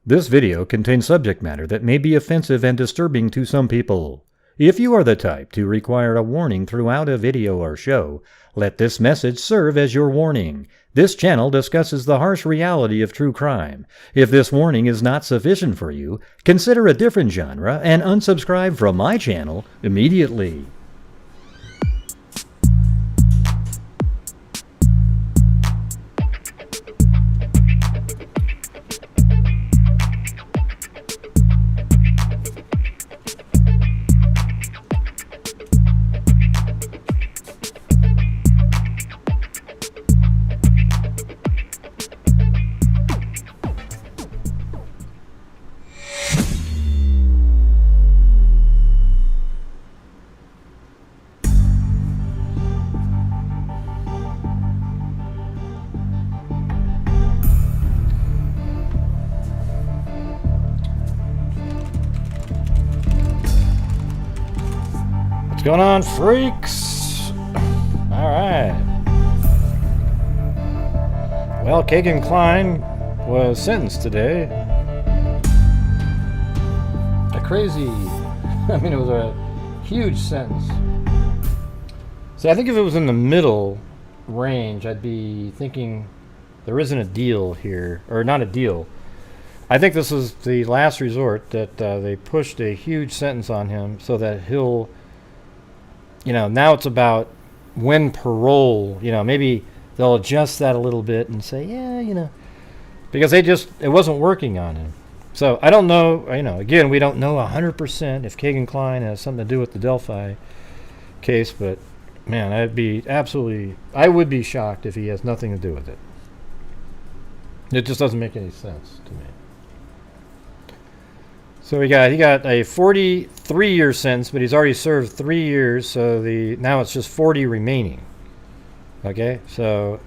This video contains subject matter that may be offensive and disturbing to some people. If you are the type to require a warning throughout a video or show, let this message serve as your warning. This channel discusses the harsh reality of true crime. If this warning is not sufficient for you, consider a different genre and unsubscribe from my channel immediately. What's going on, freaks? Alright. Well, Kegan Kline was sentenced today. A crazy, it was a huge sentence. See, I think if it was in the middle range, I'd be thinking there isn't a deal here. Or not a deal. I think this is the last resort that they pushed a huge sentence on him so that he'll... now it's about when parole, maybe they'll adjust that a little bit and say, because it wasn't working on him. So I don't know, again, we don't know 100% if Kegan Kline has something to do with the Delphi case, but man, I would be shocked if he has nothing to do with it. It just doesn't make any sense to me. So he got a 43-year sentence, but he's already served 3 years, so now it's just 40 remaining. Okay, so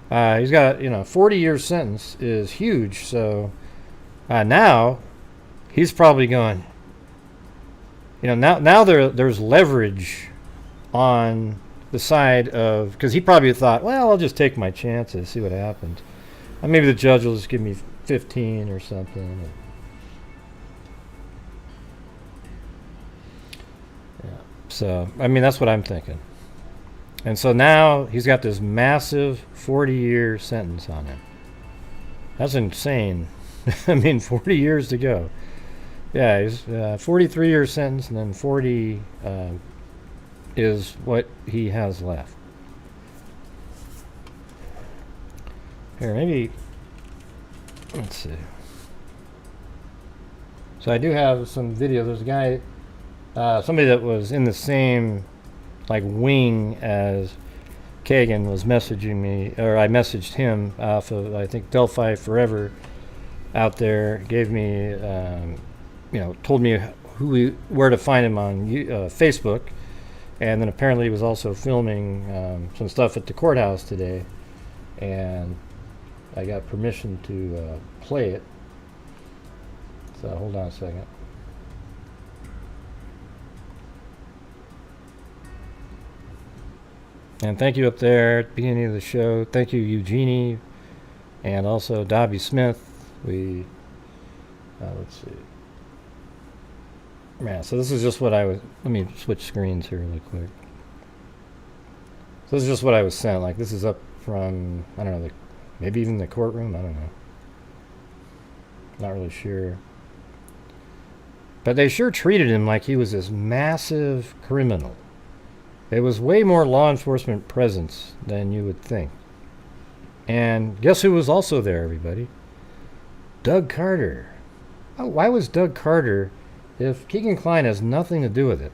he's got 40-year sentence is huge. So now he's probably going. Now there's leverage on the side of, because he probably thought, well, I'll just take my chances, see what happens. Maybe the judge will just give me 15 or something. So, that's what I'm thinking. And so now he's got this massive 40-year sentence on him. That's insane. 40 years to go. Yeah, he's 43-year sentence, and then 40 is what he has left. Here, maybe, let's see. So I do have some video. There's a guy... somebody that was in the same wing as Kegan was messaging me, or I messaged him off of, I think, Delphi Forever out there, gave me, told me where to find him on Facebook, and then apparently he was also filming some stuff at the courthouse today, and I got permission to play it. So hold on a second. And thank you up there at the beginning of the show. Thank you, Eugenie, and also Dobby Smith. Let's see. Yeah, so this is just what I was... Let me switch screens here really quick. So this is just what I was sent. This is up from, I don't know, maybe even the courtroom? I don't know. Not really sure. But they sure treated him like he was this massive criminal. There was way more law enforcement presence than you would think. And guess who was also there, everybody? Doug Carter. Oh, why was Doug Carter, if Kegan Kline has nothing to do with it?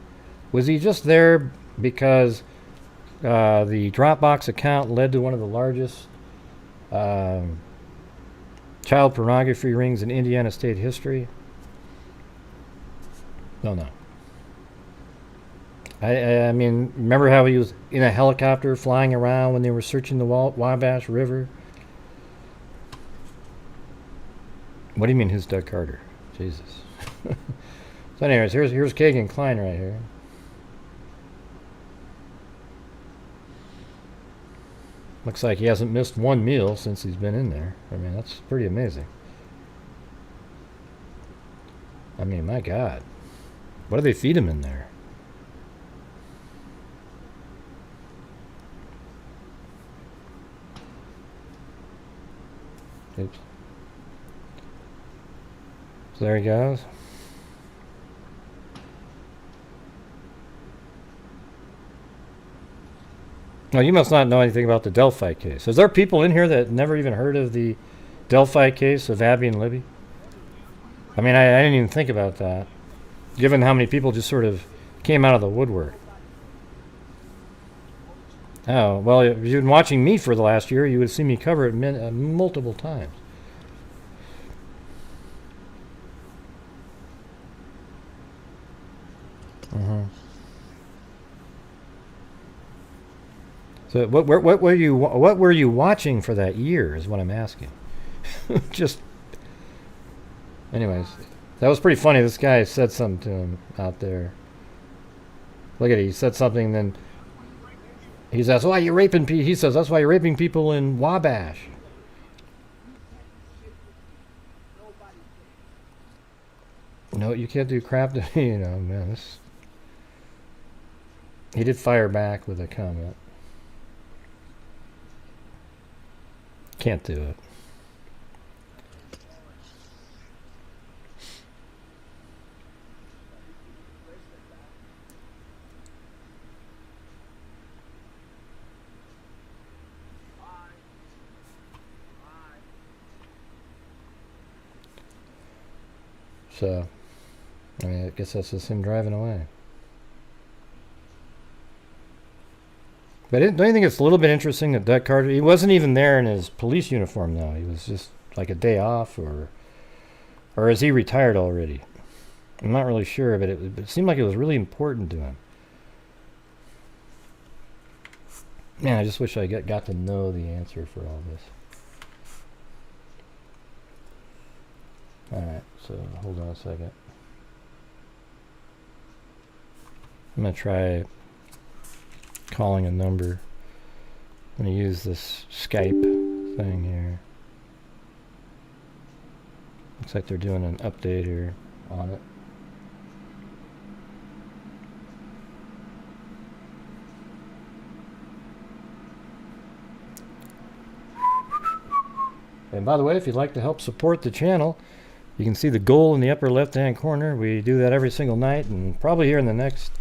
Was he just there because the Dropbox account led to one of the largest child pornography rings in Indiana state history? Don't know. I mean, remember how he was in a helicopter flying around when they were searching the Wabash River? What do you mean, who's Doug Carter? Jesus. So anyways, here's Kegan Kline right here. Looks like he hasn't missed one meal since he's been in there. That's pretty amazing. I mean, my God. What do they feed him in there? Oops. So there he goes. Well, you must not know anything about the Delphi case. Is there people in here that never even heard of the Delphi case of Abby and Libby? I mean, I didn't even think about that, given how many people just sort of came out of the woodwork. Oh, well, if you've been watching me for the last year, you would see me cover it multiple times. So what were you watching for that year is what I'm asking. Just anyways, that was pretty funny. This guy said something to him out there. Look at it. He said something, then he says, "Why are you raping people?" He says, "That's why you're raping people in Wabash." No, you can't do crap to me, you know, man. He did fire back with a comment. Can't do it. So, I mean, I guess that's just him driving away. But don't you think it's a little bit interesting that Doug Carter, he wasn't even there in his police uniform, though. He was just like a day off, or is he retired already? I'm not really sure, but it seemed like it was really important to him. Man, I just wish I got to know the answer for all this. Alright, so hold on a second. I'm going to try calling a number. I'm going to use this Skype thing here. Looks like they're doing an update here on it. And by the way, if you'd like to help support the channel, you can see the goal in the upper left-hand corner. We do that every single night, and probably here in the next,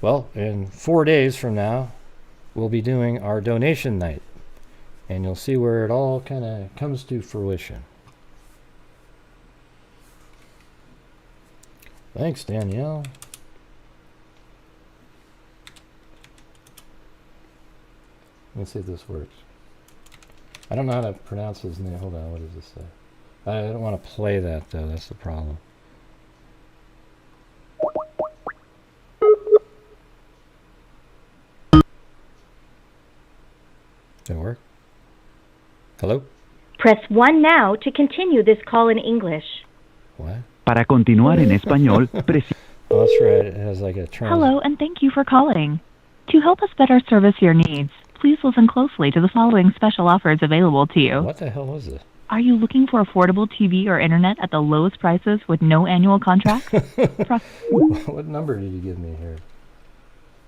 well, in 4 days from now, we'll be doing our donation night. And you'll see where it all kind of comes to fruition. Thanks, Danielle. Let's see if this works. I don't know how to pronounce his name. Hold on, what does this say? I don't want to play that, though. That's the problem. Did it work? Hello? Press 1 now to continue this call in English. What? Para continuar en español, Oh, that's right. It has like a trans... Hello, and thank you for calling. To help us better service your needs, please listen closely to the following special offers available to you. What the hell was this? Are you looking for affordable TV or internet at the lowest prices with no annual contracts? What number did you give me here?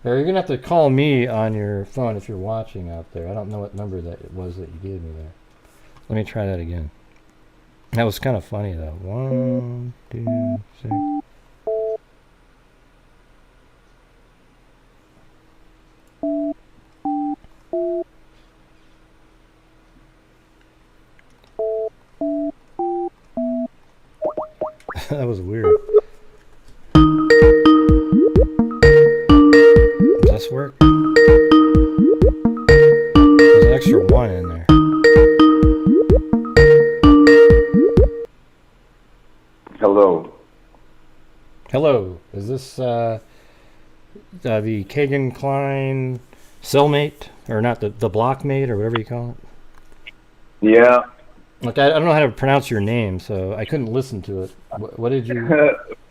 You're going to have to call me on your phone if you're watching out there. I don't know what number that it was that you gave me there. Let me try that again. That was kind of funny, though. 1, 2, 6... That was weird. Does this work? There's an extra 1 in there. Hello. Hello. Is this the Kegan Kline cellmate? Or not, the blockmate, or whatever you call it? Yeah. Look, I don't know how to pronounce your name, so I couldn't listen to it. What did you...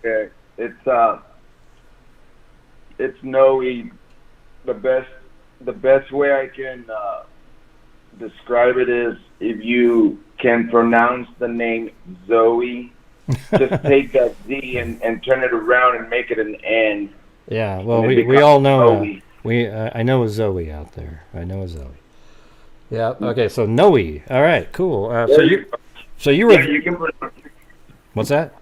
Okay. It's Noe. The best way I can describe it is if you can pronounce the name Zoe just take that Z and turn it around and make it an N. Yeah, well, And it we all know, Zoe. I know a Zoe out there. I know a Zoe. Yeah, okay, so Noe. All right, cool. So you were... Yeah, you can pronounce it. What's that?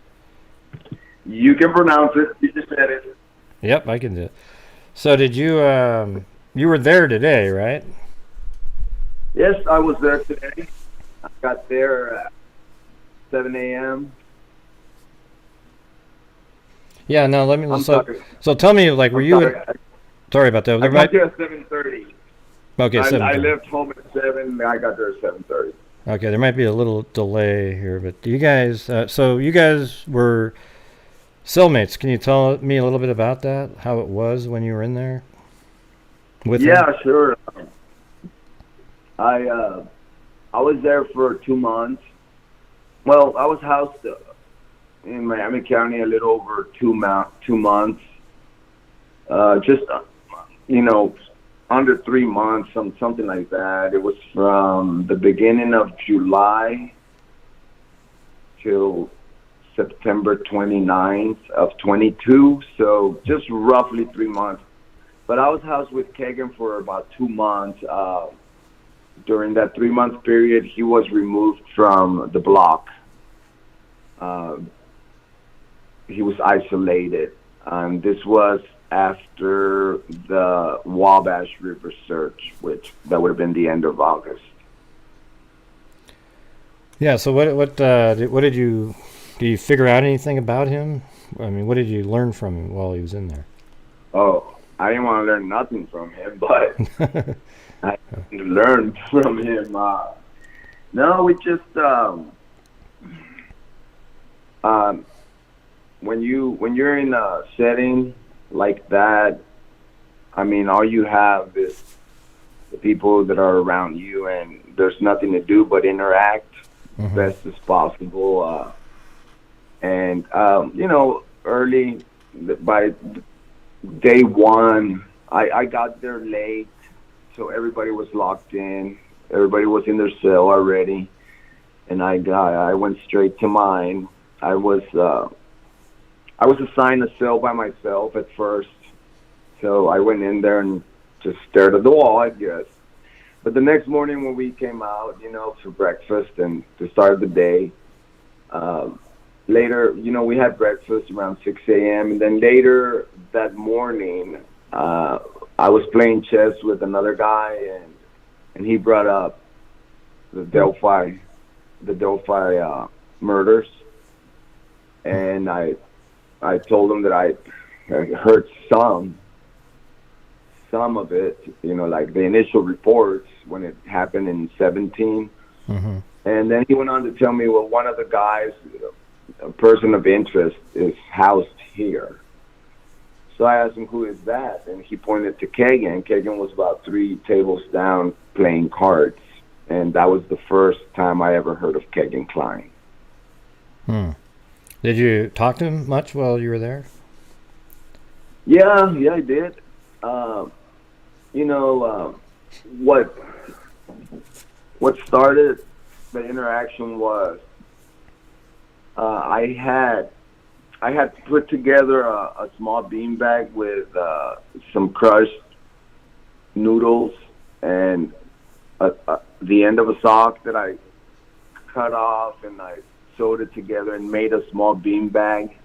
You can pronounce it. You just said it. Yep, I can do it. So did you, you were there today, right? Yes, I was there today. I got there at 7 a.m. Yeah, no, let me... I'm so, sorry. so tell me, like, were I'm you... sorry. Sorry about that. I got there at 7:30. Okay, I 7:30. left home at 7. I got there at 7:30. Okay, there might be a little delay here, but you guys... so you guys were cellmates. Can you tell me a little bit about that? How it was when you were in there? With him? Yeah, sure. I was there for 2 months. Well, I was housed in Miami County a little over 2 months. Just under 3 months, something like that. It was from the beginning of July till September 29th of 22. So just roughly 3 months. But I was housed with Kegan for about 2 months. During that 3 month period, he was removed from the block. He was isolated. And this was after the Wabash River search, which that would have been the end of August. Yeah, so what did you figure out anything about him? I mean, what did you learn from him while he was in there? Oh, I didn't want to learn nothing from him, but I learned from him. No, we just when you're in a setting like that, I mean, all you have is the people that are around you, and there's nothing to do but interact best as possible. Early by day one, I got there late, so everybody was locked in. Everybody was in their cell already, and I went straight to mine. I was assigned a cell by myself at first, so I went in there and just stared at the wall, I guess. But the next morning when we came out, for breakfast and to start the day, later, we had breakfast around 6 a.m. And then later that morning, I was playing chess with another guy, and he brought up the Delphi Murders, and I told him that I heard some of it, like the initial reports when it happened in 17. And then he went on to tell me, well, one of the guys, a person of interest, is housed here. So I asked him, who is that? And he pointed to Kegan. Kegan was about 3 tables down playing cards. And that was the first time I ever heard of Kegan Kline. Did you talk to him much while you were there? Yeah, I did. What started the interaction was I had put together a small beanbag with some crushed noodles and the end of a sock that I cut off, and I sewed it together and made a small beanbag.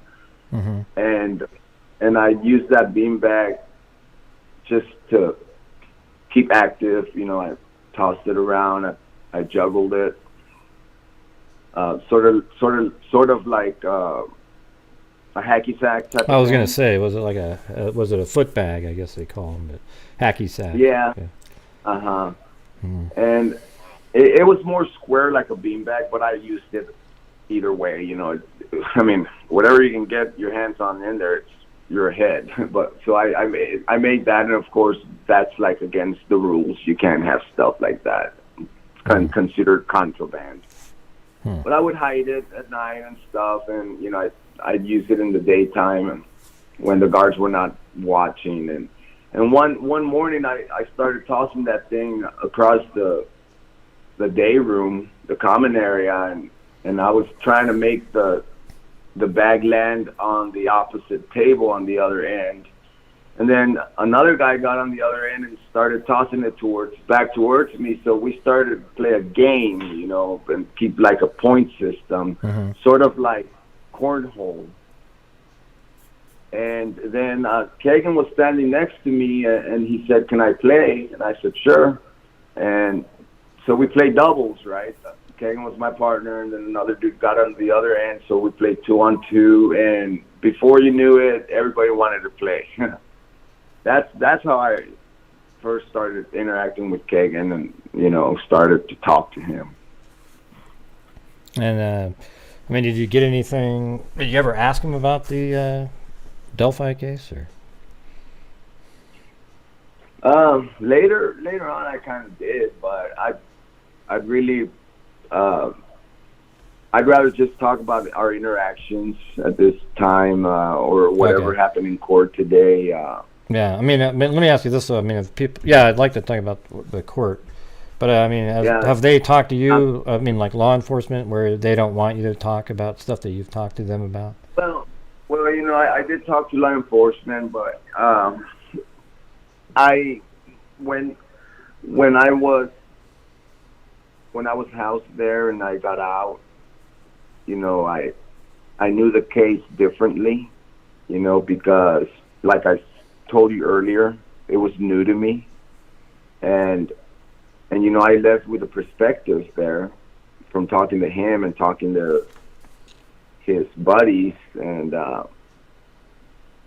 And I used that beanbag just to keep active. I tossed it around. I juggled it. Sort of like a hacky sack type. I was of going to thing. say, was it like was it a foot bag? I guess they call them, but hacky sack. Yeah. And it was more square like a beanbag, but I used it either way. I mean, whatever you can get your hands on in there, it's your head. But so I made that, and of course that's like against the rules. You can't have stuff like that. It's considered contraband. But I would hide it at night and stuff, and I'd use it in the daytime and when the guards were not watching. And one morning I started tossing that thing across the day room, the common area, and I was trying to make the the bag land on the opposite table on the other end. And then another guy got on the other end and started tossing it back towards me. So we started to play a game, you know, and keep like a point system, sort of like cornhole. And then Kegan was standing next to me, and he said, "Can I play?" And I said, "Sure." And so we played doubles, right? Kegan was my partner, and then another dude got on the other end, so we played 2-on-2. And before you knew it, everybody wanted to play. That's how I first started interacting with Kegan, and you know, started to talk to him. And I mean, did you get anything? Did you ever ask him about the Delphi case, or? Later on, I kind of did, but I'd really, I'd rather just talk about our interactions at this time, or whatever happened in court today. Yeah, I mean, let me ask you this though. I mean, if people, I'd like to talk about the court, but I mean, have they talked to you? I mean, like law enforcement, where they don't want you to talk about stuff that you've talked to them about? Well, you know, I did talk to law enforcement, but when I was housed there and I got out, you know, I knew the case differently, you know, because like I told you earlier, it was new to me, and you know, I left with a perspective there from talking to him and talking to his buddies, and I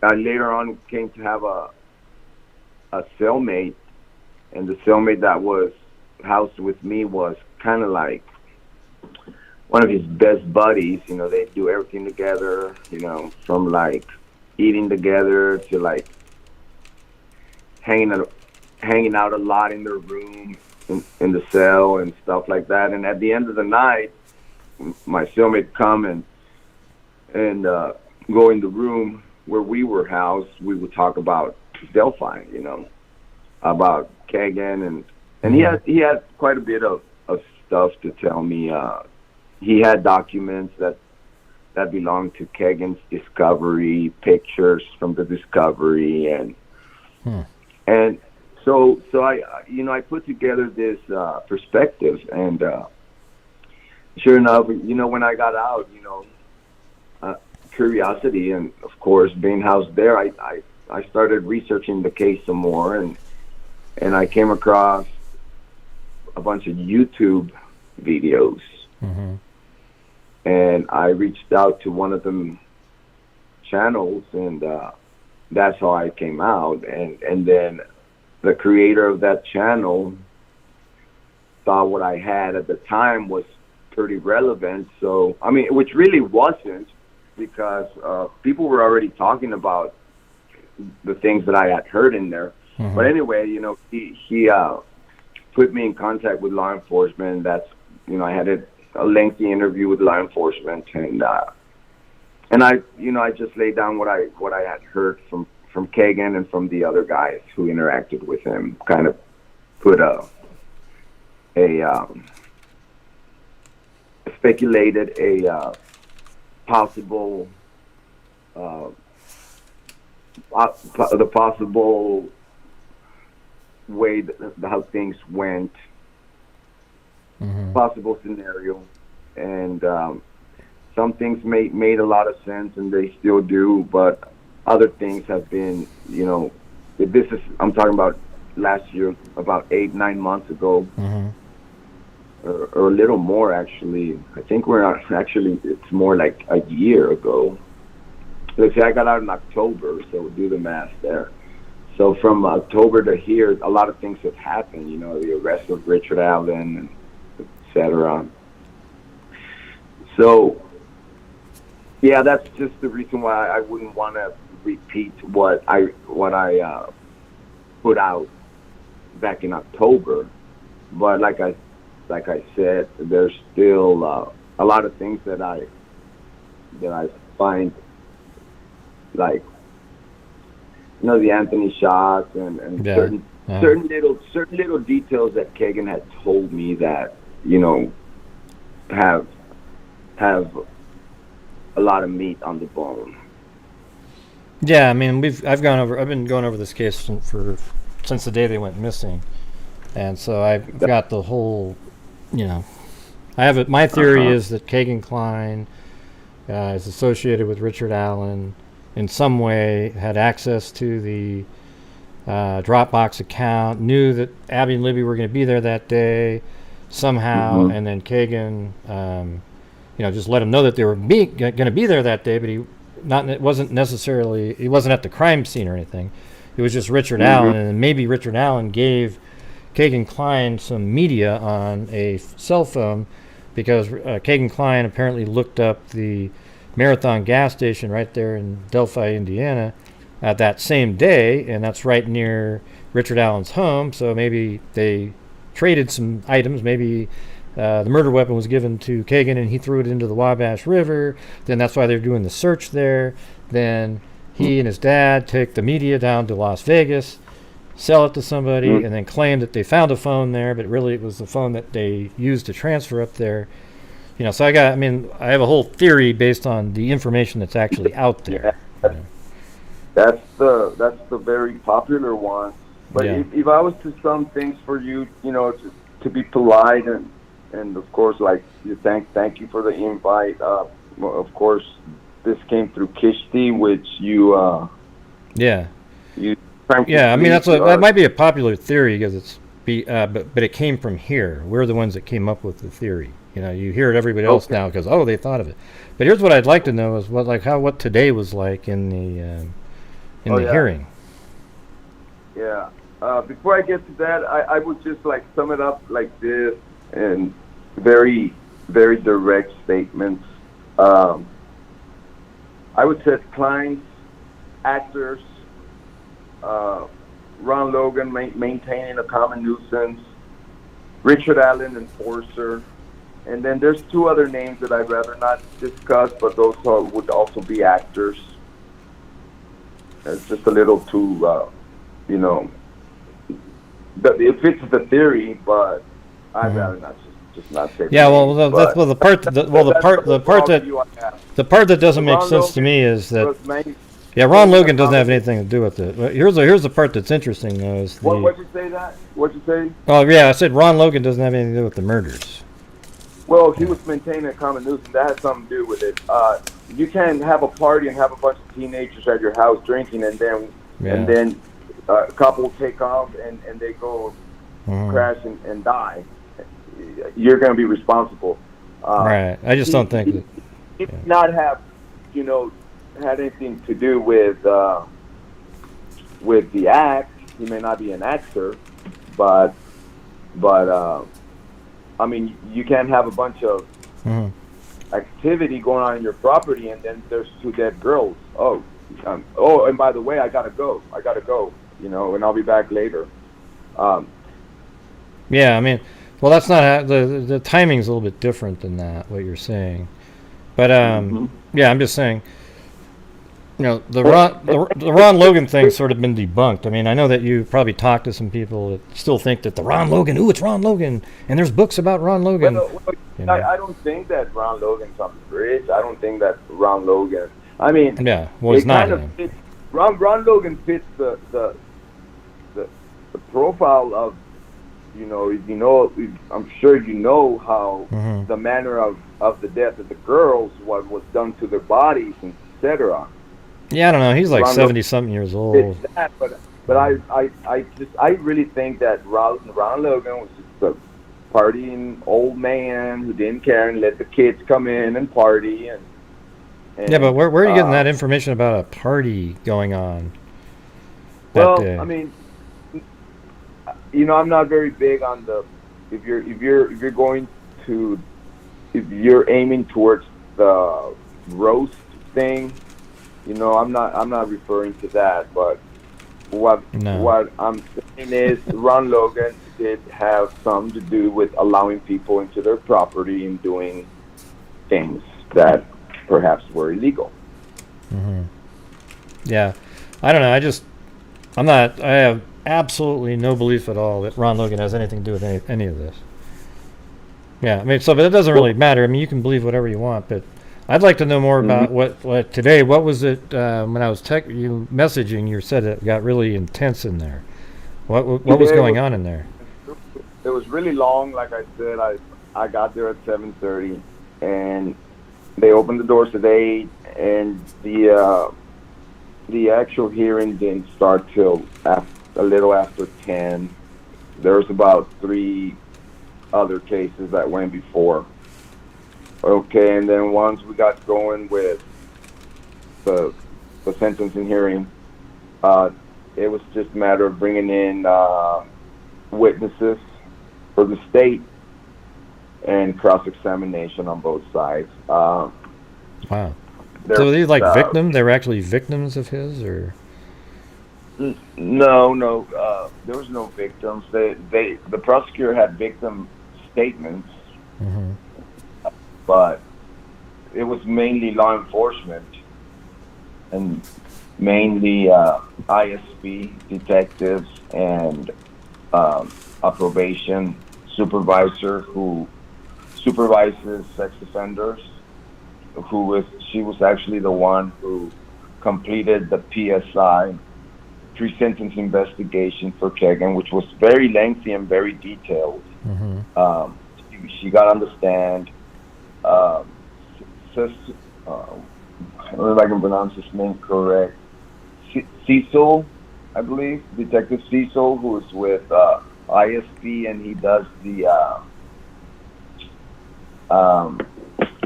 later on came to have a cellmate, and the cellmate that was housed with me was kind of like one of his best buddies. You know, they do everything together, you know, from like eating together to like hanging out a lot in their room in the cell and stuff like that. And at the end of the night, my cellmate come and go in the room where we were housed. We would talk about Delphi, you know, about Kegan, and he had quite a bit of stuff to tell me. He had documents that belonged to Kegan's discovery, pictures from the discovery, and so I, you know, I put together this perspective, and sure enough, you know, when I got out, you know, curiosity and of course being housed there, I started researching the case some more, and I came across a bunch of YouTube videos, and I reached out to one of them channels, and that's how I came out, and then the creator of that channel thought what I had at the time was pretty relevant. So, I mean, which really wasn't, because people were already talking about the things that I had heard in there. But anyway, you know, he put me in contact with law enforcement. That's, you know, I had a lengthy interview with law enforcement, and I, you know, I just laid down what I had heard from Kegan and from the other guys who interacted with him. Kind of put speculated a possible the possible way that how things went, possible scenario, and some things made a lot of sense, and they still do, but other things have been, you know, I'm talking about last year, about 8-9 months ago, or a little more actually. I think it's more like a year ago. Let's say I got out in October, so do the math there. So from October to here, a lot of things have happened, you know, the arrest of Richard Allen, etc. So, yeah, that's just the reason why I wouldn't want to repeat what I put out back in October. But like I said, there's still a lot of things that I find, like, you know, the Anthony shots and certain little details that Kegan had told me that, you know, have a lot of meat on the bone. Yeah, I mean, I've been going over this case since the day they went missing, and so I've got the whole, I have it. My theory is that Kegan Kline is associated with Richard Allen in some way, had access to the Dropbox account, knew that Abby and Libby were going to be there that day somehow, and then Kegan, just let him know that they were going to be there that day, but he wasn't at the crime scene or anything. It was just Richard Allen, and maybe Richard Allen gave Kegan Kline some media on a cell phone because Kegan Kline apparently looked up the Marathon gas station right there in Delphi, Indiana, that same day, and that's right near Richard Allen's home. So maybe they traded some items. Maybe the murder weapon was given to Kegan and he threw it into the Wabash River. Then that's why they're doing the search there. Then he and his dad take the media down to Las Vegas, sell it to somebody, and then claim that they found a phone there, but really it was the phone that they used to transfer up there. So I have a whole theory based on the information that's actually out there. That's the very popular one. But if I was to sum things for you, to be polite and of course, like you thank you for the invite. Of course, this came through Kishti, which you that might be a popular theory because but it came from here. We're the ones that came up with the theory. You hear it everybody else now because they thought of it. But here's what I'd like to know is what today was like in the hearing. Yeah. Before I get to that, I would just sum it up like this in very, very direct statements. I would say Kline's actors, Ron Logan maintaining a common nuisance, Richard Allen enforcer, and then there's two other names that I'd rather not discuss, but those would also be actors. It's just a little too, it fits the theory, but I'd rather not just not say. Yeah, the part that doesn't make sense to me is that. Yeah, Ron Logan doesn't have anything to do with it. Here's the part that's interesting though. Is what'd you say that? What'd you say? Oh yeah, I said Ron Logan doesn't have anything to do with the murders. Well, he was maintaining a common nuisance. That has something to do with it. You can't have a party and have a bunch of teenagers at your house drinking, and then a couple take off and they go crash and die. You're going to be responsible. Right. I just don't think that. He did not have, had anything to do with the act. He may not be an actor, but you can't have a bunch of activity going on in your property, and then there's two dead girls. And by the way, I gotta go, and I'll be back later. That's not the timing's a little bit different than that. What you're saying, but I'm just saying. The Ron Logan thing's sort of been debunked. I know that you probably talked to some people that still think that the Ron Logan, it's Ron Logan, and there's books about Ron Logan. I don't think that Ron Logan's on the bridge. I don't think that Ron Logan. He's not. Ron Logan fits the profile of, I'm sure how the manner of the death of the girls, what was done to their bodies, etc. Yeah, I don't know. He's like 70-something years old. But I really think that Ron Logan was just a partying old man who didn't care and let the kids come in and party. And but where are you getting that information about a party going on? Day? I'm not very big on if you're aiming towards the roast thing. I'm not referring to that, but what I'm saying is Ron Logan did have something to do with allowing people into their property and doing things that perhaps were illegal. Yeah, I don't know. I have absolutely no belief at all that Ron Logan has anything to do with any of this. Yeah, but it doesn't really matter. You can believe whatever you want, but I'd like to know more about what today. What was it when I was you messaging? You said it got really intense in there. What was going on in there? It was really long. Like I said, I got there at 7:30, and they opened the doors at 8, and the actual hearing didn't start till a little after 10. There was about 3 other cases that went before. Okay, and then once we got going with the sentencing hearing, it was just a matter of bringing in witnesses for the state and cross-examination on both sides. Wow. So were these like victims? They were actually victims of his, or? No. There was no victims. The prosecutor had victim statements, but it was mainly law enforcement and mainly ISP detectives and a probation supervisor who supervises sex offenders. She was actually the one who completed the PSI, pre-sentence investigation for Kegan, which was very lengthy and very detailed. She got on the stand. I don't know if I can pronounce his name correct. Cecil, I believe, Detective Cecil, who is with ISP, and he does the.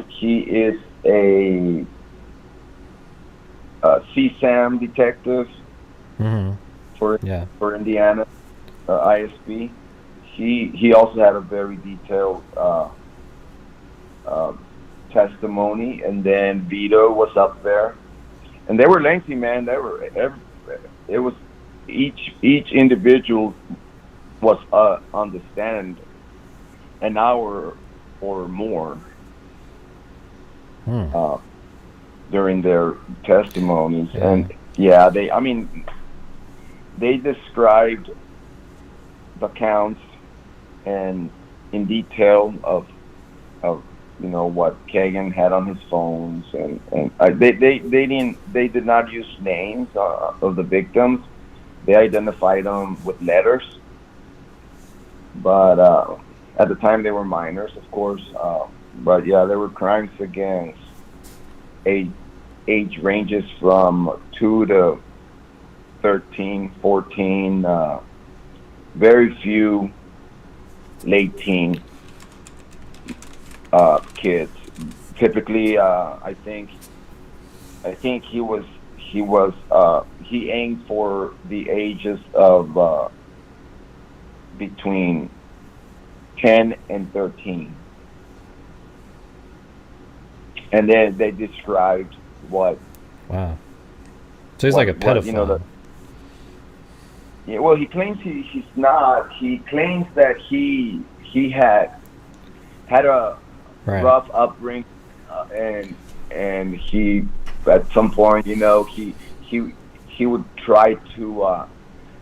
He is a CSAM detective for Indiana ISP. He also had a very detailed testimony, and then Vito was up there, and they were lengthy, man. It was each individual was on the stand an hour or more during their testimonies, and they described the counts and in detail of what Kegan had on his phones, and they did not use names of the victims. They identified them with letters, but at the time they were minors, of course. But yeah, there were crimes against age ranges from 2 to 13, 14. Very few late teen kids. Typically, I think he aimed for the ages of between 10 and 13. And then they described what. Wow. So he's like a pedophile. Well, he claims he's not. He claims that he had a rough upbringing, and he at some point, he would try to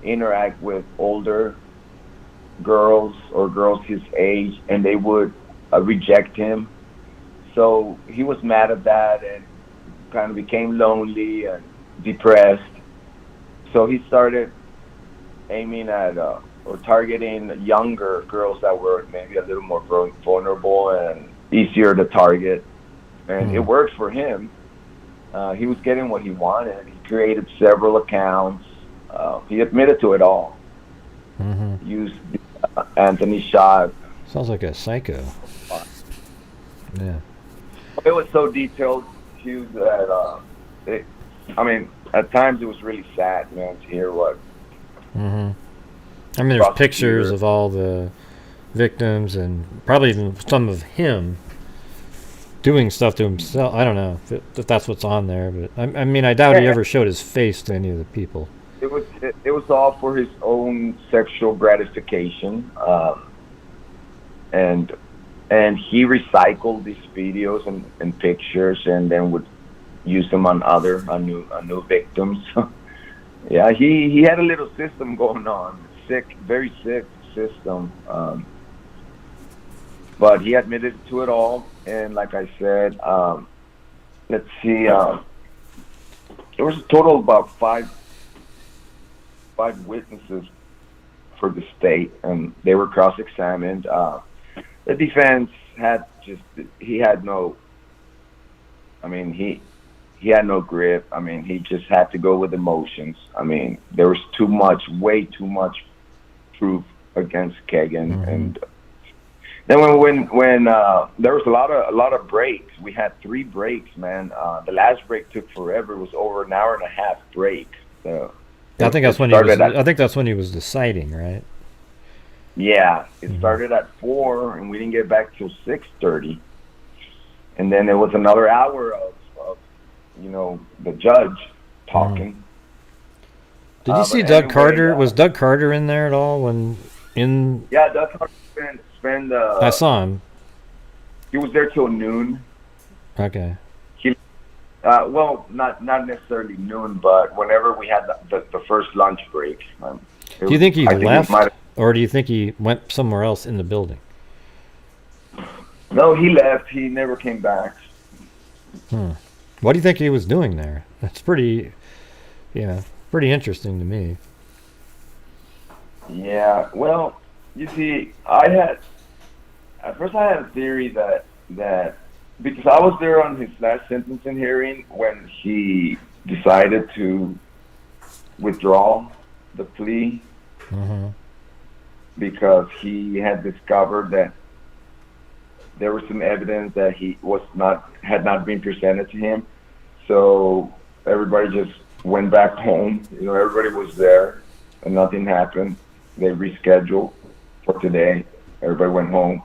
interact with older girls or girls his age, and they would reject him. So he was mad at that and kind of became lonely and depressed. So he started aiming at or targeting younger girls that were maybe a little more vulnerable and easier to target. And it worked for him. He was getting what he wanted. He created several accounts. He admitted to it all. Used Anthony Shot. Sounds like a psycho. Yeah. It was so detailed, Hughes, that at times it was really sad, man, to hear what. I mean, there's pictures of all the victims and probably even some of him doing stuff to himself. I don't know if that's what's on there, but I doubt he ever showed his face to any of the people. It was all for his own sexual gratification, and he recycled these videos and pictures, and then would use them on new victims. Yeah, he had a little system going on, very sick system. But he admitted to it all, and like I said, let's see. There was a total of about five witnesses for the state, and they were cross-examined. The defense had he had no grip. I mean, he just had to go with emotions. I mean, there was way too much proof against Kegan. Mm-hmm. And then when there was a lot of breaks. We had 3 breaks, man. The last break took forever. It was over an hour and a half break. So I think that's when he was deciding, right? Yeah, it started at 4, and we didn't get back till 6:30. And then there was another hour of the judge talking. Did you see Doug Carter? Was Doug Carter in there at all Yeah, Doug Carter spent. I saw him. He was there till noon. Okay. Well, not necessarily noon, but whenever we had the first lunch break. Do you think he left, or do you think he went somewhere else in the building? No, he left. He never came back. What do you think he was doing there? That's pretty interesting to me. Yeah, well, you see, at first I had a theory that because I was there on his last sentencing hearing when he decided to withdraw the plea, because he had discovered that there was some evidence that had not been presented to him. So everybody just went back home. Everybody was there, and nothing happened. They rescheduled for today. Everybody went home.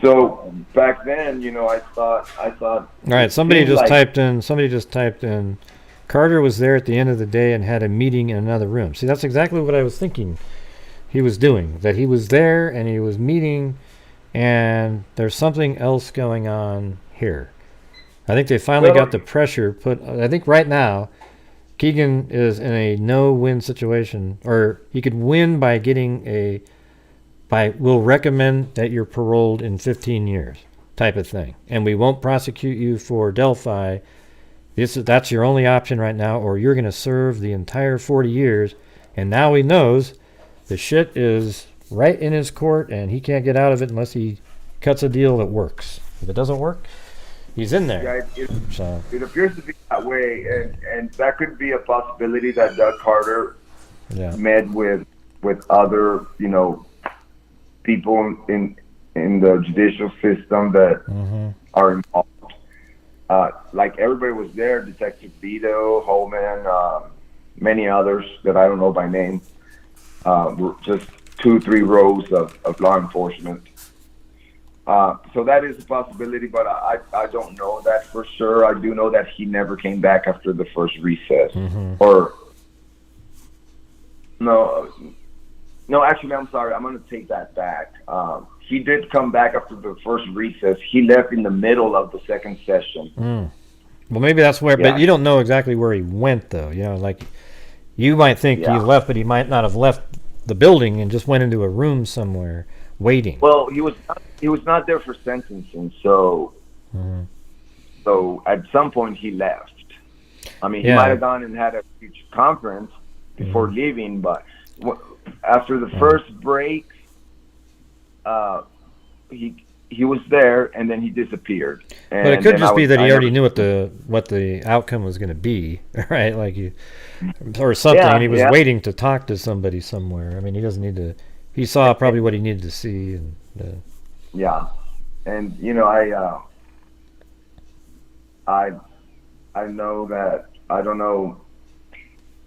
So back then, I thought. All right, somebody just typed in. Carter was there at the end of the day and had a meeting in another room. See, that's exactly what I was thinking he was doing. That he was there and he was meeting, and there's something else going on here. I think they finally got the pressure put. I think right now, Kegan is in a no-win situation, or he could win by getting we'll recommend that you're paroled in 15 years type of thing, and we won't prosecute you for Delphi. That's your only option right now, or you're going to serve the entire 40 years. And now he knows the shit is right in his court, and he can't get out of it unless he cuts a deal that works. If it doesn't work, he's in there. Yeah, it appears to be that way, and that could be a possibility that Doug Carter met with other people in the judicial system that are involved. Like everybody was there, Detective Vito, Holman, many others that I don't know by name. Just 2-3 rows of law enforcement. So that is a possibility, but I don't know that for sure. I do know that he never came back after the first recess. Or no, actually, I'm sorry. I'm going to take that back. He did come back after the first recess. He left in the middle of the second session. Well, maybe that's where, but you don't know exactly where he went, though. Like you might think he left, but he might not have left the building and just went into a room somewhere waiting. Well, he was not there for sentencing, so at some point he left. I mean, he might have gone and had a huge conference before leaving, but after the first break, he was there, and then he disappeared. And but it could just be that he already knew what the outcome was going to be, right? Or something, and he was waiting to talk to somebody somewhere. I mean, he doesn't need to. He saw probably what he needed to see, and and I know that I don't know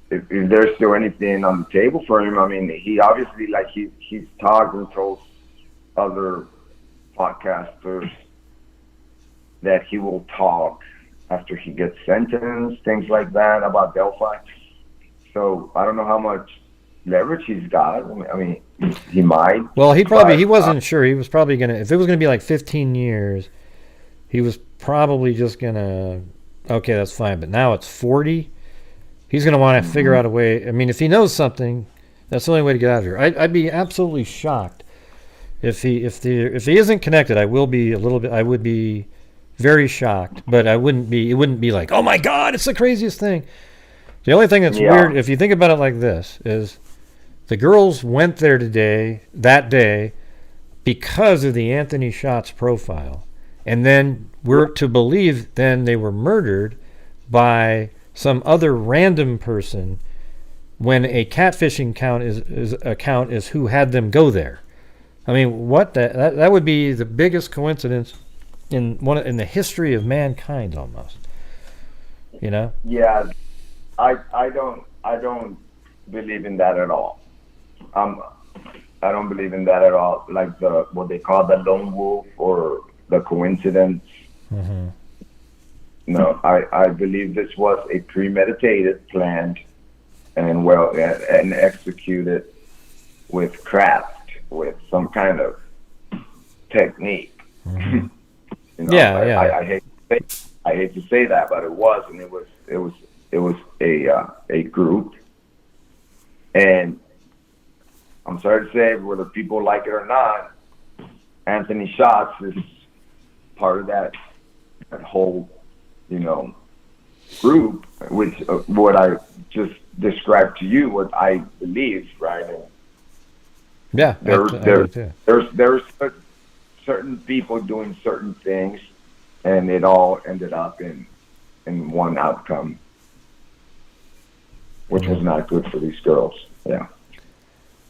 if there's still anything on the table for him. I mean, he obviously he's talked and told other podcasters that he will talk after he gets sentenced, things like that about Delphi. So I don't know how much leverage he's got. I mean, he might. Well, he wasn't sure. He was probably gonna, if it was gonna be like 15 years, he was probably just gonna, okay, that's fine. But now it's 40. He's gonna want to figure out a way. I mean, if he knows something, that's the only way to get out of here. I'd be absolutely shocked if he isn't connected. I would be very shocked, but it wouldn't be like, oh my God, it's the craziest thing. The only thing that's weird, if you think about it like this, is the girls went there that day, because of the Anthony Schatz profile. And then we're to believe then they were murdered by some other random person when a catfishing account is who had them go there. I mean, that would be the biggest coincidence in the history of mankind, almost. You know? Yeah, I don't believe in that at all. I don't believe in that at all. Like what they call the lone wolf or the coincidence. Mm-hmm. No, I believe this was a premeditated, planned, and executed with craft, with some kind of technique. Mm-hmm. You know, yeah. I hate to say that, but it was, and it was a group, and I'm sorry to say, whether people like it or not, Anthony Schatz is part of that whole, group, which what I just described to you, what I believe, right? And yeah, there's certain people doing certain things, and it all ended up in one outcome, which was not good for these girls. Yeah.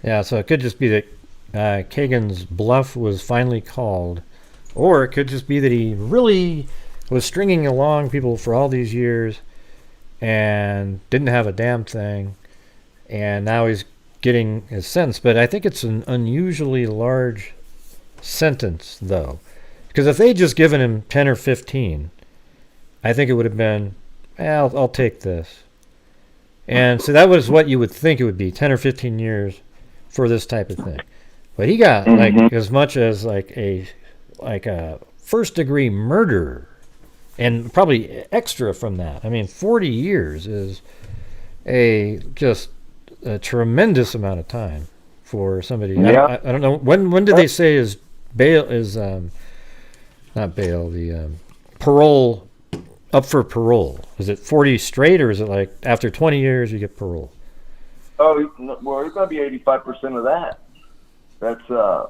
Yeah, so it could just be that Kegan's bluff was finally called, or it could just be that he really was stringing along people for all these years and didn't have a damn thing, and now he's getting his sentence. But I think it's an unusually large sentence, though, because if they'd just given him 10 or 15, I think it would have been, I'll take this. And so that was what you would think it would be, 10 or 15 years for this type of thing. But he got like as much as like a first degree murder, and probably extra from that. I mean, 40 years is just a tremendous amount of time for somebody. Yeah. I don't know when did they say is bail is not bail, the parole, up for parole? Is it 40 straight, or is it like after 20 years you get parole? Oh, well, it's going to be 85% of that. That's a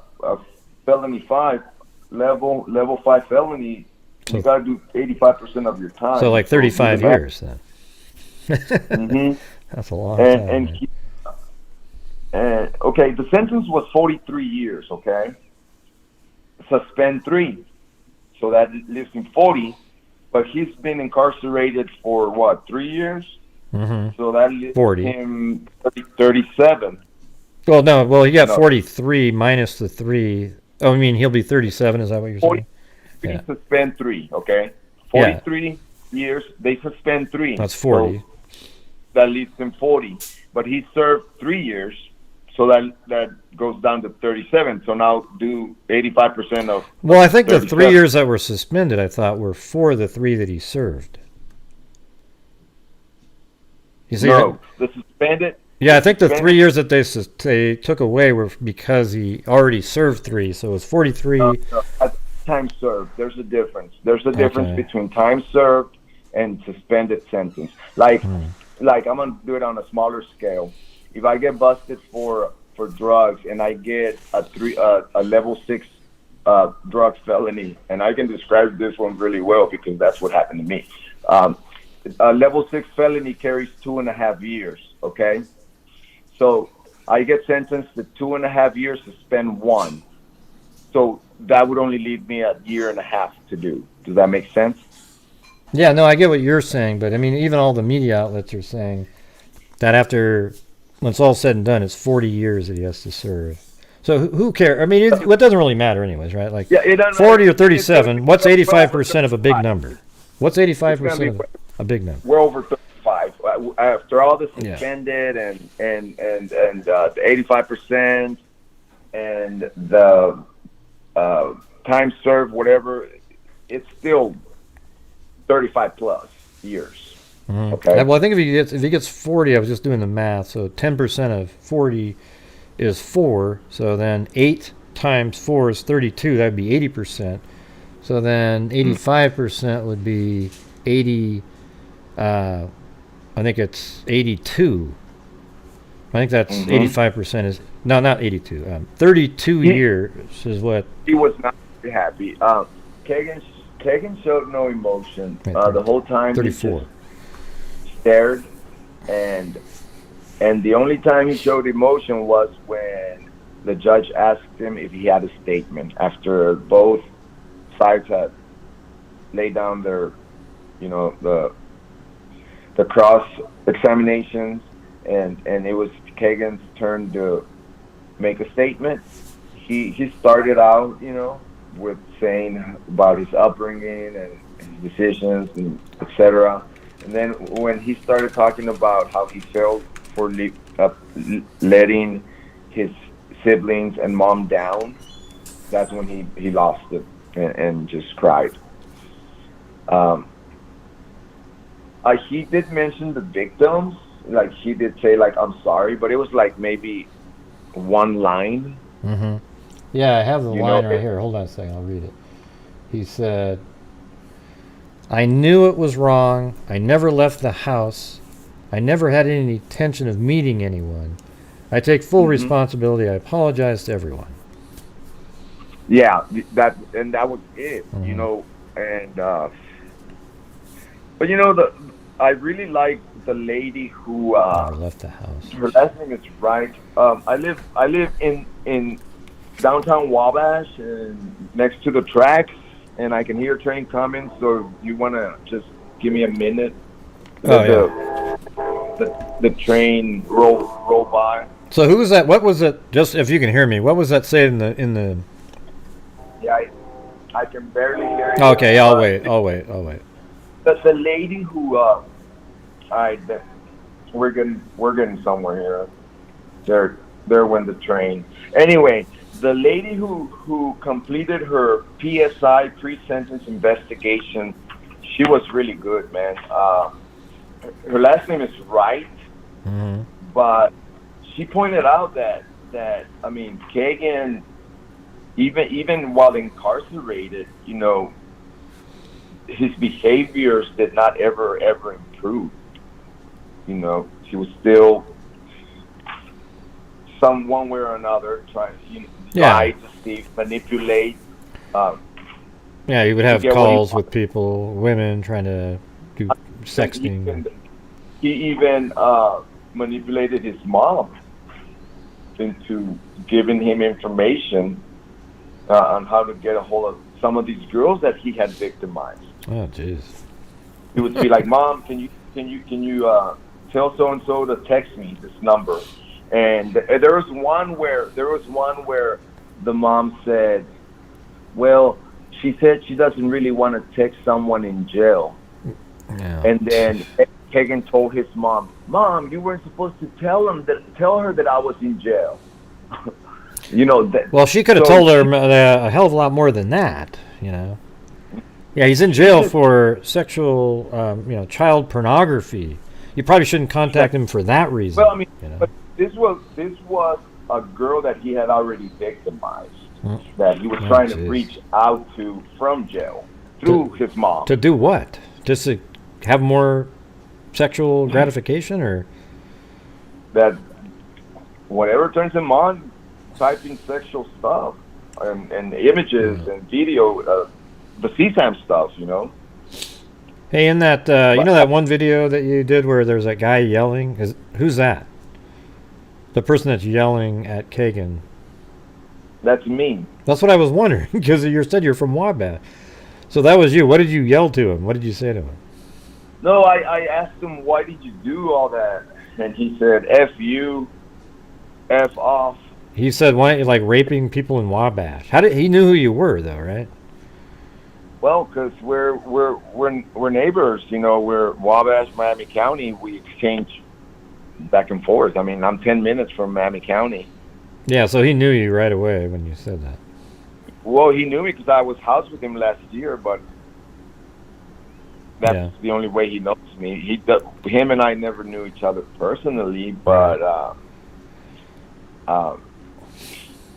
felony 5, level 5 felony. So, you got to do 85% of your time. So like 35 years then. Mm-hmm. That's a long time. And okay, the sentence was 43 years, okay? Suspend 3. So that leaves him 40, but he's been incarcerated for what, 3 years? Mm-hmm. So that leaves 40. him 37. Well, he got 43 minus the 3. Oh, I mean, he'll be 37. Is that what you're saying? Yeah. Suspend 3, okay? 43 years, they suspend 3. That's 40. So that leaves him 40. But he served 3 years, so that goes down to 37. So now do 85% of. Well, I think 37. The 3 years that were suspended, I thought, were for the 3 that he served. You see? No, the suspended. Yeah, I think the 3 years that they took away were because he already served 3, so it was 43. No, time served. There's a difference. There's a difference between time served and suspended sentence. Like I'm gonna do it on a smaller scale. If I get busted for drugs and I get a level 6 drug felony, and I can describe this one really well because that's what happened to me. A level 6 felony carries 2.5 years. Okay, so I get sentenced to 2.5 years, suspend 1. So that would only leave me a year and a half to do. Does that make sense? Yeah, no, I get what you're saying, but I mean, even all the media outlets are saying that after, when it's all said and done, it's 40 years that he has to serve. So who cares? I mean, it doesn't really matter anyways, right? Like 40 or 37, what's 85% of a big number? What's 85% of a big number? We're over 35. After all the suspended and the 85% and the time served, whatever, it's still 35 plus years. Mm-hmm. Okay. Well, I think if he gets 40, I was just doing the math. So 10% of 40 is 4. So then 8 times 4 is 32. That would be 80%. So then 85% would be 80. I think it's 82. I think that's 85% is no, not 82. 32 years is what He was not very happy. Kegan showed no emotion the whole time. 34. He just stared, and the only time he showed emotion was when the judge asked him if he had a statement after both sides had laid down their, the cross examinations, and it was Kegan's turn to make a statement. He started out, with saying about his upbringing and his decisions and etc. And then when he started talking about how he felt for letting his siblings and mom down, that's when he lost it and just cried. He did mention the victims, like he did say like I'm sorry, but it was like maybe one line. Mm-hmm. Yeah, I have the line right here. Hold on a second, I'll read it. He said, "I knew it was wrong. I never left the house. I never had any intention of meeting anyone. I take full responsibility. I apologize to everyone." Yeah, that was it, and but I really like the lady who left the house. Her last name is Reck. I live in downtown Wabash, and next to the tracks, and I can hear a train coming. So you want to just give me a minute? The train roll by. So who was that? What was it? Just if you can hear me, what was that saying in the? Yeah, I can barely hear you. Okay, I'll wait. The lady who we're getting somewhere here. There went the train. Anyway, the lady who completed her PSI, pre-sentence investigation, she was really good, man. Her last name is Wright, but she pointed out that Kegan, even while incarcerated, his behaviors did not ever improve. He was still one way or another trying to lie, deceive, manipulate. Yeah, he would have calls with people, women, trying to do sexting. He even manipulated his mom into giving him information on how to get a hold of some of these girls that he had victimized. Oh, jeez. He would be like, "Mom, can you tell so and so to text me this number?" And there was one where the mom said, "Well, she said she doesn't really want to text someone in jail." Yeah. And then Kegan told his mom, "Mom, you weren't supposed to tell her that I was in jail." Well, she could have told her a hell of a lot more than that. Yeah, he's in jail for sexual, child pornography. You probably shouldn't contact him for that reason. Well, but this was a girl that he had already victimized, that he was trying to reach out to from jail through his mom. To do what? Just to have more sexual gratification, or that whatever turns him on, typing sexual stuff and images and video, the CSAM stuff, Hey, in that that one video that you did where there's that guy yelling, who's that? The person that's yelling at Kegan. That's me. That's what I was wondering, because you said you're from Wabash. So that was you. What did you yell to him? What did you say to him? No, I asked him, "Why did you do all that?" And he said, "F you, F off." He said, "Why, like raping people in Wabash?" He knew who you were, though, right? Well, because we're neighbors, We're Wabash, Miami County. We exchange back and forth. I'm 10 minutes from Miami County. Yeah, so he knew you right away when you said that. Well, he knew me because I was housed with him last year, but that's the only way he knows me. Him and I never knew each other personally, but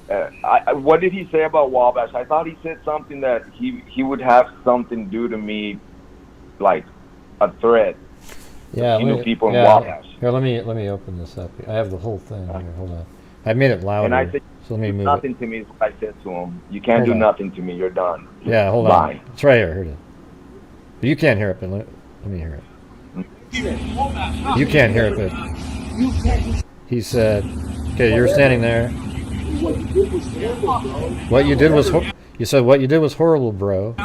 What did he say about Wabash? I thought he said something that he would have something do to me, like a threat. Yeah, he knew people in Wabash. Here, let me open this up. I have the whole thing here. Hold on. I made it louder. And I said, so let me move nothing it. to me is what I said to him. You can't Hold do on. nothing to me. You're done. Yeah, hold Bye. on. It's right here. Here it is. But you can't hear it, but let me hear it. You can't hear it, but he said, okay, you're standing there. What you did was you said what you did was horrible, bro.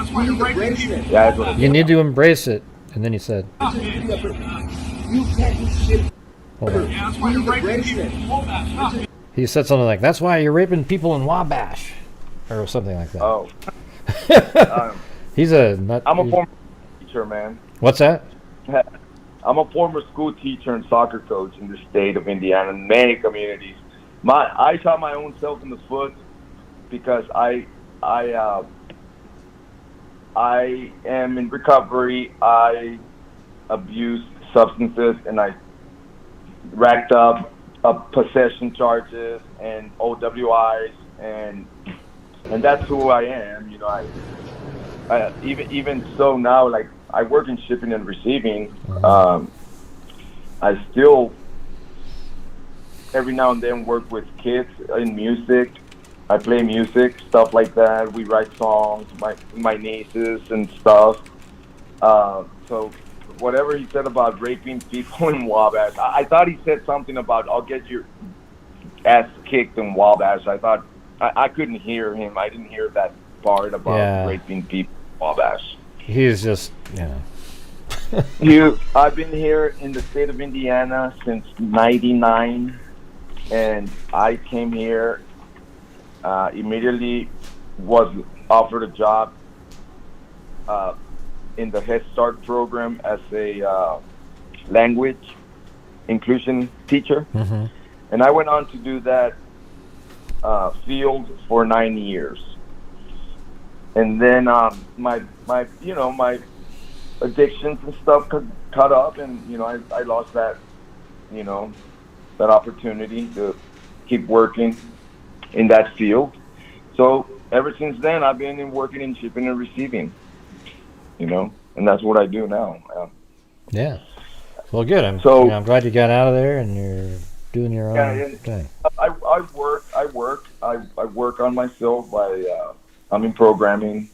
Yeah, You need to embrace it. And then he said, hold on. He said something like, that's why you're raping people in Wabash. Or something like that. Oh. He's a nut. I'm a former teacher, man. What's that? I'm a former school teacher and soccer coach in the state of Indiana in many communities. I shot my own self in the foot because I am in recovery. I abused substances and I racked up possession charges and OWIs and that's who I am. You know, I even so now, like I work in shipping and receiving. I still every now and then work with kids in music. I play music, stuff like that. We write songs, my nieces and stuff. So whatever he said about raping people in Wabash, I thought he said something about I'll get your ass kicked in Wabash. I thought I couldn't hear him. I didn't hear that part about raping people in Wabash. He's just, you know. I've been here in the state of Indiana since '99, and I came here immediately, was offered a job in the Head Start program as a language inclusion teacher, and I went on to do that field for 9 years, and then my addictions and stuff caught up, and I lost that that opportunity to keep working in that field. So ever since then, I've been working in shipping and receiving, and that's what I do now. Yeah. Well, good. I'm glad you got out of there and you're doing your own thing. I work on myself. I'm in programming.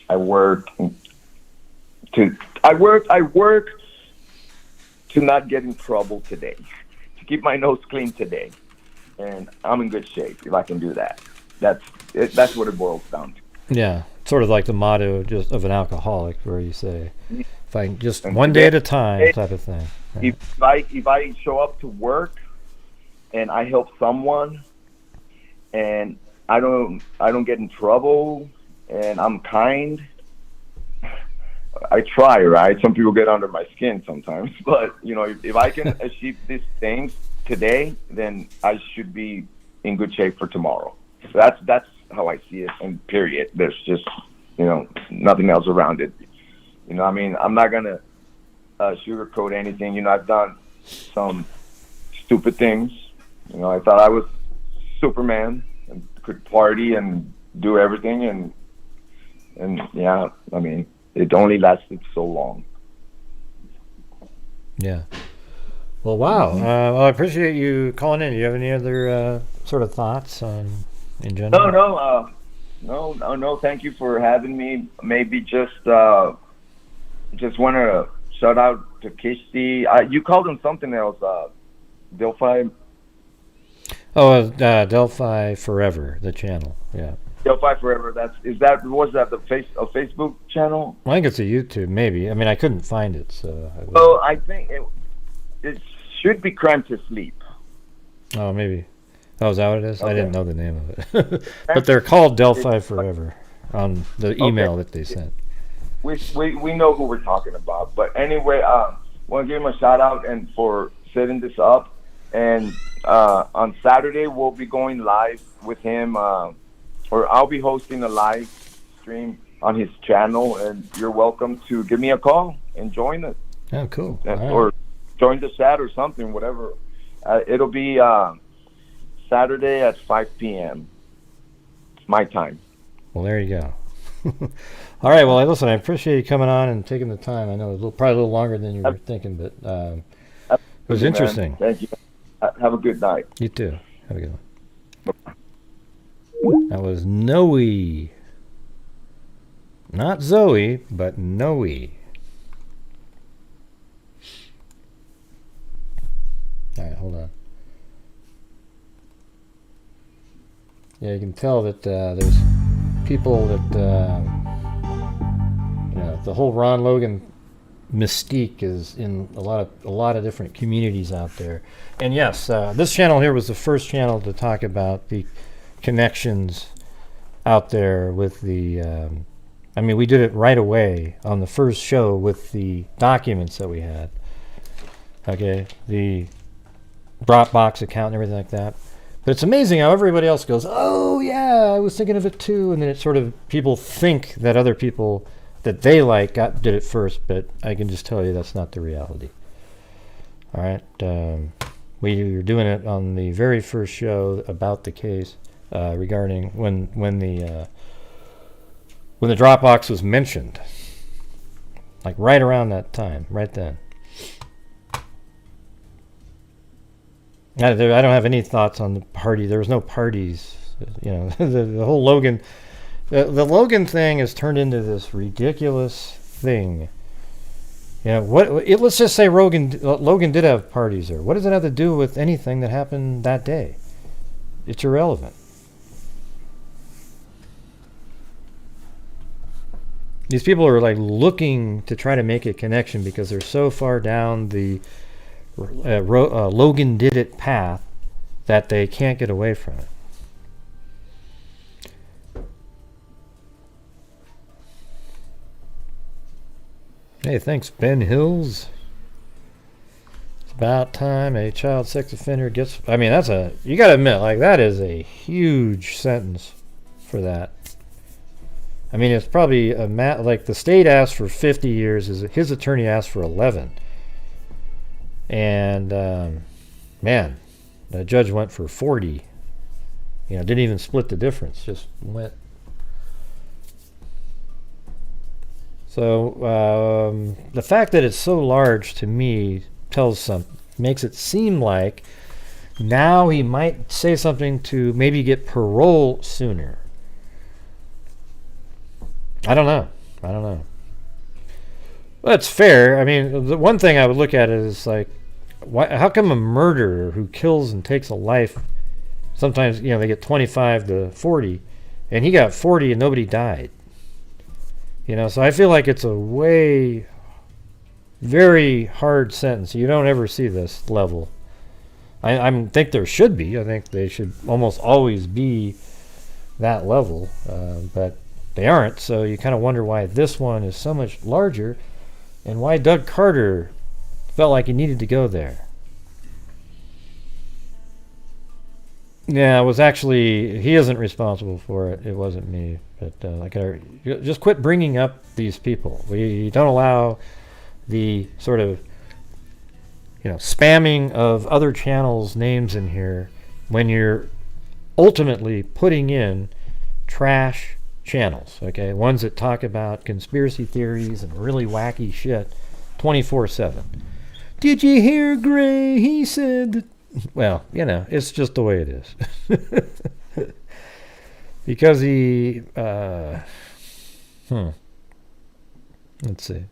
I work to not get in trouble today, to keep my nose clean today, and I'm in good shape if I can do that. That's what it boils down to. Yeah, sort of like the motto just of an alcoholic, where you say, "If I just one day at a time," type of thing. Right? If I show up to work and I help someone, and I don't get in trouble, and I'm kind. I try, right? Some people get under my skin sometimes, but if I can achieve these things today, then I should be in good shape for tomorrow. So that's how I see it. And period. There's just nothing else around it. I mean, I'm not gonna sugarcoat anything. I've done some stupid things. I thought I was Superman and could party and do everything, and yeah, I mean. It only lasted so long. Yeah. Well, wow. Well, I appreciate you calling in. Do you have any other sort of thoughts in general? No. Thank you for having me. Maybe just want to shout out to Kishti. You called him something else. Delphi. Oh, Delphi Forever, the channel. Yeah. Delphi Forever. Was that the Facebook channel? I think it's a YouTube, maybe. I mean, I couldn't find it, so. I think it should be Crime to Sleep. Oh, maybe. Oh, is that what it is? Okay. I didn't know the name of it. But they're called Delphi Forever on the email that they sent. We know who we're talking about. But anyway, I want to give him a shout out and for setting this up. And on Saturday, we'll be going live with him. Or I'll be hosting a live stream on his channel, and you're welcome to give me a call and join it. Oh, cool. Or join the chat or something, whatever. It'll be Saturday at 5 p.m. my time. Well, there you go. All right. Well, listen, I appreciate you coming on and taking the time. I know it was probably a little longer than you were thinking, but it was interesting. Man. Thank you. Have a good night. You too. Have a good one. That was Noe. Not Zoe, but Noe. All right, hold on. Yeah, you can tell that there's people that, the whole Ron Logan mystique is in a lot of different communities out there. And yes, this channel here was the first channel to talk about the connections out there with the, we did it right away on the first show with the documents that we had. Okay, the Dropbox account and everything like that. But it's amazing how everybody else goes, oh yeah, I was thinking of it too, and then it's sort of people think that other people that they like did it first, but I can just tell you that's not the reality. All right, we were doing it on the very first show about the case regarding when the Dropbox was mentioned, like right around that time, right then. I don't have any thoughts on the party. There was no parties. The whole Logan, the Logan thing has turned into this ridiculous thing. Let's just say Logan did have parties there. What does it have to do with anything that happened that day? It's irrelevant. These people are like looking to try to make a connection because they're so far down the Logan did it path that they can't get away from it. Hey, thanks, Ben Hills. It's about time a child sex offender gets... you gotta admit, like, that is a huge sentence for that. It's probably like the state asked for 50 years, his attorney asked for 11. And, the judge went for 40. Didn't even split the difference, just went. So, the fact that it's so large to me makes it seem like now he might say something to maybe get parole sooner. I don't know. Well, it's fair. The one thing I would look at is like, how come a murderer who kills and takes a life, sometimes, they get 25 to 40, and he got 40 and nobody died? So I feel like it's a very hard sentence. You don't ever see this level. I think there should be. I think they should almost always be that level, but they aren't. So you kind of wonder why this one is so much larger and why Doug Carter felt like he needed to go there. Yeah, it was actually, he isn't responsible for it. It wasn't me. But just quit bringing up these people. We don't allow the sort of, spamming of other channels' names in here when you're ultimately putting in trash channels, okay? Ones that talk about conspiracy theories and really wacky shit 24/7. Did you hear Gray? He said that... Well, it's just the way it is. Because he... Let's see.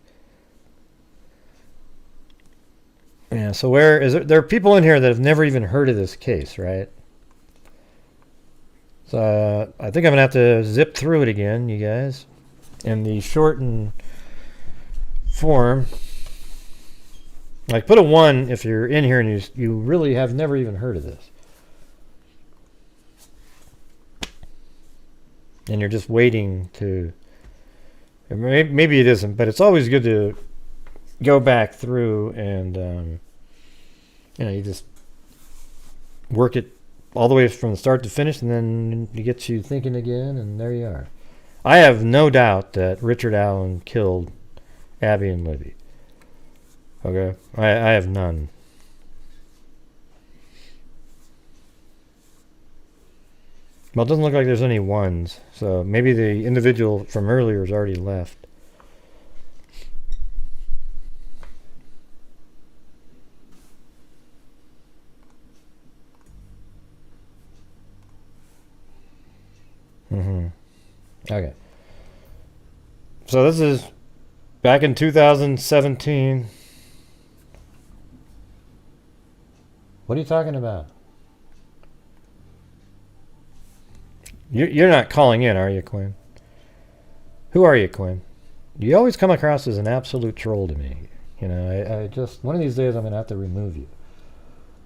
Yeah, so where is it? There are people in here that have never even heard of this case, right? So I think I'm going to have to zip through it again, you guys, in the shortened form. Like, put a 1 if you're in here and you really have never even heard of this. And you're just waiting to... Maybe it isn't, but it's always good to go back through and, you just work it all the way from the start to finish, and then it gets you thinking again, and there you are. I have no doubt that Richard Allen killed Abby and Libby. Okay? I have none. Well, it doesn't look like there's any ones, so maybe the individual from earlier has already left. Okay. So this is back in 2017. What are you talking about? You're not calling in, are you, Quinn? Who are you, Quinn? You always come across as an absolute troll to me. You know, I just, one of these days I'm going to have to remove you.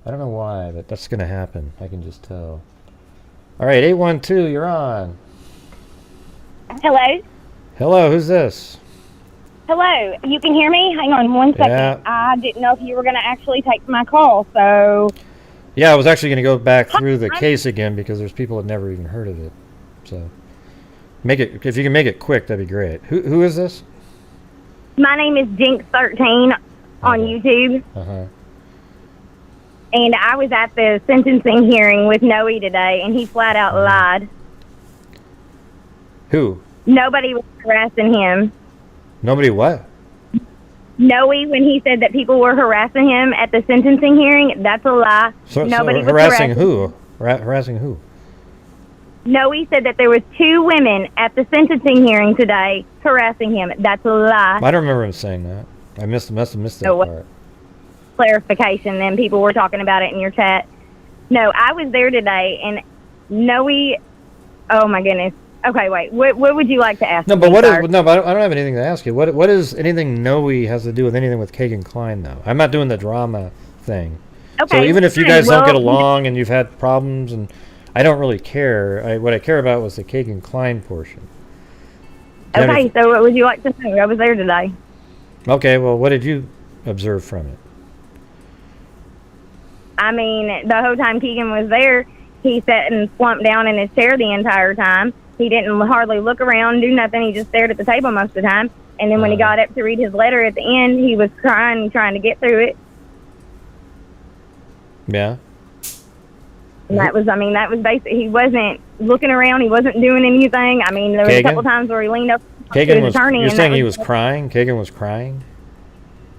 I don't know why, but that's going to happen. I can just tell. All right, 812, you're on. Hello? Hello, who's this? Hello, you can hear me? Hang on one second. Yeah. I didn't know if you were going to actually take my call, so... Yeah, I was actually going to go back through the case again because there's people that never even heard of it. So, make it, if you can make it quick, that'd be great. Who is this? My name is Jinx13 on YouTube. Uh-huh. And I was at the sentencing hearing with Noe today, and he flat out lied. Who? Nobody was harassing him. Nobody what? Noe, when he said that people were harassing him at the sentencing hearing, that's a lie. Nobody was harassing who? Harassing who? Noe said that there was 2 women at the sentencing hearing today harassing him. That's a lie. I don't remember him saying that. I must have missed that part. Clarification, then people were talking about it in your chat. No, I was there today, and Noe, oh my goodness. Okay, wait. What would you like to ask? No, but me, but sir? I don't have anything to ask you. What is anything Noe has to do with anything with Kegan Kline though? I'm not doing the drama thing. Okay, so even if you fine. guys don't get along and you've had problems, and I don't really care. What I care about was the Kegan Kline portion. Okay, so what would you like to know? I was there today. Okay, well, what did you observe from it? I mean, the whole time Kegan was there, he sat and slumped down in his chair the entire time. He didn't hardly look around, do nothing. He just stared at the table most of the time. And then when he got up to read his letter at the end, he was crying, trying to get through it. Yeah. And that was basically, he wasn't looking around. He wasn't doing anything. I mean, there was a couple times where he leaned up to his attorney. You're saying he was crying? Kegan was crying?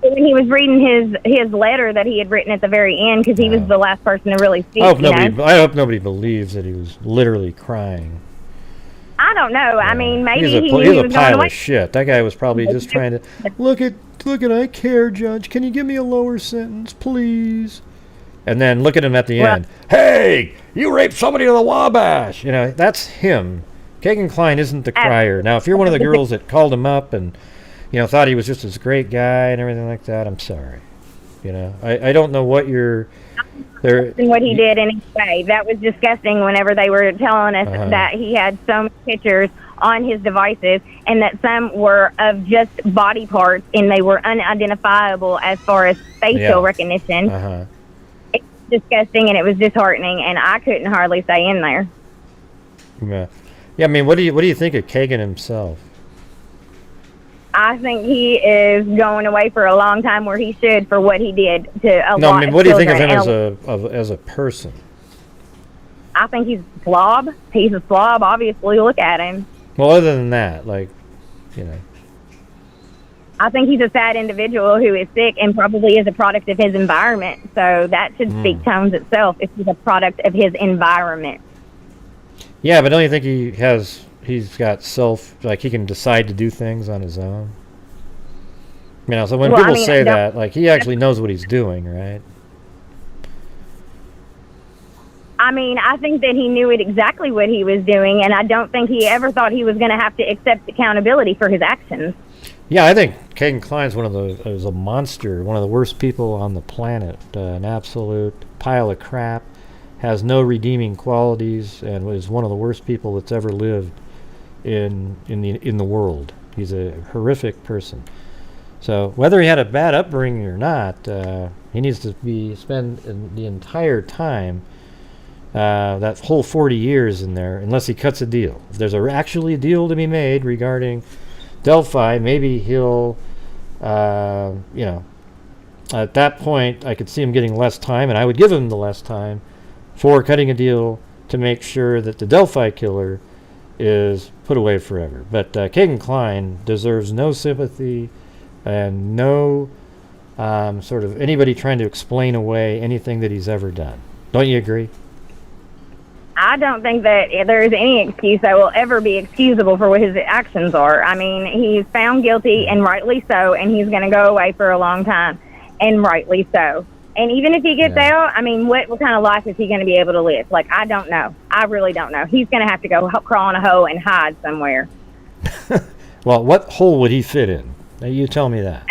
When he was reading his letter that he had written at the very end, because he was the last person to really speak. I hope nobody believes that he was literally crying. I don't know. I mean, maybe he's a he knew he was going pile away. of shit. That guy was probably just trying to look at. I care, Judge. Can you give me a lower sentence, please? And then look at him at the end. Hey, you raped somebody in the Wabash. You know, that's him. Kegan Kline isn't the crier. Now, if you're one of the girls that called him up and thought he was just this great guy and everything like that, I'm sorry. I don't know what you're. What he did in his way. That was disgusting whenever they were telling us that he had so many pictures on his devices and that some were of just body parts and they were unidentifiable as far as facial recognition. It's disgusting and it was disheartening and I couldn't hardly stay in there. Yeah, I mean, what do you think of Kegan himself? I think he is going away for a long time where he should for what he did to a lot of children. No, I mean, what do you think of him as a person? I think he's a slob. He's a slob, obviously. Look at him. Well, other than that, I think he's a sad individual who is sick and probably is a product of his environment. So that should speak tones itself if he's a product of his environment. Yeah, but don't you think he's got he can decide to do things on his own? So when people say that, he actually knows what he's doing, right? I mean, I think that he knew exactly what he was doing, and I don't think he ever thought he was going to have to accept accountability for his actions. Yeah, I think Kegan Kline's is a monster, one of the worst people on the planet, an absolute pile of crap, has no redeeming qualities, and is one of the worst people that's ever lived in the world. He's a horrific person. So whether he had a bad upbringing or not, he needs to spend the entire time, that whole 40 years in there, unless he cuts a deal. If there's actually a deal to be made regarding Delphi, maybe he'll, at that point, I could see him getting less time, and I would give him the less time for cutting a deal to make sure that the Delphi killer is put away forever. But Kegan Kline deserves no sympathy and no sort of anybody trying to explain away anything that he's ever done. Don't you agree? I don't think that there is any excuse that will ever be excusable for what his actions are. I mean, he's found guilty, and rightly so, and he's going to go away for a long time, and rightly so. And even if he gets out, I mean, what kind of life is he going to be able to live? Like, I don't know. I really don't know. He's going to have to go crawl in a hole and hide somewhere. Well, what hole would he fit in? Now, you tell me that.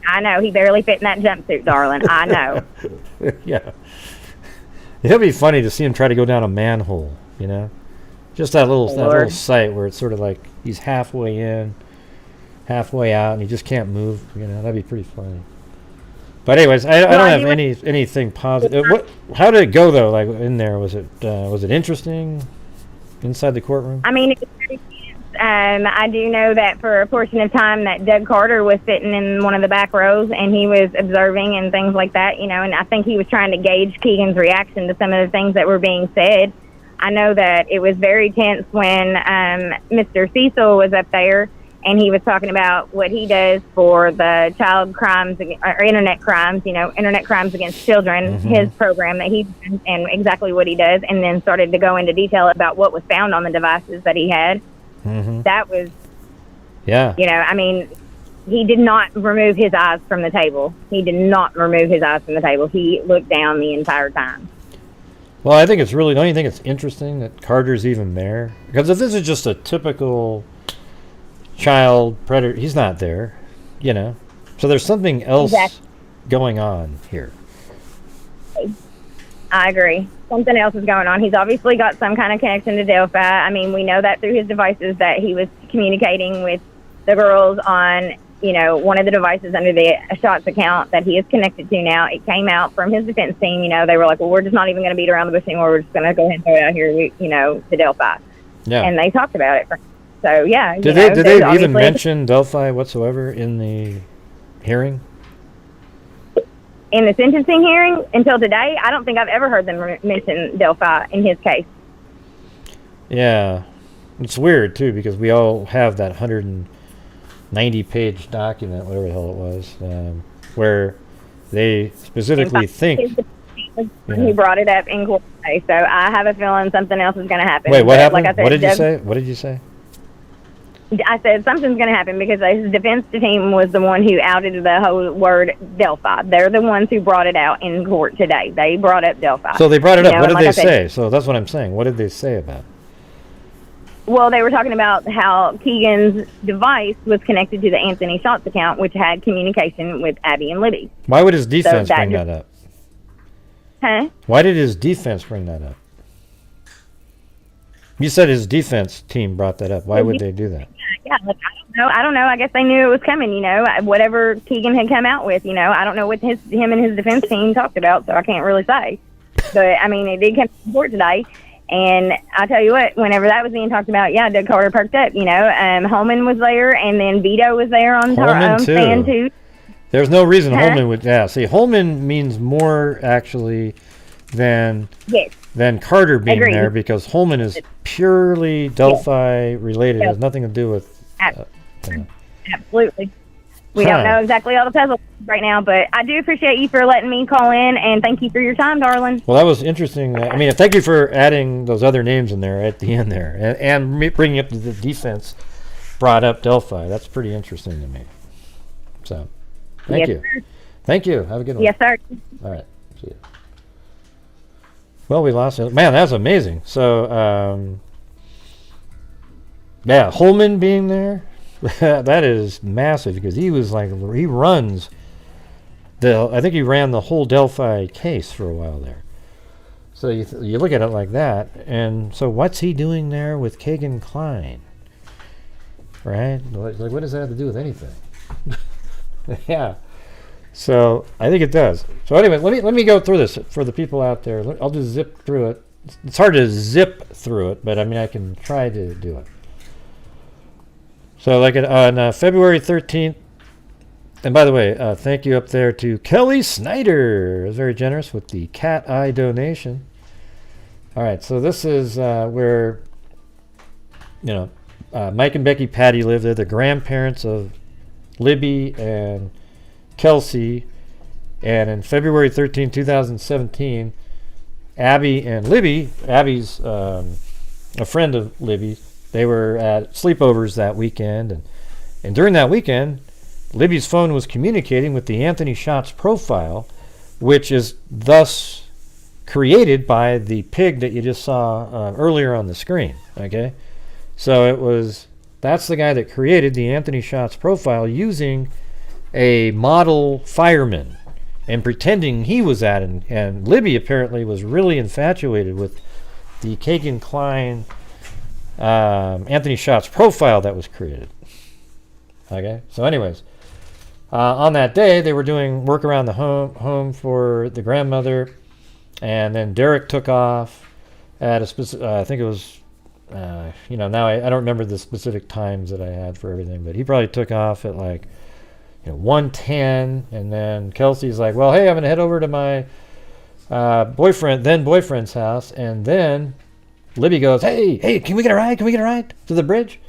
I know. He barely fit in that jumpsuit, darling. I know. Yeah. It'll be funny to see him try to go down a manhole, you know? Just that little sight where it's sort of like he's halfway in, halfway out, and he just can't move. You know, that'd be pretty funny. But anyways, I don't have anything positive. How did it go though? Like in there, was it interesting inside the courtroom? I mean, it was very tense. I do know that for a portion of time that Doug Carter was sitting in one of the back rows and he was observing and things like that, you know, and I think he was trying to gauge Kegan's reaction to some of the things that were being said. I know that it was very tense when Mr. Cecil was up there and he was talking about what he does for the child crimes or internet crimes, you know, internet crimes against children, his program that he does and exactly what he does, and then started to go into detail about what was found on the devices that he had. That was, you know, I mean, he did not remove his eyes from the table. He did not remove his eyes from the table. He looked down the entire time. Well, I think it's really, don't you think it's interesting that Carter's even there? Because if this is just a typical child predator, he's not there, you know? So there's something else going on here. I agree. Something else is going on. He's obviously got some kind of connection to Delphi. I mean, we know that through his devices that he was communicating with the girls on, you know, one of the devices under the Shots account that he is connected to now. It came out from his defense team. You know, they were like, well, we're just not even going to beat around the bush anymore. We're just going to go ahead and throw it out here, you know, to Delphi. Yeah. And they talked about it. So, yeah. Did they even mention Delphi whatsoever in the hearing? In the sentencing hearing until today, I don't think I've ever heard them mention Delphi in his case. Yeah. It's weird, too, because we all have that 190-page document, whatever the hell it was, where they specifically think... He brought it up in court today, so I have a feeling something else is going to happen. Wait, what happened? Like I said, what did you say? I said something's going to happen because his defense team was the one who outed the whole word Delphi. They're the ones who brought it out in court today. They brought up Delphi. So they brought it up. What did they say? So that's what I'm saying. What did they say about it? Well, they were talking about how Kegan's device was connected to the Anthony Shots account, which had communication with Abby and Libby. Why would his defense bring that up? Huh? Why did his defense bring that up? You said his defense team brought that up. Why would they do that? Yeah, look, I don't know. I guess they knew it was coming, you know, whatever Kegan had come out with, you know. I don't know what him and his defense team talked about, so I can't really say. But, I mean, it did come to court today. And I'll tell you what, whenever that was being talked about, yeah, Doug Carter perked up, you know. Holman was there, and then Vito was there on stand, too. There's no reason Holman would... Yeah, see, Holman means more, actually, than Carter being there, because Holman is purely Delphi related. It has nothing to do with... Absolutely. We don't know exactly all the puzzles right now, but I do appreciate you for letting me call in, and thank you for your time, darling. Well, that was interesting. I mean, thank you for adding those other names in there at the end there, and bringing up the defense brought up Delphi. That's pretty interesting to me. So, thank you. Sir. Thank you. Have a good one. Yes, sir. All right. See you. Well, we lost it. Man, that's amazing. So, yeah, Holman being there, that is massive, because he was like, he runs I think he ran the whole Delphi case for a while there. So you look at it like that, and so what's he doing there with Kegan Kline? Right? Like, what does that have to do with anything? Yeah. So I think it does. So anyway, let me go through this for the people out there. I'll just zip through it. It's hard to zip through it, but I mean, I can try to do it. So like on February 13th, and by the way, thank you up there to Kelly Snyder. It was very generous with the cat eye donation. All right, so this is where, Mike and Becky Patty live. They're the grandparents of Libby and Kelsey. And in February 13, 2017, Abby and Libby, Abby's a friend of Libby, they were at sleepovers that weekend. And during that weekend, Libby's phone was communicating with the Anthony Shots profile, which is thus created by the pig that you just saw earlier on the screen. Okay, so that's the guy that created the Anthony Shots profile using a model fireman and pretending he was at it. And Libby apparently was really infatuated with the Kegan Kline Anthony Shots profile that was created. Okay, so anyways, on that day they were doing work around the home for the grandmother, and then Derek took off at a specific, I think it was, now I don't remember the specific times that I had for everything, but he probably took off at 1:10, and then Kelsey's like, well, hey, I'm going to head over to my boyfriend's house, and then Libby goes, hey, can we get a ride? Can we get a ride to the bridge?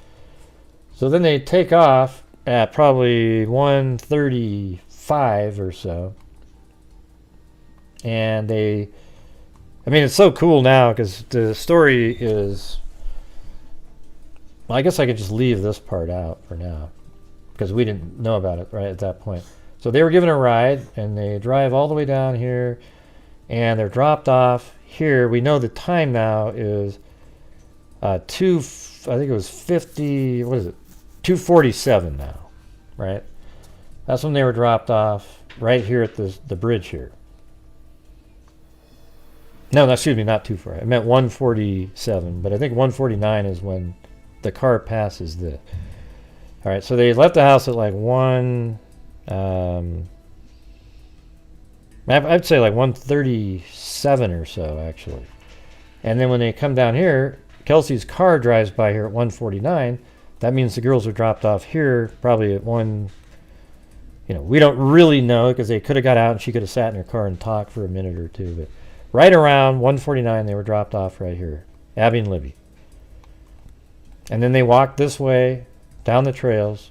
So then they take off at probably 1:35 or so, and it's so cool now because the story is, well, I guess I could just leave this part out for now because we didn't know about it right at that point. So they were given a ride, and they drive all the way down here, and they're dropped off here. We know the time now is 2:47 now, right? That's when they were dropped off, right here at the bridge here. No, excuse me, not 2:40. I meant 1:47, but I think 1:49 is when the car passes this. All right, so they left the house at I'd say 1:37 or so, actually. And then when they come down here, Kelsey's car drives by here at 1:49. That means the girls were dropped off here probably at 1. We don't really know because they could have got out and she could have sat in her car and talked for a minute or two. But right around 1:49, they were dropped off right here, Abby and Libby. And then they walked this way down the trails.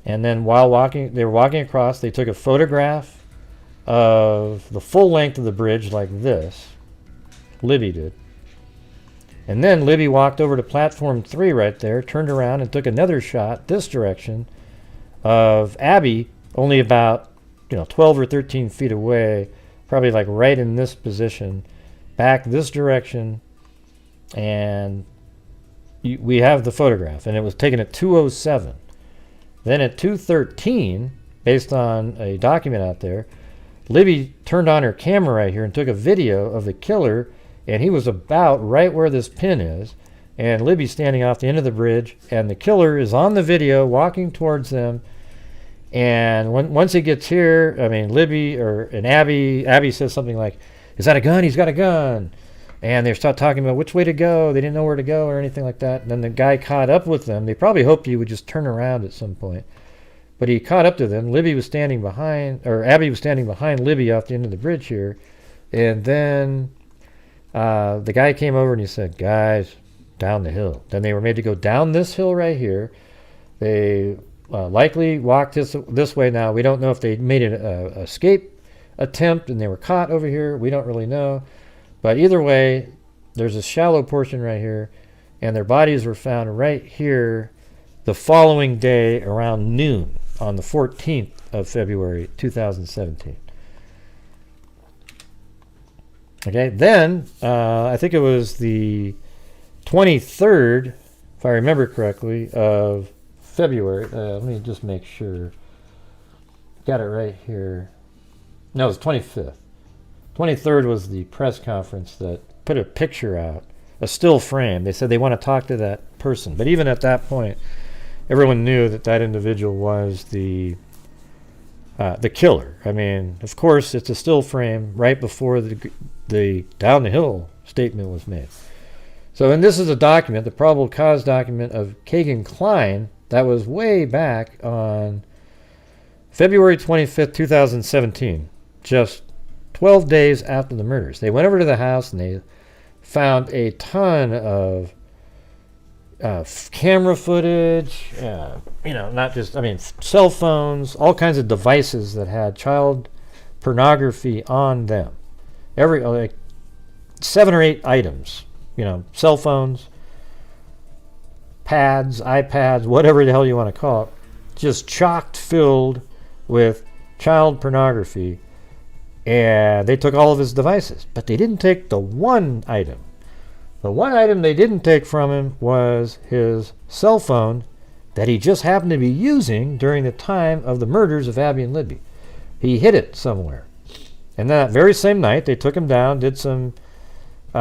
And then while they were walking across, they took a photograph of the full length of the bridge like this. Libby did. And then Libby walked over to platform 3 right there, turned around and took another shot this direction of Abby, only about 12 or 13 feet away, probably right in this position, back this direction, and we have the photograph, and it was taken at 2:07. Then at 2:13, based on a document out there, Libby turned on her camera right here and took a video of the killer, and he was about right where this pin is, and Libby's standing off the end of the bridge, and the killer is on the video walking towards them. And once he gets here, Libby and Abby says something like, "Is that a gun? He's got a gun." And they start talking about which way to go. They didn't know where to go or anything like that. And then the guy caught up with them. They probably hoped he would just turn around at some point. But he caught up to them. Abby was standing behind Libby off the end of the bridge here. And then the guy came over and he said, "Guys, down the hill." Then they were made to go down this hill right here. They likely walked this way now. We don't know if they made an escape attempt and they were caught over here. We don't really know. But either way, there's a shallow portion right here, and their bodies were found right here the following day around noon on the 14th of February, 2017. Okay, then I think it was the 23rd, if I remember correctly, of February. Let me just make sure. Got it right here. No, it was 25th. 23rd was the press conference that put a picture out, a still frame. They said they want to talk to that person. But even at that point, everyone knew that individual was the killer. Of course, it's a still frame right before the down the hill statement was made. So, and this is a document, the probable cause document of Kegan Kline, that was way back on February 25th, 2017, just 12 days after the murders. They went over to the house and they found a ton of camera footage, not just, cell phones, all kinds of devices that had child pornography on them. Every 7 or 8 items, cell phones, pads, iPads, whatever the hell you want to call it, just chocked filled with child pornography. And they took all of his devices, but they didn't take the one item. The one item they didn't take from him was his cell phone that he just happened to be using during the time of the murders of Abby and Libby. He hid it somewhere. And that very same night, they took him down, did some, they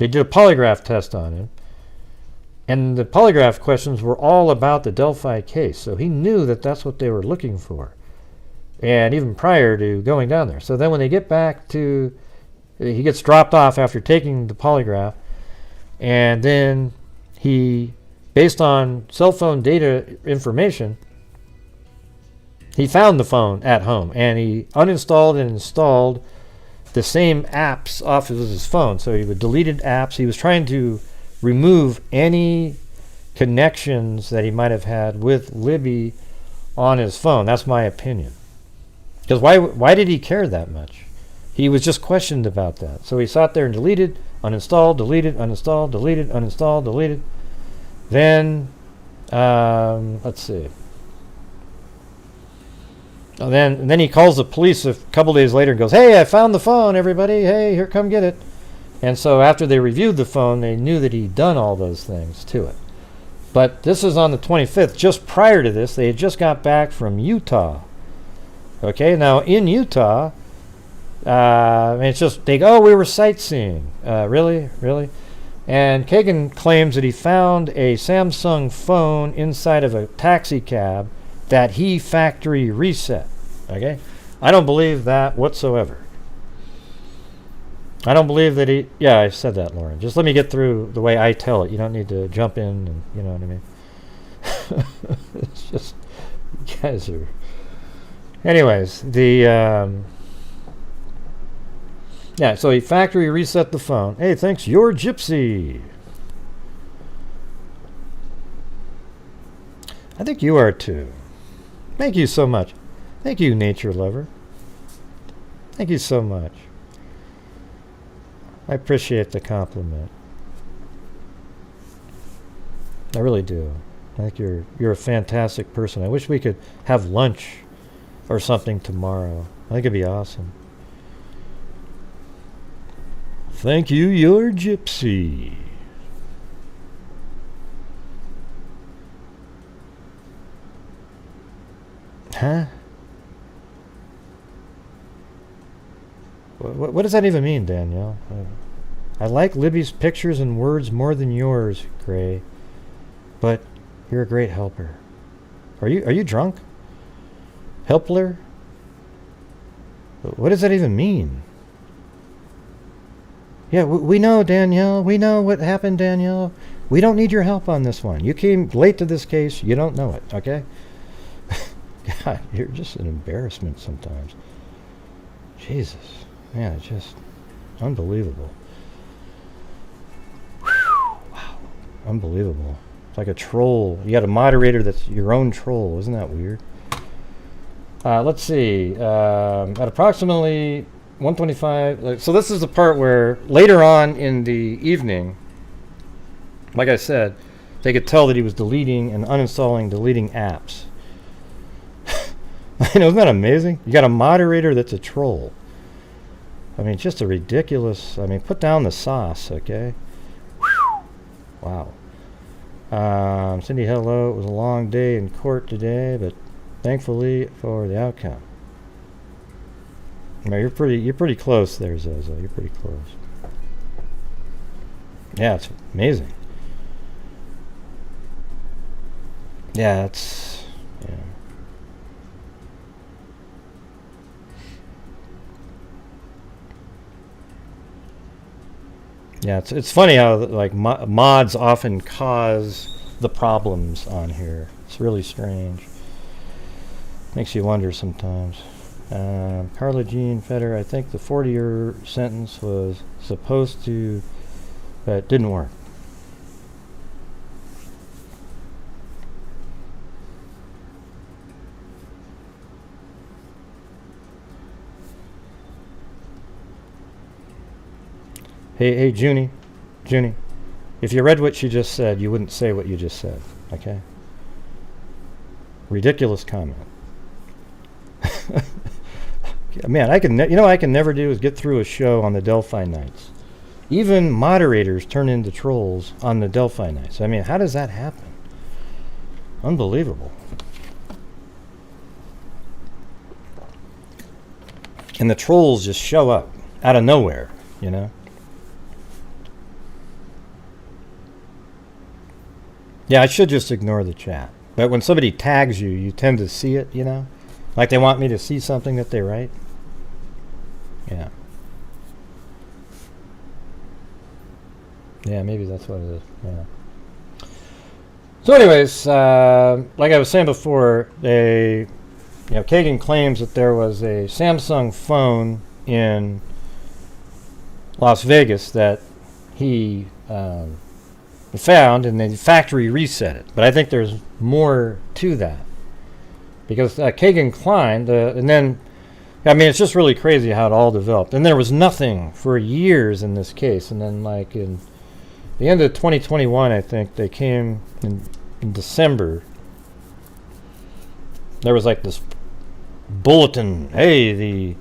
did a polygraph test on him. And the polygraph questions were all about the Delphi case. So he knew that that's what they were looking for. And even prior to going down there. So then when they get back to, he gets dropped off after taking the polygraph. And then he, based on cell phone data information, he found the phone at home. And he uninstalled and installed the same apps off of his phone. So he deleted apps. He was trying to remove any connections that he might have had with Libby on his phone. That's my opinion. Because why did he care that much? He was just questioned about that. So he sat there and deleted, uninstalled, deleted, uninstalled, deleted, uninstalled, deleted. Then, let's see. And then he calls the police a couple days later and goes, "Hey, I found the phone, everybody. Hey, here, come get it." And so after they reviewed the phone, they knew that he'd done all those things to it. But this is on the 25th. Just prior to this, they had just got back from Utah. Okay, now in Utah, it's just, they go, "Oh, we were sightseeing." Really? And Kegan claims that he found a Samsung phone inside of a taxi cab that he factory reset. Okay? I don't believe that whatsoever. I don't believe that he... Yeah, I said that, Lauren. Just let me get through the way I tell it. You don't need to jump in and... You know what I mean? It's just... You guys are... Anyways, the... Yeah, so he factory reset the phone. Hey, thanks, you're Gypsy. I think you are too. Thank you so much. Thank you, nature lover. Thank you so much. I appreciate the compliment. I really do. I think you're a fantastic person. I wish we could have lunch or something tomorrow. I think it'd be awesome. Thank you, you're Gypsy. Huh? What does that even mean, Danielle? I like Libby's pictures and words more than yours, Gray. But you're a great helper. Are you drunk? Helpler? What does that even mean? Yeah, we know, Danielle. We know what happened, Danielle. We don't need your help on this one. You came late to this case. You don't know it, okay? God, you're just an embarrassment sometimes. Jesus. Man, it's just unbelievable. Whew, wow. Unbelievable. It's like a troll. You got a moderator that's your own troll. Isn't that weird? Let's see. At approximately 1:25. So this is the part where later on in the evening, like I said, they could tell that he was deleting and uninstalling, deleting apps. I know, isn't that amazing? You got a moderator that's a troll. I mean, just a ridiculous... I mean, put down the sauce, okay? Wow. Cindy, hello. It was a long day in court today, but thankfully for the outcome. No, you're pretty close there, Zozo. You're pretty close. Yeah, it's amazing. Yeah, it's... Yeah. Yeah, it's funny how like mods often cause the problems on here. It's really strange. Makes you wonder sometimes. Carla Jean Feder, I think the 40-year sentence was supposed to, but it didn't work. Hey, Junie, if you read what she just said, you wouldn't say what you just said, okay? Ridiculous comment. Man, I can never do is get through a show on the Delphi nights. Even moderators turn into trolls on the Delphi nights. I mean, how does that happen? Unbelievable. And the trolls just show up out of nowhere, you know? Yeah, I should just ignore the chat. But when somebody tags you, you tend to see it, you know? Like they want me to see something that they write. Yeah. Yeah, maybe that's what it is. Yeah. So anyways, like I was saying before, Kegan claims that there was a Samsung phone in Las Vegas that he found, and the factory reset it. But I think there's more to that, because Kegan Kline, and then, I mean, it's just really crazy how it all developed. And there was nothing for years in this case, and then like in the end of 2021, I think they came in December. There was like this bulletin. Hey, the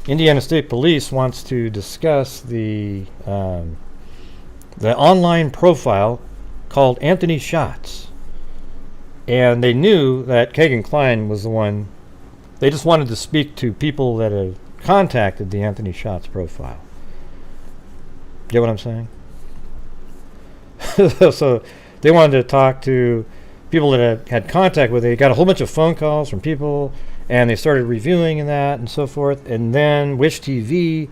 Indiana State Police wants to discuss the online profile called Anthony Shots. And they knew that Kegan Kline was the one. They just wanted to speak to people that had contacted the Anthony Shots profile. Get what I'm saying? So they wanted to talk to people that had contact with it. They got a whole bunch of phone calls from people, and they started reviewing that and so forth. And then Wish TV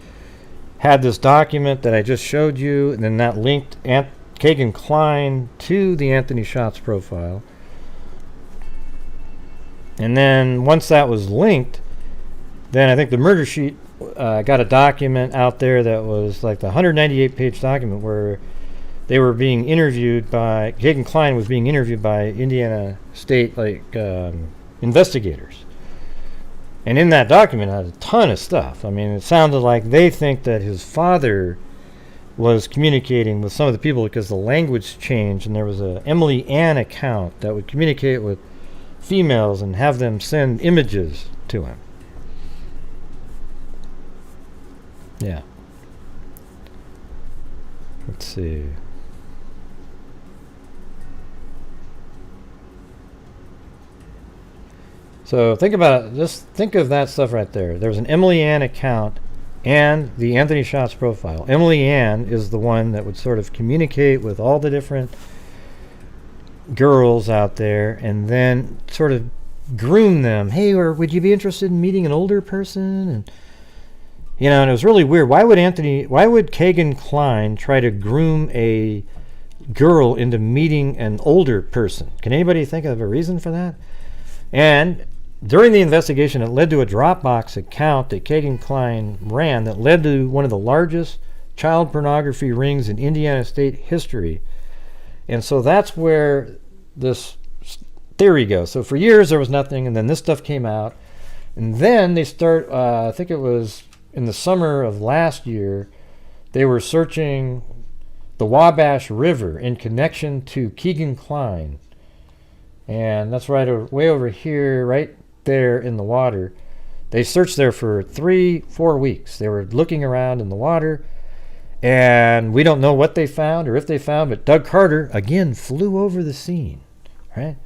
had this document that I just showed you, and then that linked Kegan Kline to the Anthony Shots profile. And then once that was linked, then I think the murder sheet got a document out there that was like the 198-page document where they were being interviewed by, Kegan Kline was being interviewed by Indiana State investigators. And in that document, it had a ton of stuff. I mean, it sounded like they think that his father was communicating with some of the people because the language changed, and there was a Emily Ann account that would communicate with females and have them send images to him. Yeah. Let's see. So think about it. Just think of that stuff right there. There was an Emily Ann account and the Anthony Shots profile. Emily Ann is the one that would sort of communicate with all the different girls out there and then sort of groom them. Hey, or would you be interested in meeting an older person? And and it was really weird. Why would Kegan Kline try to groom a girl into meeting an older person? Can anybody think of a reason for that? And during the investigation, it led to a Dropbox account that Kegan Kline ran that led to one of the largest child pornography rings in Indiana State history. And so that's where this theory goes. So for years there was nothing, and then this stuff came out. And then they start, I think it was in the summer of last year, they were searching the Wabash River in connection to Kegan Kline. And that's right way over here, right there in the water. They searched there for 3-4 weeks. They were looking around in the water, and we don't know what they found or if they found, but Doug Carter, again, flew over the scene, right?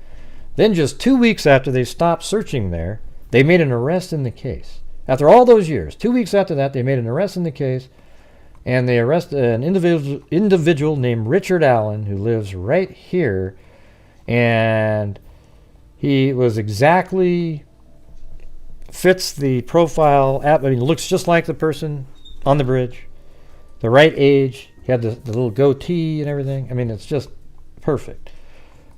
Then just 2 weeks after they stopped searching there, they made an arrest in the case. After all those years, 2 weeks after that, they made an arrest in the case, and they arrested an individual named Richard Allen, who lives right here, and he was exactly fits the profile. Looks just like the person on the bridge, the right age. He had the little goatee and everything. I mean, it's just perfect.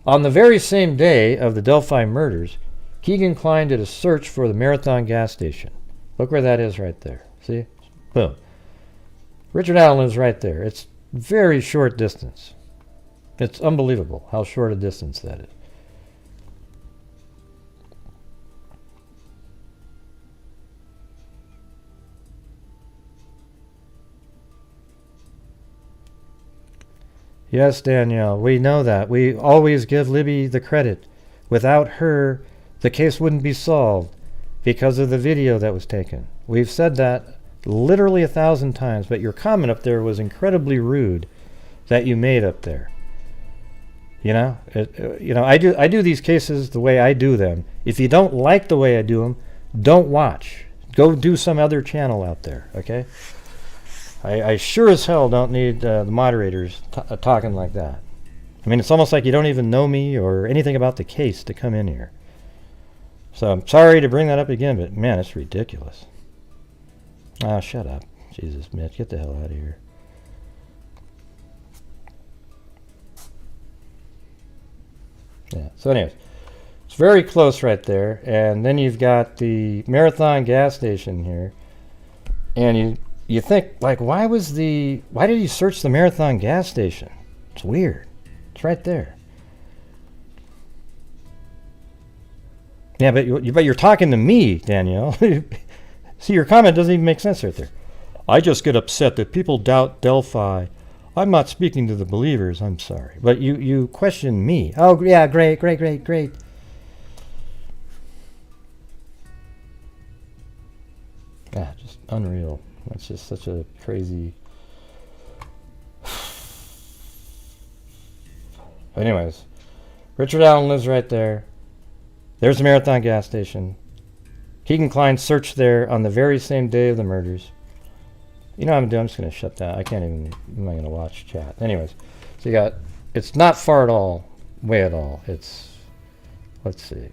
On the very same day of the Delphi murders, Kegan Kline did a search for the Marathon gas station. Look where that is right there. See? Boom. Richard Allen lives right there. It's very short distance. It's unbelievable how short a distance that is. Yes, Danielle, we know that. We always give Libby the credit. Without her, the case wouldn't be solved because of the video that was taken. We've said that literally 1,000 times, but your comment up there was incredibly rude that you made up there. You know, I do these cases the way I do them. If you don't like the way I do them, don't watch. Go do some other channel out there, okay? I sure as hell don't need the moderators talking like that. I mean, it's almost like you don't even know me or anything about the case to come in here. So I'm sorry to bring that up again, but man, it's ridiculous. Ah, shut up. Jesus, Mitch, get the hell out of here. Yeah, so anyways, it's very close right there. And then you've got the Marathon gas station here. And you think, like, why did he search the Marathon gas station? It's weird. It's right there. Yeah, but you're talking to me, Danielle. See, your comment doesn't even make sense right there. I just get upset that people doubt Delphi. I'm not speaking to the believers. I'm sorry. But you question me. Oh, yeah, great. Yeah, just unreal. That's just such a crazy... Anyways, Richard Allen lives right there. There's the Marathon gas station. Kegan Kline searched there on the very same day of the murders. You know what I'm doing? I'm just going to shut that. I'm not going to watch chat. Anyways, so you got, it's not far away at all. It's, let's see.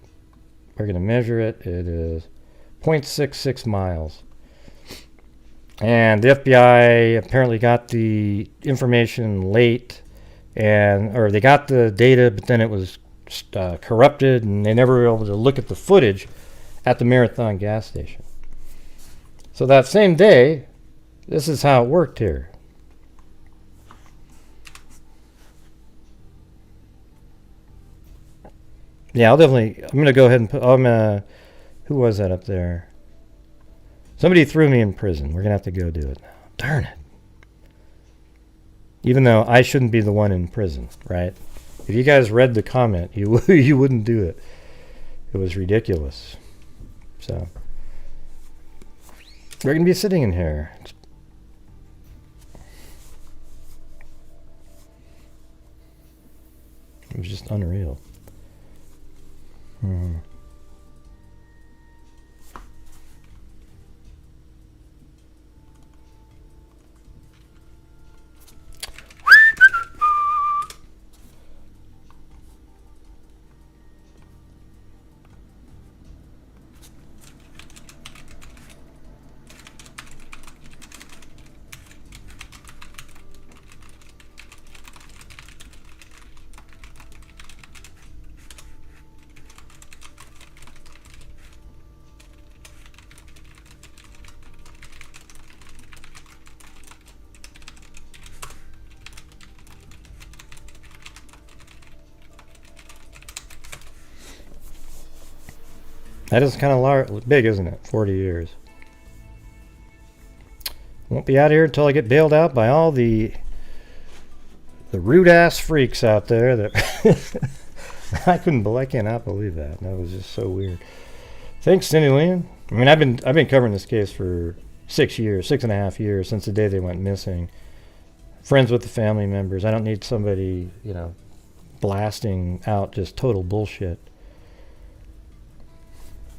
We're going to measure it. It is 0.66 miles. And the FBI apparently got the information late, or they got the data, but then it was corrupted, and they never were able to look at the footage at the Marathon gas station. So that same day, this is how it worked here. Yeah, I'm going to go ahead and put, who was that up there? Somebody threw me in prison. We're going to have to go do it now. Darn it. Even though I shouldn't be the one in prison, right? If you guys read the comment, you wouldn't do it. It was ridiculous. So, we're going to be sitting in here. It was just unreal. That is kind of big, isn't it? 40 years. Won't be out here until I get bailed out by all the rude ass freaks out there that I cannot believe that. That was just so weird. Thanks, Cindy Lynn. I mean, I've been covering this case for 6.5 years since the day they went missing. Friends with the family members. I don't need somebody, blasting out just total bullshit.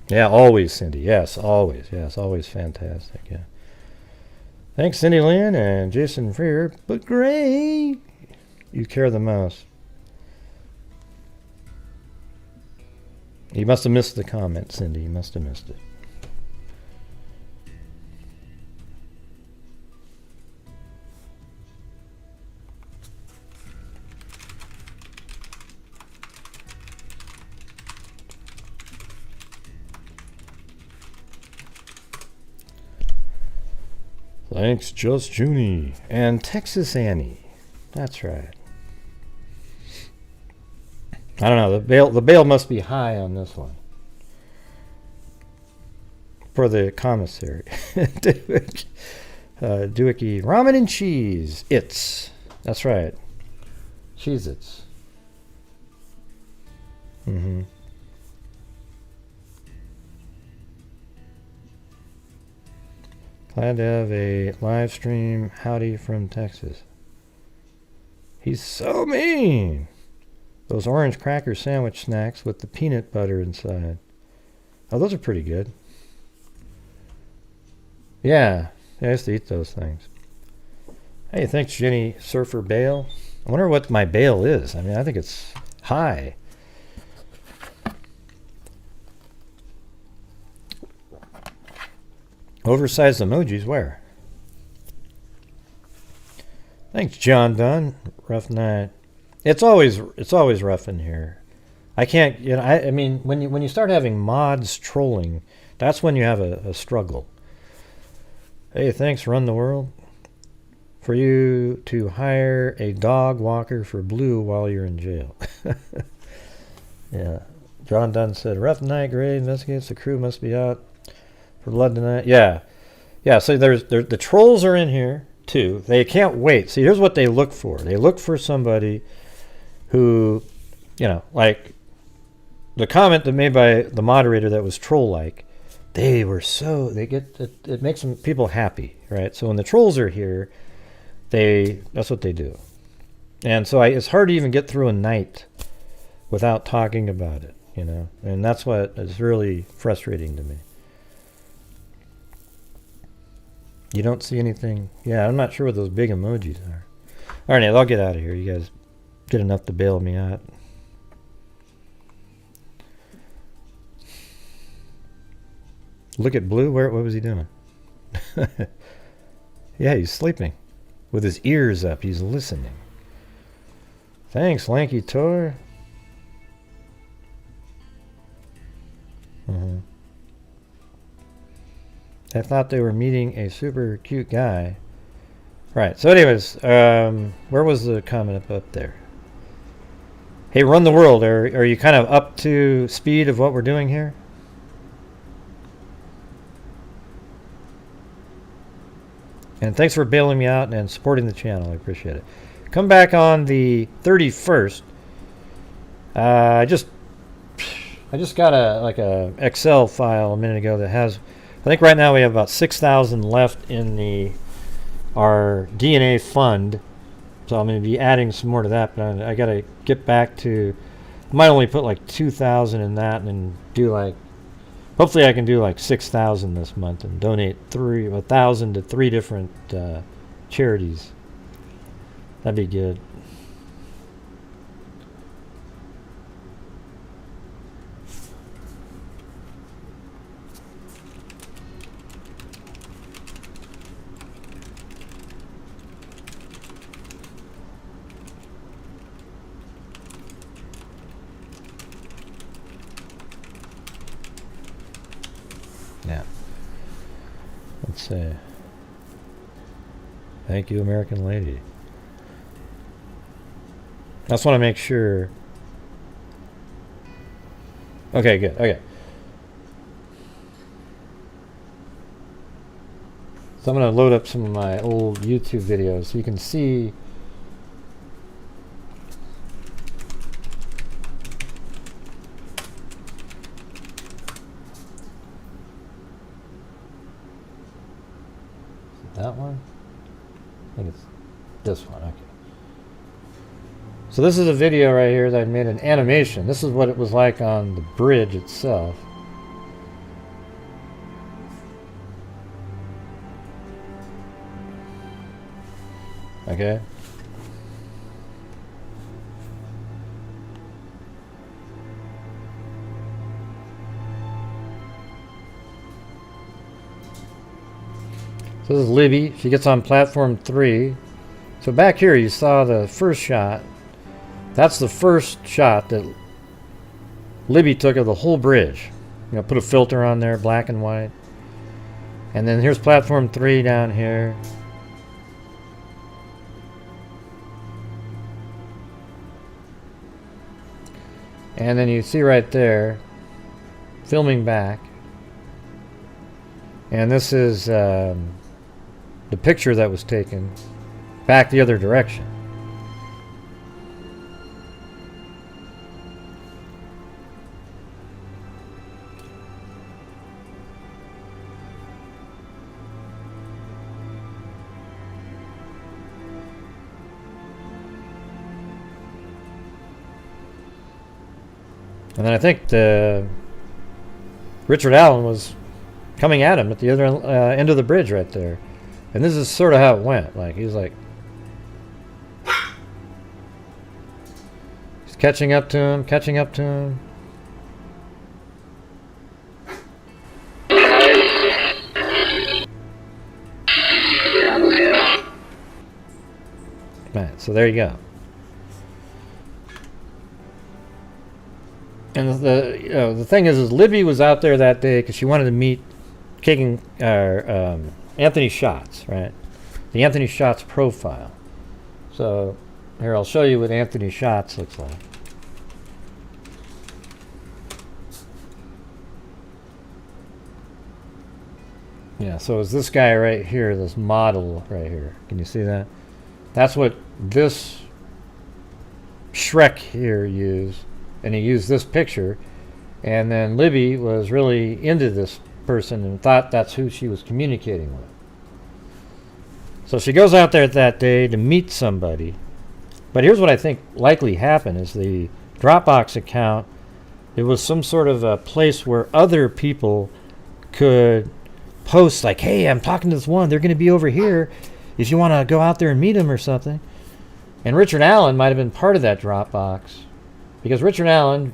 Yeah, always, Cindy. Yes, always. Yes, always fantastic. Yeah. Thanks, Cindy Lynn and Jason Freer. But great, you care the most. You must have missed the comment, Cindy. You must have missed it. Thanks, Just Junie. And Texas Annie. That's right. I don't know. The bail must be high on this one. For the commissary. Doohickey. Ramen and cheese. That's right. Cheez-Its. Mm-hmm. Glad to have a live stream howdy from Texas. He's so mean. Those orange cracker sandwich snacks with the peanut butter inside. Oh, those are pretty good. Yeah, I used to eat those things. Hey, thanks, Jenny Surfer Bail. I wonder what my bail is. I mean, I think it's high. Oversized emojis, where? Thanks, John Dunn. Rough night. It's always rough in here. I can't, I mean, when you start having mods trolling, that's when you have a struggle. Hey, thanks, Run the World. For you to hire a dog walker for Blue while you're in jail. Yeah. John Dunn said, rough night, Gray investigates. The crew must be out for blood tonight. Yeah. Yeah, so the trolls are in here, too. They can't wait. See, here's what they look for. They look for somebody who, like the comment that made by the moderator that was troll-like, it makes people happy, right? So when the trolls are here, that's what they do. And so it's hard to even get through a night without talking about it, and that's what is really frustrating to me. You don't see anything. Yeah, I'm not sure what those big emojis are. All right, I'll get out of here. You guys get enough to bail me out. Look at Blue. What was he doing? Yeah, he's sleeping. With his ears up, he's listening. Thanks, Lanky Tor. I thought they were meeting a super cute guy. Right, so anyways, where was the comment up there? Hey, Run the World, are you kind of up to speed of what we're doing here? And thanks for bailing me out and supporting the channel. I appreciate it. Come back on the 31st. I just got a Excel file a minute ago that has, I think right now we have about 6,000 left in our DNA fund. So I'm going to be adding some more to that, but I got to get back to, I might only put like 2,000 in that and then do hopefully I can do 6,000 this month and donate 1,000 to 3 different charities. That'd be good. Yeah. Let's see. Thank you, American Lady. I just want to make sure. Okay, good. Okay. So I'm going to load up some of my old YouTube videos so you can see. That one? I think it's this one. Okay. So this is a video right here that I made an animation. This is what it was like on the bridge itself. Okay. So this is Libby. She gets on platform 3. So back here you saw the first shot. That's the first shot that Libby took of the whole bridge. Put a filter on there, black and white. And then here's platform 3 down here. And then you see right there, filming back. And this is the picture that was taken back the other direction. And then I think Richard Allen was coming at him at the other end of the bridge right there. And this is sort of how it went. Like, he's like... He's catching up to him. Right, so there you go. And the thing is Libby was out there that day because she wanted to meet Anthony Schatz, right? The Anthony Schatz profile. So here, I'll show you what Anthony Schatz looks like. Yeah, so it's this guy right here, this model right here. Can you see that? That's what this Reck here used. And he used this picture, and then Libby was really into this person and thought that's who she was communicating with. So she goes out there that day to meet somebody. But here's what I think likely happened is the Dropbox account, it was some sort of a place where other people could post like, hey, I'm talking to this one, they're going to be over here if you want to go out there and meet them or something. And Richard Allen might have been part of that Dropbox. Because Richard Allen,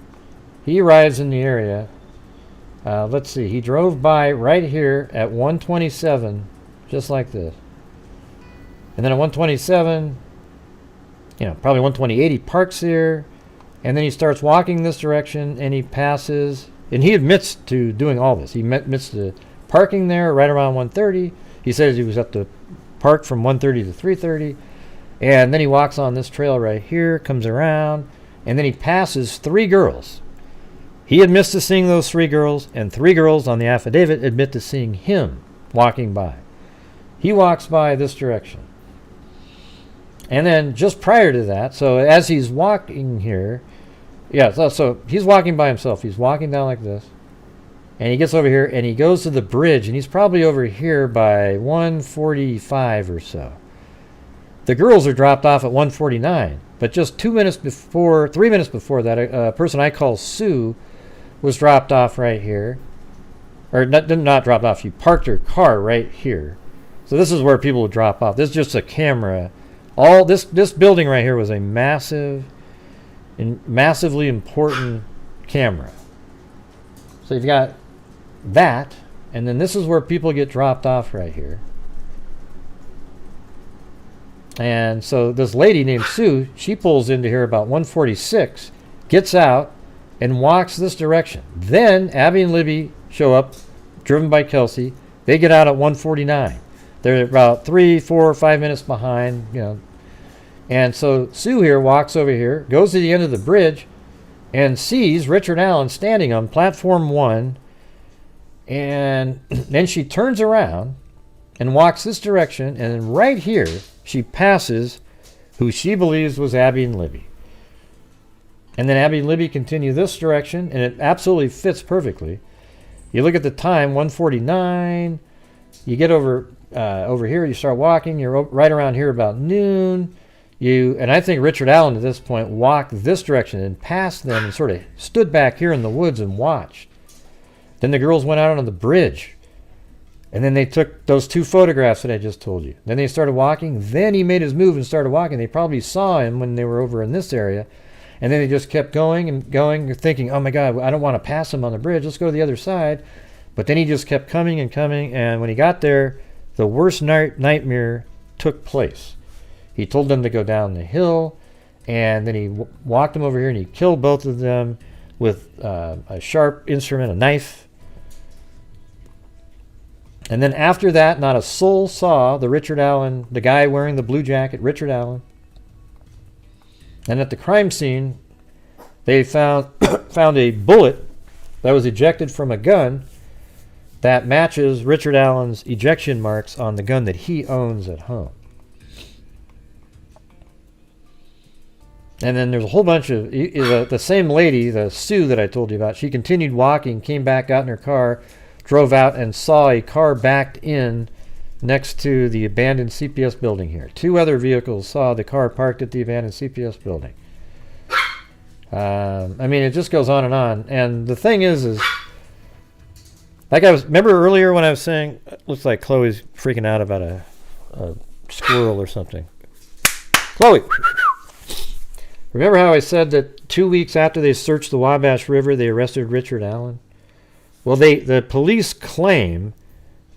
he arrives in the area. Let's see, he drove by right here at 127, just like this. And then at 127, probably 128, he parks here. And then he starts walking this direction, and he passes. And he admits to doing all this. He admits to parking there right around 130. He says he was at the park from 130 to 330. And then he walks on this trail right here, comes around. And then he passes 3 girls. He admits to seeing those 3 girls, and 3 girls on the affidavit admit to seeing him walking by. He walks by this direction. And then just prior to that, so as he's walking here, so he's walking by himself. He's walking down like this. And he gets over here, and he goes to the bridge, and he's probably over here by 145 or so. The girls are dropped off at 149. But just 3 minutes before that, a person I call Sue was dropped off right here. Or not dropped off, she parked her car right here. So this is where people would drop off. This is just a camera. All this building right here was a massively important camera. So you've got that, and then this is where people get dropped off right here. And so this lady named Sue, she pulls into here about 146, gets out, and walks this direction. Then Abby and Libby show up, driven by Kelsey. They get out at 149. They're about 3, 4, 5 minutes behind, And so Sue here walks over here, goes to the end of the bridge, and sees Richard Allen standing on platform 1. And then she turns around and walks this direction, and right here, she passes who she believes was Abby and Libby. And then Abby and Libby continue this direction, and it absolutely fits perfectly. You look at the time, 149. You get over here, you start walking. You're right around here about noon. And I think Richard Allen at this point walked this direction and passed them and sort of stood back here in the woods and watched. Then the girls went out on the bridge. And then they took those 2 photographs that I just told you. Then they started walking. Then he made his move and started walking. They probably saw him when they were over in this area. And then they just kept going and going, thinking, oh my God, I don't want to pass him on the bridge. Let's go to the other side. But then he just kept coming and coming. And when he got there, the worst nightmare took place. He told them to go down the hill. And then he walked them over here and he killed both of them with a sharp instrument, a knife. And then after that, not a soul saw the guy wearing the blue jacket, Richard Allen. And at the crime scene, they found a bullet that was ejected from a gun that matches Richard Allen's ejection marks on the gun that he owns at home. And then there's a whole bunch of... the same lady, the Sue that I told you about, she continued walking, came back out in her car, drove out and saw a car backed in next to the abandoned CPS building here. 2 other vehicles saw the car parked at the abandoned CPS building. I mean, it just goes on and on. And the thing is like remember earlier when I was saying, looks like Chloe's freaking out about a squirrel or something. Chloe! Remember how I said that 2 weeks after they searched the Wabash River, they arrested Richard Allen? Well, the police claim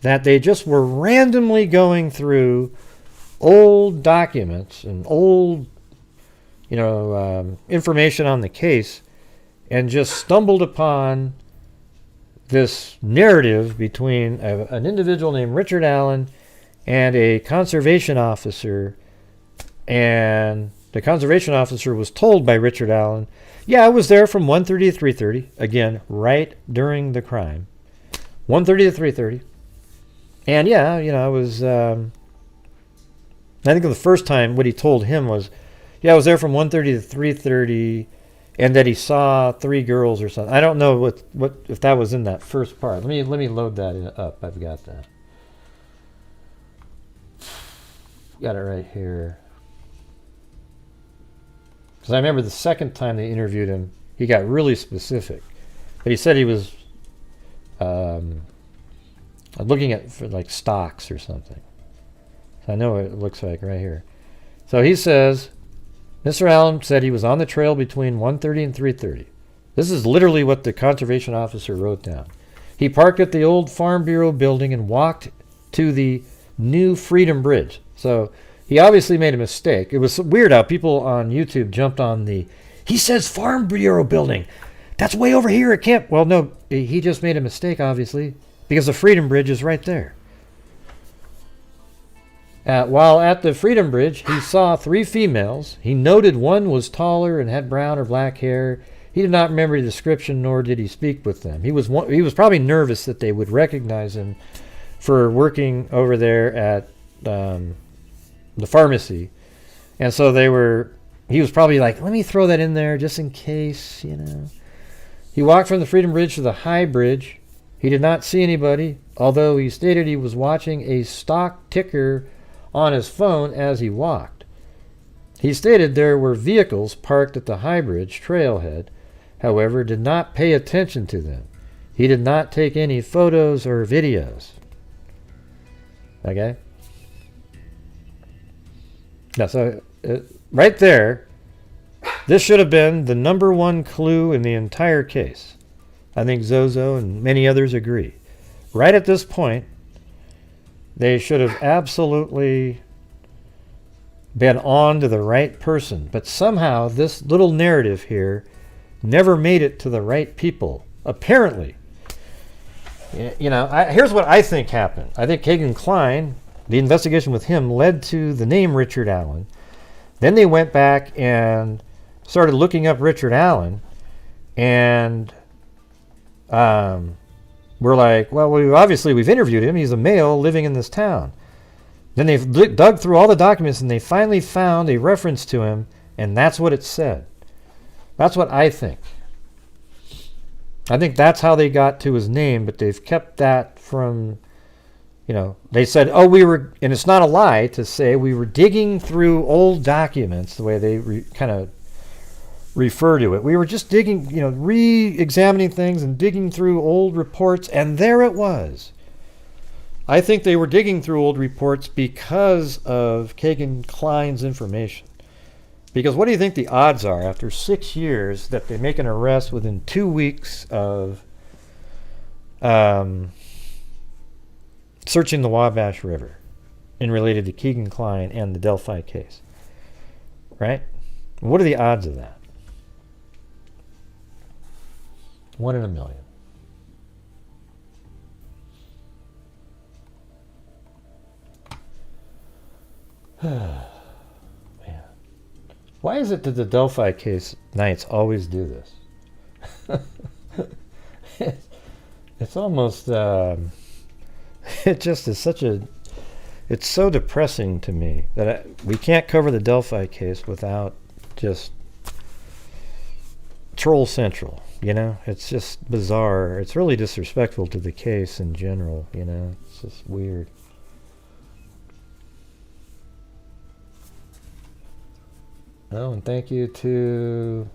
that they just were randomly going through old documents and old, information on the case and just stumbled upon this narrative between an individual named Richard Allen and a conservation officer, and the conservation officer was told by Richard Allen, yeah, I was there from 1:30 to 3:30, again, right during the crime, 1:30 to 3:30. And yeah, I was, I think the first time what he told him was, yeah, I was there from 1:30 to 3:30, and that he saw 3 girls or something. I don't know what if that was in that first part. Let me load that up. I've got that. Got it right here. Because I remember the second time they interviewed him, he got really specific. But he said he was looking at for like stocks or something. So I know what it looks like right here. So he says, Mr. Allen said he was on the trail between 1:30 and 3:30. This is literally what the conservation officer wrote down. He parked at the old Farm Bureau building and walked to the new Freedom Bridge. So he obviously made a mistake. It was weird how people on YouTube jumped on he says Farm Bureau building. That's way over here at camp. Well, no, he just made a mistake, obviously, because the Freedom Bridge is right there. While at the Freedom Bridge, he saw 3 females. He noted one was taller and had brown or black hair. He did not remember the description, nor did he speak with them. He was probably nervous that they would recognize him for working over there at the pharmacy. And so he was probably like, let me throw that in there just in case, He walked from the Freedom Bridge to the High Bridge. He did not see anybody, although he stated he was watching a stock ticker on his phone as he walked. He stated there were vehicles parked at the High Bridge trailhead, however, did not pay attention to them. He did not take any photos or videos. Okay? Now, so right there, this should have been the number 1 clue in the entire case. I think Zozo and many others agree. Right at this point, they should have absolutely been on to the right person. But somehow, this little narrative here never made it to the right people, apparently. Here's what I think happened. I think Kegan Kline, the investigation with him led to the name Richard Allen. Then they went back and started looking up Richard Allen, and we're like, well, we've interviewed him. He's a male living in this town. Then they dug through all the documents, and they finally found a reference to him, and that's what it said. That's what I think. I think that's how they got to his name, but they've kept that from... they said, and it's not a lie to say we were digging through old documents, the way they kind of refer to it. We were just digging, re-examining things and digging through old reports, and there it was. I think they were digging through old reports because of Kegan Kline's information. Because what do you think the odds are after 6 years that they make an arrest within 2 weeks of searching the Wabash River and related to Kegan Kline and the Delphi case? Right? What are the odds of that? 1 in a million. Man. Why is it that the Delphi case nights always do this? It's almost, it just is such a, it's so depressing to me that we can't cover the Delphi case without just Troll Central, you know? It's just bizarre. It's really disrespectful to the case in general, you know? It's just weird. Oh, and thank you to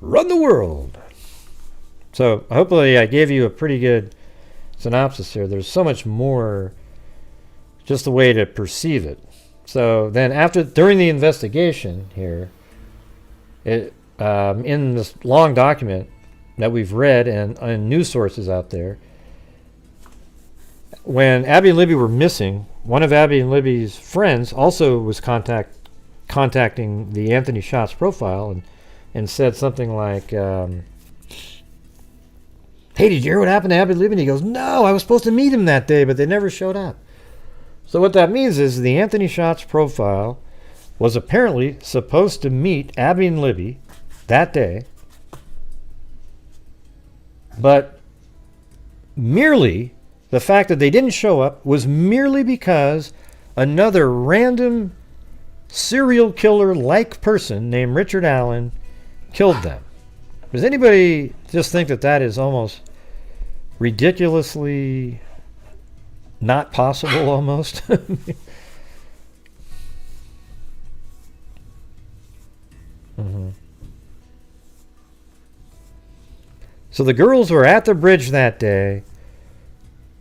Run the World. So hopefully I gave you a pretty good synopsis here. There's so much more, just the way to perceive it. So then during the investigation here, in this long document that we've read and news sources out there, when Abby and Libby were missing, one of Abby and Libby's friends also was contacting the Anthony Shots profile and said something like, hey, did you hear what happened to Abby and Libby? And he goes, no, I was supposed to meet him that day, but they never showed up. So what that means is the Anthony Shots profile was apparently supposed to meet Abby and Libby that day, but merely the fact that they didn't show up was merely because another random serial killer-like person named Richard Allen killed them. Does anybody just think that is almost ridiculously not possible almost? Mm-hmm. So the girls were at the bridge that day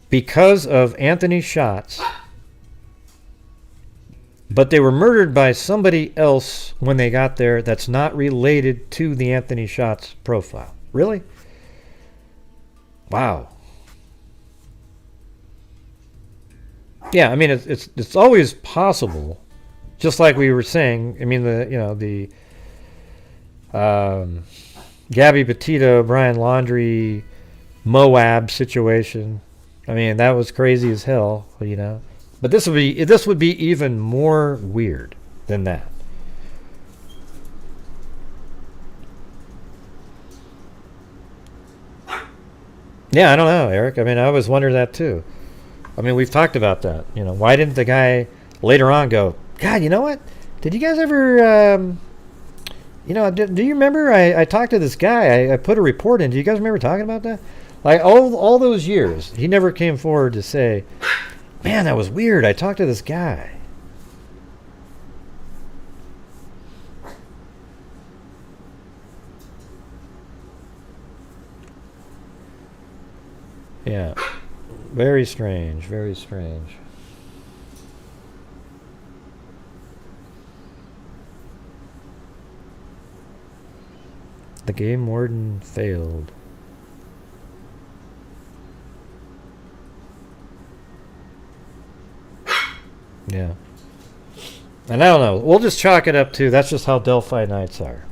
because of Anthony's shots, but they were murdered by somebody else when they got there that's not related to the Anthony Shots profile. Really? Wow. Yeah, I mean it's always possible, just like we were saying. I mean the Gabby Petito, Brian Laundrie, Moab situation. I mean that was crazy as hell, you know. But this would be even more weird than that. Yeah, I don't know, Eric. I mean, I always wonder that too. I mean, we've talked about that. You know, why didn't the guy later on go, God, you know what? Did you guys ever, do you remember I talked to this guy, I put a report in. Do you guys remember talking about that? Like all those years, he never came forward to say, man, that was weird. I talked to this guy. Yeah. Very strange. Very strange. The game warden failed. Yeah. And I don't know. We'll just chalk it up to that's just how Delphi nights are.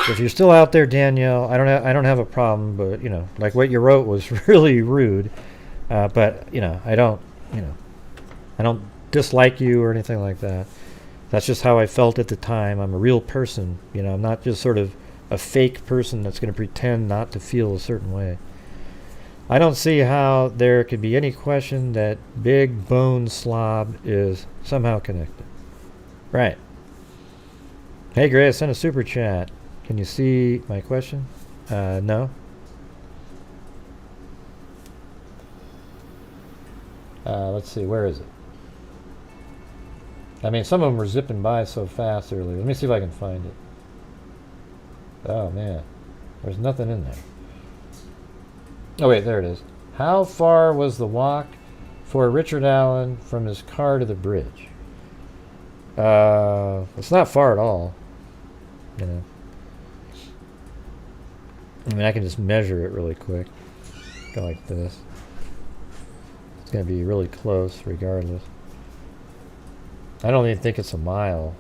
If you're still out there, Danielle, I don't have a problem, but you know, like what you wrote was really rude. But you know, I don't dislike you or anything like that. That's just how I felt at the time. I'm a real person. You know, I'm not just sort of a fake person that's going to pretend not to feel a certain way. I don't see how there could be any question that Big Bone Slob is somehow connected. Right. Hey, Gray, I sent a super chat. Can you see my question? No. Let's see, where is it? I mean, some of them were zipping by so fast earlier. Let me see if I can find it. Oh, man. There's nothing in there. Oh, wait, there it is. How far was the walk for Richard Allen from his car to the bridge? It's not far at all. You know. I mean, I can just measure it really quick. Go like this. It's going to be really close regardless. I don't even think it's a mile.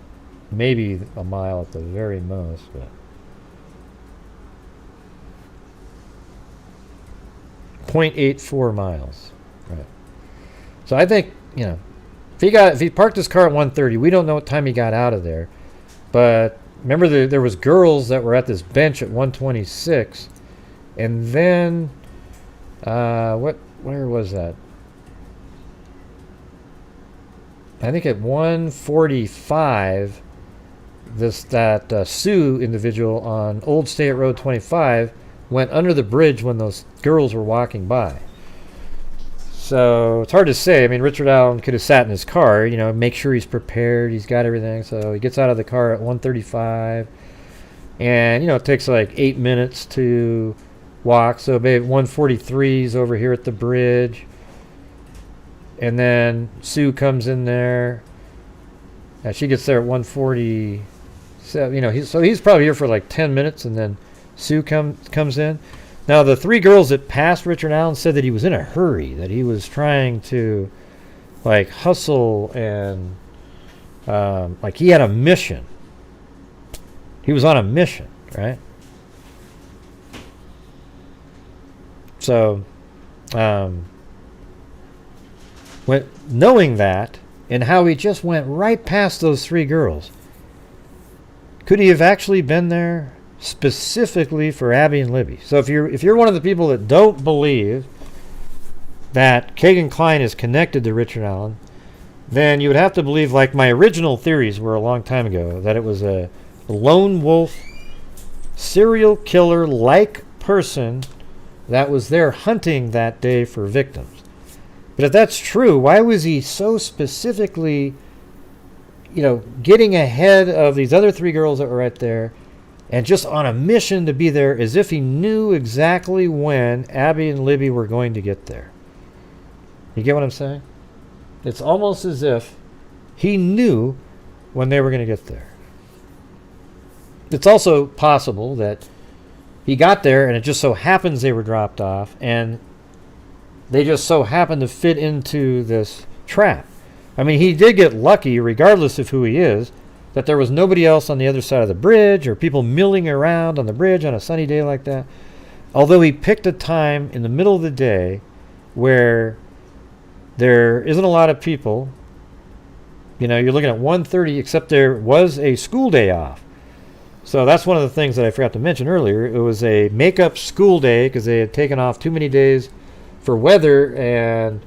Maybe a mile at the very most, but 0.84 miles. Right. So I think, you know, If he parked his car at 1:30, we don't know what time he got out of there. But remember, there was girls that were at this bench at 1:26, and then where was that? I think at 1:45, that Sue individual on Old State Road 25 went under the bridge when those girls were walking by. So it's hard to say. I mean, Richard Allen could have sat in his car, make sure he's prepared, he's got everything. So he gets out of the car at 1:35, and it takes like 8 minutes to walk. So maybe 1:43 he's over here at the bridge, and then Sue comes in there. She gets there at 1:47. So he's probably here for like 10 minutes, and then Sue comes in. Now, the three girls that passed Richard Allen said that he was in a hurry, that he was trying to, like, hustle and, like, he had a mission. He was on a mission, right? So, knowing that, and how he just went right past those three girls, could he have actually been there specifically for Abby and Libby? So if you're one of the people that don't believe that Kegan Kline is connected to Richard Allen, then you would have to believe, like my original theories were a long time ago, that it was a lone wolf serial killer like person that was there hunting that day for victims. But if that's true, why was he so specifically, getting ahead of these other three girls that were right there, and just on a mission to be there, as if he knew exactly when Abby and Libby were going to get there? You get what I'm saying? It's almost as if he knew when they were going to get there. It's also possible that he got there and it just so happens they were dropped off, and they just so happened to fit into this trap. I mean, he did get lucky, regardless of who he is, that there was nobody else on the other side of the bridge or people milling around on the bridge on a sunny day like that. Although he picked a time in the middle of the day where there isn't a lot of people. You're looking at 1:30, except there was a school day off. So that's one of the things that I forgot to mention earlier. It was a make-up school day because they had taken off too many days for weather,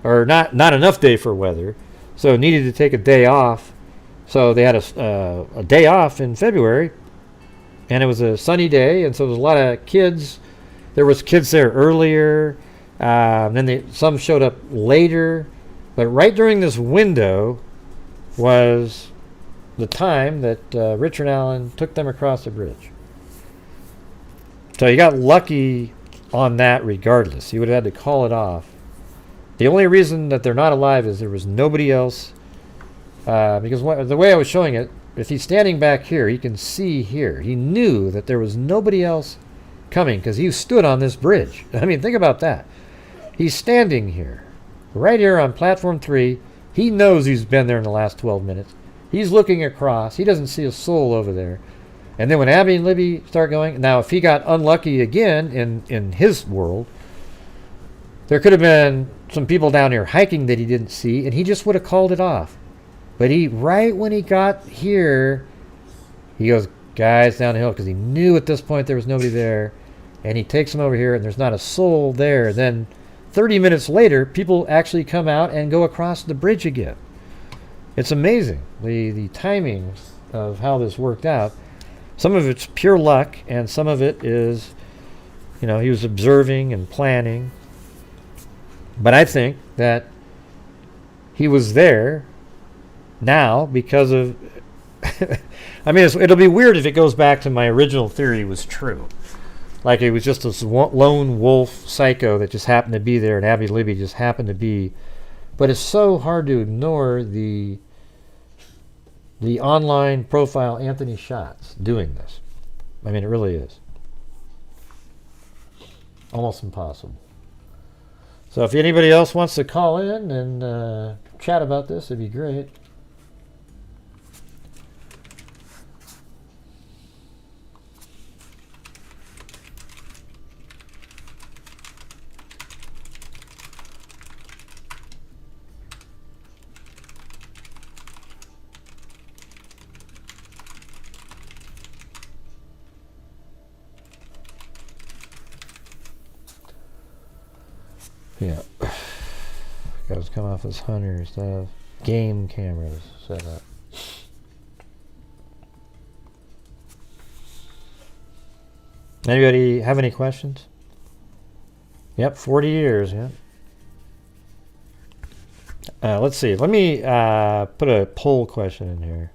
or not enough day for weather, so needed to take a day off. So they had a day off in February, and it was a sunny day, and so there was a lot of kids. There was kids there earlier, then some showed up later, but right during this window was the time that Richard Allen took them across the bridge. So he got lucky on that regardless. He would have had to call it off. The only reason that they're not alive is there was nobody else, because the way I was showing it, if he's standing back here, he can see here. He knew that there was nobody else coming because he stood on this bridge. I mean, think about that. He's standing here, right here on platform 3. He knows he's been there in the last 12 minutes. He's looking across. He doesn't see a soul over there. And then when Abby and Libby start going, now if he got unlucky again in his world, there could have been some people down here hiking that he didn't see, and he just would have called it off. But right when he got here, he goes, guys, down the hill, because he knew at this point there was nobody there, and he takes them over here, and there's not a soul there. Then 30 minutes later, people actually come out and go across the bridge again. It's amazing, the timing of how this worked out. Some of it's pure luck, and some of it is, he was observing and planning. But I think that he was there now because of... I mean, it'll be weird if it goes back to my original theory was true. Like it was just this lone wolf psycho that just happened to be there, and Abby Libby just happened to be. But it's so hard to ignore the online profile Anthony Schatz doing this. I mean, it really is. Almost impossible. So if anybody else wants to call in and chat about this, it'd be great. Yeah. Guys come off as hunters, game cameras set up. Anybody have any questions? Yep, 40 years, yeah. Let's see. Let me put a poll question in here.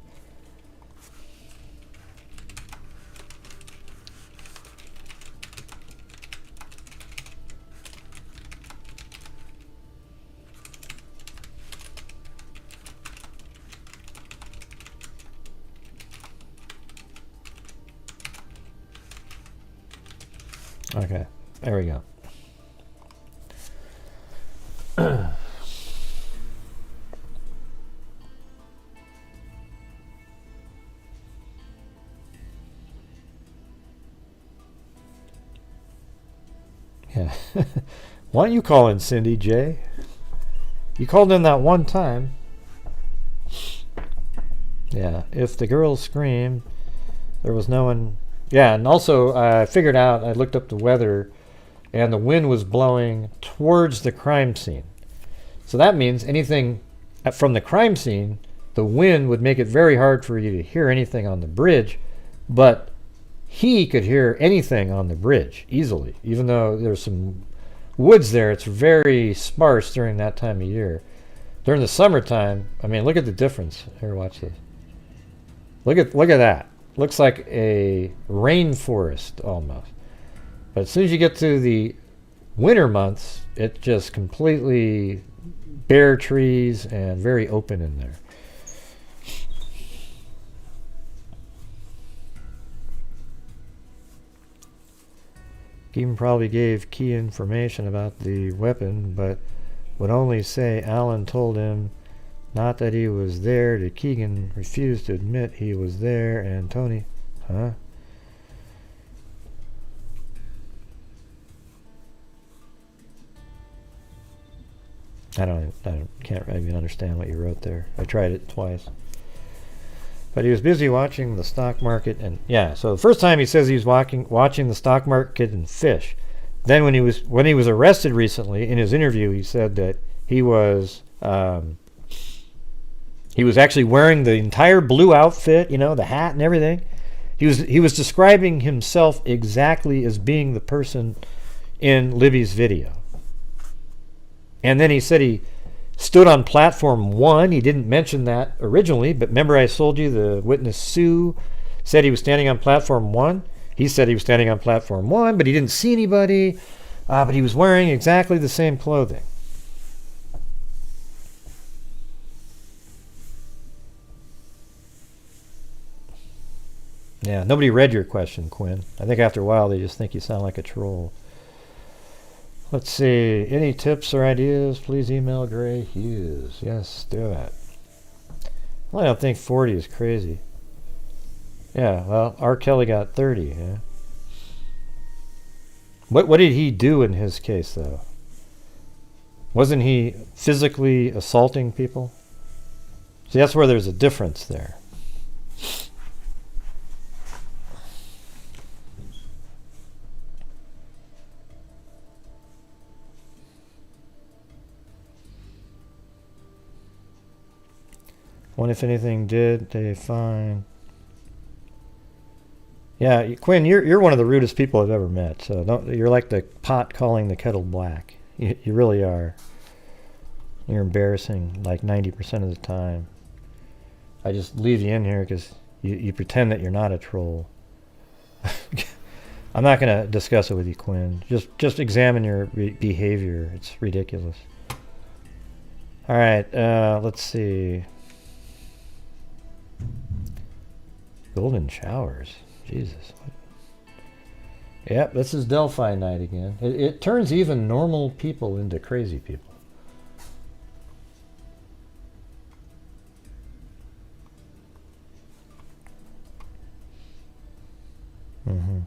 Okay, there we go. Yeah. Why don't you call in, Cindy J? You called in that one time. Yeah, if the girls screamed, there was no one. Yeah, and also I figured out, I looked up the weather, and the wind was blowing towards the crime scene. So that means anything from the crime scene, the wind would make it very hard for you to hear anything on the bridge, but he could hear anything on the bridge easily. Even though there's some woods there, it's very sparse during that time of year. During the summertime, I mean, look at the difference. Here, watch this. Look at that. Looks like a rainforest almost. But as soon as you get to the winter months, it's just completely bare trees and very open in there. Keegan probably gave key information about the weapon, but would only say Alan told him not that he was there. Did Kegan refuse to admit he was there? And Tony, huh? I can't even understand what you wrote there. I tried it twice. But he was busy watching the stock market, and yeah, so the first time he says he was watching the stock market and fish. Then when he was arrested recently, in his interview, he said that he was actually wearing the entire blue outfit, you know, the hat and everything. He was describing himself exactly as being the person in Libby's video. And then he said he stood on platform 1. He didn't mention that originally, but remember I told you the witness Sue said he was standing on platform 1. He said he was standing on platform 1, but he didn't see anybody. But he was wearing exactly the same clothing. Yeah, nobody read your question, Quinn. I think after a while they just think you sound like a troll. Let's see. Any tips or ideas? Please email Gray Hughes. Yes, do it. Well, I don't think 40 is crazy. Yeah, well, R. Kelly got 30. Yeah. What did he do in his case, though? Wasn't he physically assaulting people? See, that's where there's a difference there. What, if anything, did they find? Yeah, Quinn, you're one of the rudest people I've ever met. So you're like the pot calling the kettle black. You really are. You're embarrassing like 90% of the time. I just leave you in here because you pretend that you're not a troll. I'm not going to discuss it with you, Quinn. Just examine your behavior. It's ridiculous. All right, let's see. Golden showers. Jesus. Yep, this is Delphi night again. It turns even normal people into crazy people. Mm-hmm.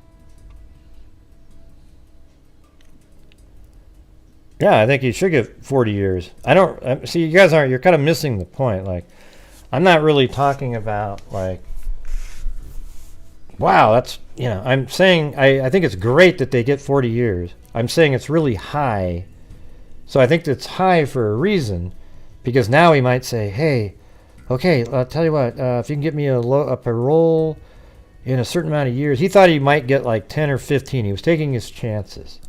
Yeah, I think you should get 40 years. I don't see, you guys you're kind of missing the point. Like, I'm not really talking about like, wow, that's, I'm saying I think it's great that they get 40 years. I'm saying it's really high So I think it's high for a reason, because now he might say, hey, okay, I'll tell you what, if you can get me a parole in a certain amount of years. He thought he might get like 10 or 15. He was taking his chances.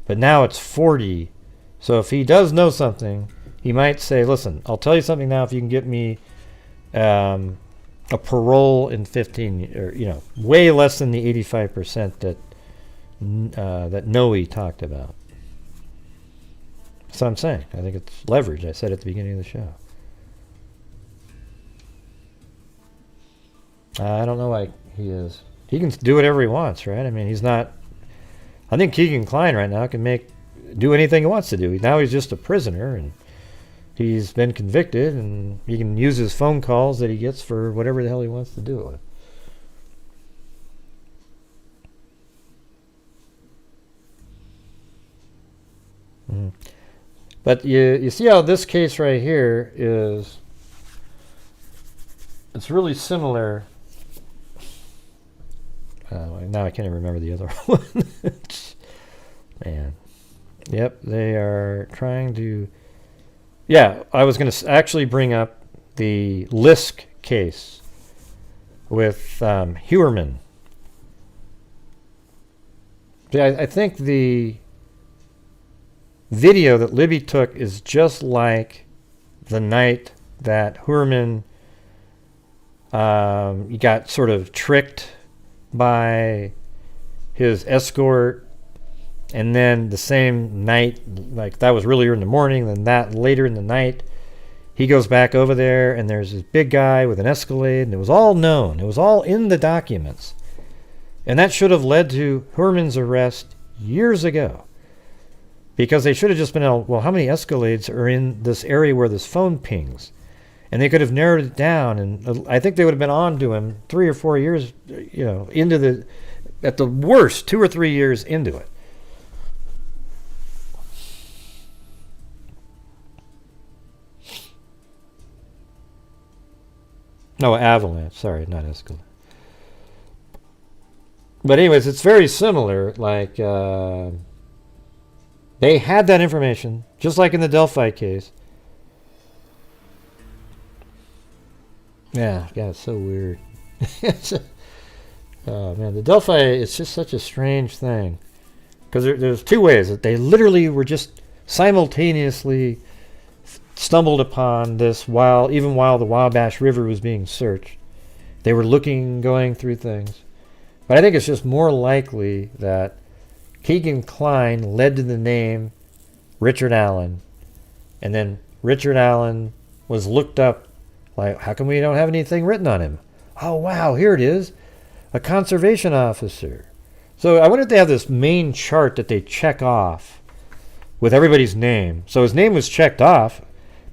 But now it's 40. So if he does know something, he might say, listen, I'll tell you something now, if you can get me a parole in 15, or, way less than the 85% that Noe talked about. That's what I'm saying. I think it's leverage. I said at the beginning of the show. I don't know why he is. He can do whatever he wants, right? I mean, he's not... I think Kegan Kline right now can do anything he wants to do. Now he's just a prisoner, and he's been convicted, and he can use his phone calls that he gets for whatever the hell he wants to do it with. But you see how this case right here is... It's really similar... now I can't even remember the other one. Man. Yep, they are trying to... Yeah, I was going to actually bring up the Lisk case with Hewerman. Yeah, I think the video that Libby took is just like the night that Hewerman got sort of tricked by his escort, and then the same night, like that was earlier in the morning, then that later in the night, he goes back over there, and there's this big guy with an Escalade, and it was all known. It was all in the documents. And that should have led to Hewerman's arrest years ago. Because they should have just been, well, how many Escalades are in this area where this phone pings? And they could have narrowed it down, and I think they would have been on to him 3 or 4 years, into the, at the worst, 2 or 3 years into it. No, Avalanche. Sorry, not Escalade. But anyways, it's very similar. Like, they had that information, just like in the Delphi case. Yeah, it's so weird. Oh, man, the Delphi, it's just such a strange thing. Because there's two ways. That they literally were just simultaneously stumbled upon this even while the Wabash River was being searched. They were going through things. But I think it's just more likely that Kegan Kline led to the name Richard Allen. And then Richard Allen was looked up, like, how come we don't have anything written on him? Oh, wow, here it is. A conservation officer. So I wonder if they have this main chart that they check off with everybody's name. So his name was checked off,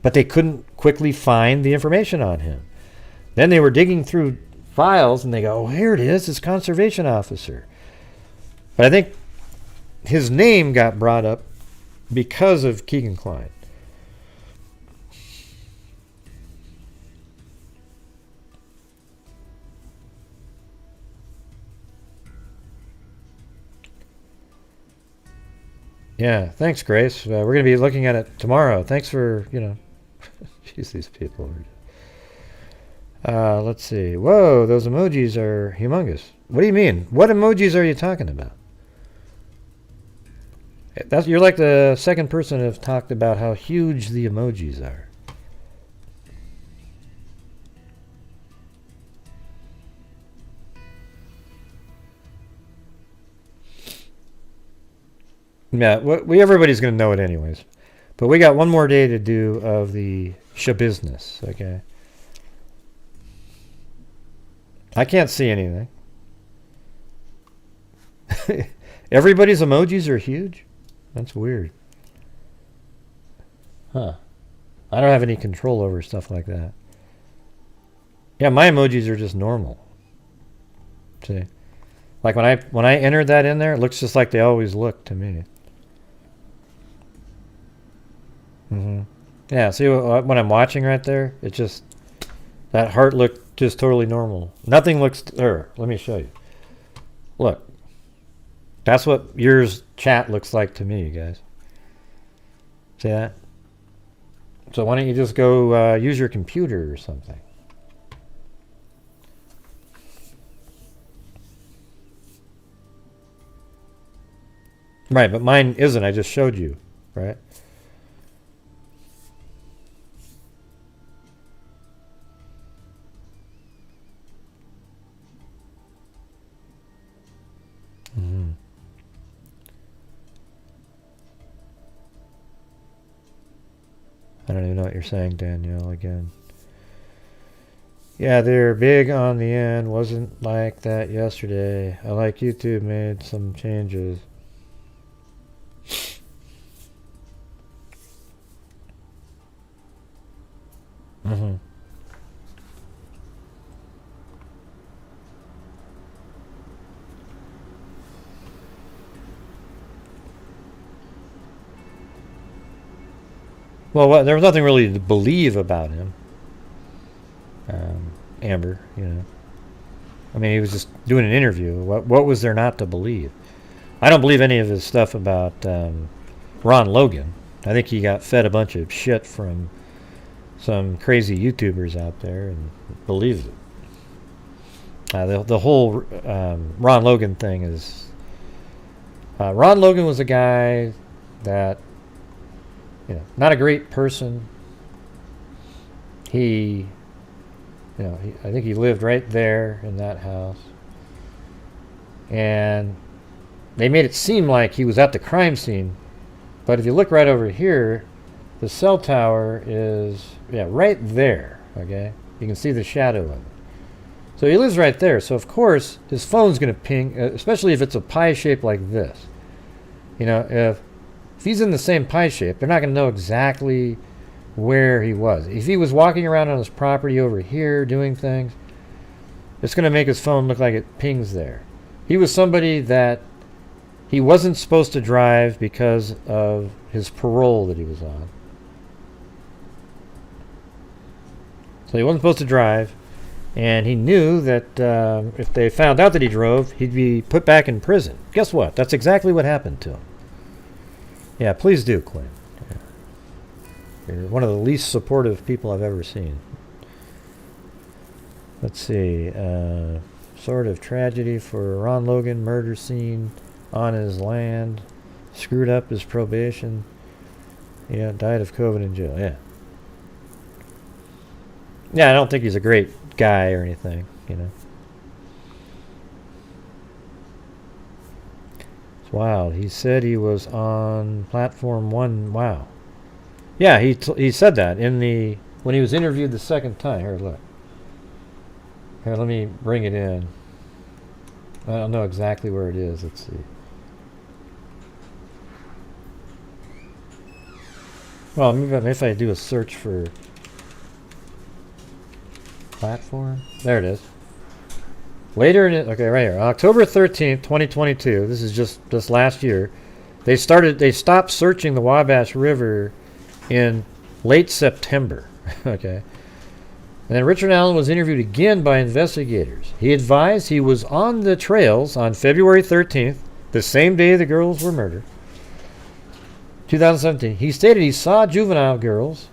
but they couldn't quickly find the information on him. Then they were digging through files, and they go, oh, here it is, it's conservation officer. But I think his name got brought up because of Kegan Kline. Yeah, thanks, Grace. We're going to be looking at it tomorrow. Thanks for, jeez, these people are... let's see. Whoa, those emojis are humongous. What do you mean? What emojis are you talking about? You're like the second person to have talked about how huge the emojis are. Yeah, everybody's going to know it anyways. But we got one more day to do of the business, okay? I can't see anything. Everybody's emojis are huge? That's weird. Huh. I don't have any control over stuff like that. Yeah, my emojis are just normal. See? Like when I entered that in there, it looks just like they always look to me. Yeah, see when I'm watching right there, it just, that heart looked just totally normal. Nothing looks, let me show you. Look. That's what yours chat looks like to me, guys. See that? So why don't you just go use your computer or something? Right, but mine isn't. I just showed you, right? Mm-hmm. I don't even know what you're saying, Danielle, again. Yeah, they're big on the end. Wasn't like that yesterday. I like YouTube made some changes. Mm-hmm. Well, there was nothing really to believe about him. Amber, you know. I mean, he was just doing an interview. What was there not to believe? I don't believe any of his stuff about Ron Logan. I think he got fed a bunch of shit from some crazy YouTubers out there and believes it. The whole Ron Logan thing is... Ron Logan was a guy that, you know, not a great person. He, you know, I think he lived right there in that house. And they made it seem like he was at the crime scene. But if you look right over here, the cell tower is, right there, okay? You can see the shadow of it. So he lives right there. So, of course, his phone's going to ping, especially if it's a pie shape like this. You know, if he's in the same pie shape, they're not going to know exactly where he was. If he was walking around on his property over here doing things, it's going to make his phone look like it pings there. He was somebody that he wasn't supposed to drive because of his parole that he was on. So he wasn't supposed to drive, and he knew that if they found out that he drove, he'd be put back in prison. Guess what? That's exactly what happened to him. Yeah, please do, Quinn. Yeah. You're one of the least supportive people I've ever seen. Let's see. Sort of tragedy for Ron Logan, murder scene on his land, screwed up his probation. Yeah, died of COVID in jail. Yeah. Yeah, I don't think he's a great guy or anything, you know. It's wild. He said he was on platform 1. Wow. Yeah, he said that when he was interviewed the second time. Here, look. Here, let me bring it in. I don't know exactly where it is. Let's see. Well, maybe if I do a search for platform. There it is. Later in it, okay, right here. October 13th, 2022. This is just this last year. They stopped searching the Wabash River in late September. Okay. And then Richard Allen was interviewed again by investigators. He advised he was on the trails on February 13th, the same day the girls were murdered. 2017. He stated he saw juvenile girls,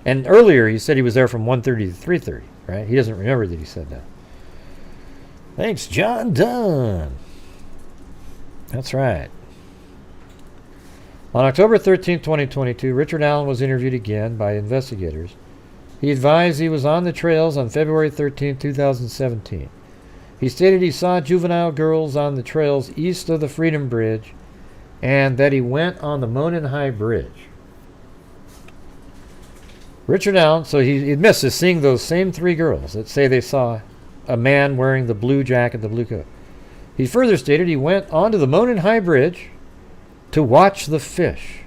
and earlier he said he was there from 1:30 to 3:30, right? He doesn't remember that he said that. Thanks, John Dunn. That's right. On October 13, 2022, Richard Allen was interviewed again by investigators. He advised he was on the trails on February 13, 2017. He stated he saw juvenile girls on the trails east of the Freedom Bridge and that he went on the Monon High Bridge. Richard Allen, so he admits to seeing those same 3 girls that say they saw a man wearing the blue jacket, the blue coat. He further stated he went onto the Monon High Bridge to watch the fish.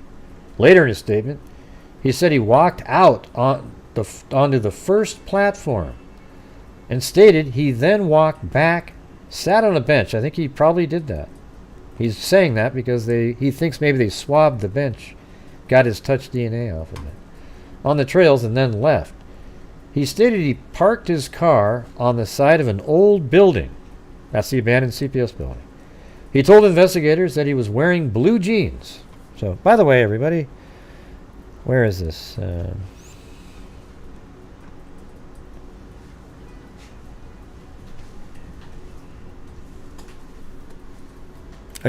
Later in his statement, he said he walked out onto the first platform and stated he then walked back, sat on a bench. I think he probably did that. He's saying that because he thinks maybe they swabbed the bench, got his touch DNA off of it, on the trails, and then left. He stated he parked his car on the side of an old building. That's the abandoned CPS building. He told investigators that he was wearing blue jeans. So, by the way, everybody, Where is this? Are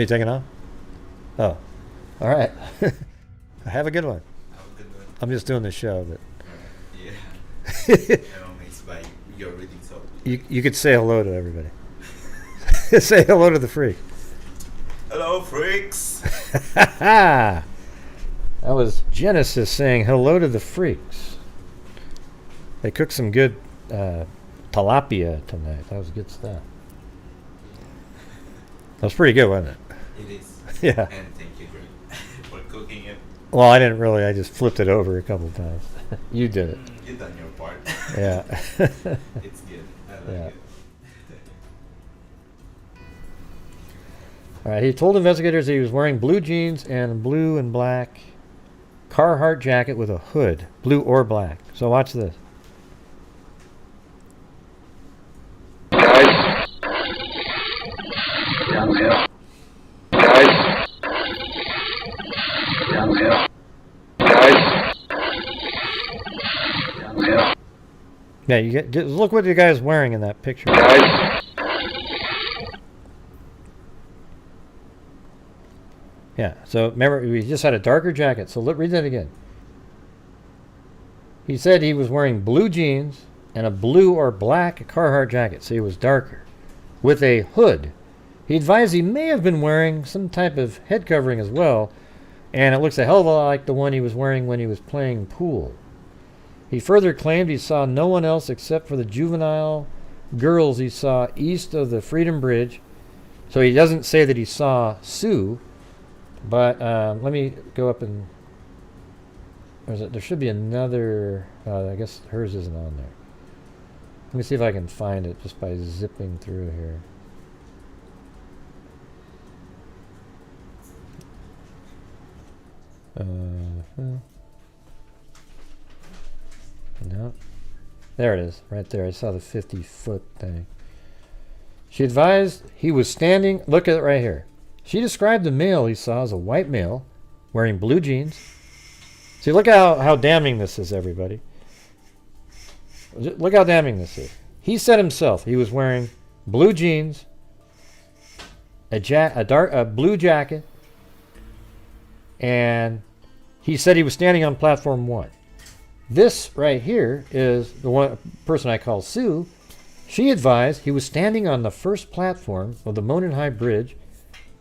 you taking off? Oh, all right. Have a good one. I'm just doing the show, but you could say hello to everybody. Say hello to the freak. Hello, freaks. That was Genesis saying hello to the freaks. They cooked some good tilapia tonight. That was good stuff. That was pretty good, wasn't it? It is. Yeah. And thank you, Greg, for cooking it. Well, I didn't really. I just flipped it over a couple times. You did it. You've done your part. Yeah. It's good. I like Yeah. it. All right. He told investigators he was wearing blue jeans and a blue and black Carhartt jacket with a hood, blue or black. So watch this. Guys. Downhill. Guys. Downhill. Guys. Downhill. Yeah, you get. Just look what the guy's wearing in that picture. Guys. Yeah. So remember, we just had a darker jacket. So read that again. He said he was wearing blue jeans and a blue or black Carhartt jacket, so he was darker, with a hood. He advised he may have been wearing some type of head covering as well, and it looks a hell of a lot like the one he was wearing when he was playing pool. He further claimed he saw no one else except for the juvenile girls he saw east of the Freedom Bridge. So he doesn't say that he saw Sue, but let me go up and... There should be another... I guess hers isn't on there. Let me see if I can find it just by zipping through here. No. There it is, right there. I saw the 50-foot thing. She advised he was standing... Look at it right here. She described the male he saw as a white male wearing blue jeans. See, look how damning this is, everybody. Look how damning this is. He said himself he was wearing blue jeans, a blue jacket, and he said he was standing on platform 1. This right here is the one person I call Sue. She advised he was standing on the first platform of the Monon High Bridge,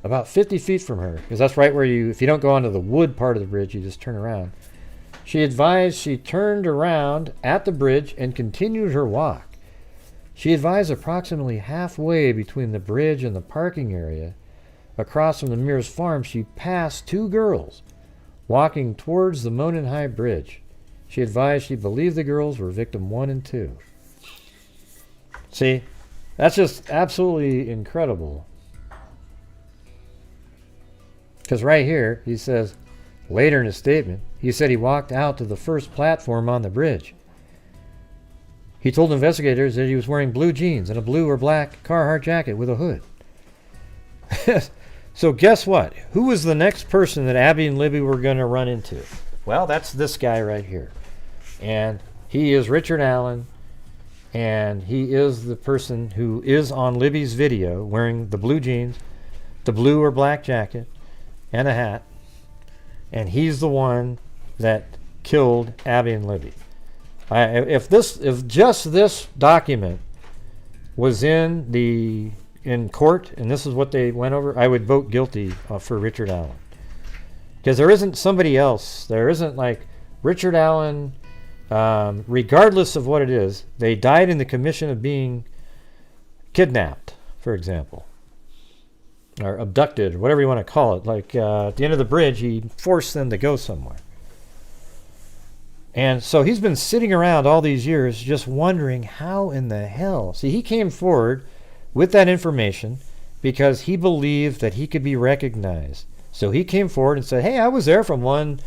about 50 feet from her, because that's right where if you don't go onto the wood part of the bridge, you just turn around. She advised she turned around at the bridge and continued her walk. She advised approximately halfway between the bridge and the parking area, across from the Mears farm, she passed 2 girls walking towards the Monon High Bridge. She advised she believed the girls were victim 1 and 2. See, that's just absolutely incredible. Because right here, he says, later in his statement, he said he walked out to the first platform on the bridge. He told investigators that he was wearing blue jeans and a blue or black Carhartt jacket with a hood. So guess what? Who was the next person that Abby and Libby were going to run into? Well, that's this guy right here. And he is Richard Allen, and he is the person who is on Libby's video wearing the blue jeans, the blue or black jacket, and a hat. And he's the one that killed Abby and Libby. If just this document was in court and this is what they went over, I would vote guilty for Richard Allen. Because there isn't somebody else. There isn't like Richard Allen, regardless of what it is, they died in the commission of being kidnapped, for example. Or abducted, or whatever you want to call it. Like at the end of the bridge, he forced them to go somewhere. And so he's been sitting around all these years just wondering how in the hell. See, he came forward with that information because he believed that he could be recognized. So he came forward and said, hey, I was there from 1:30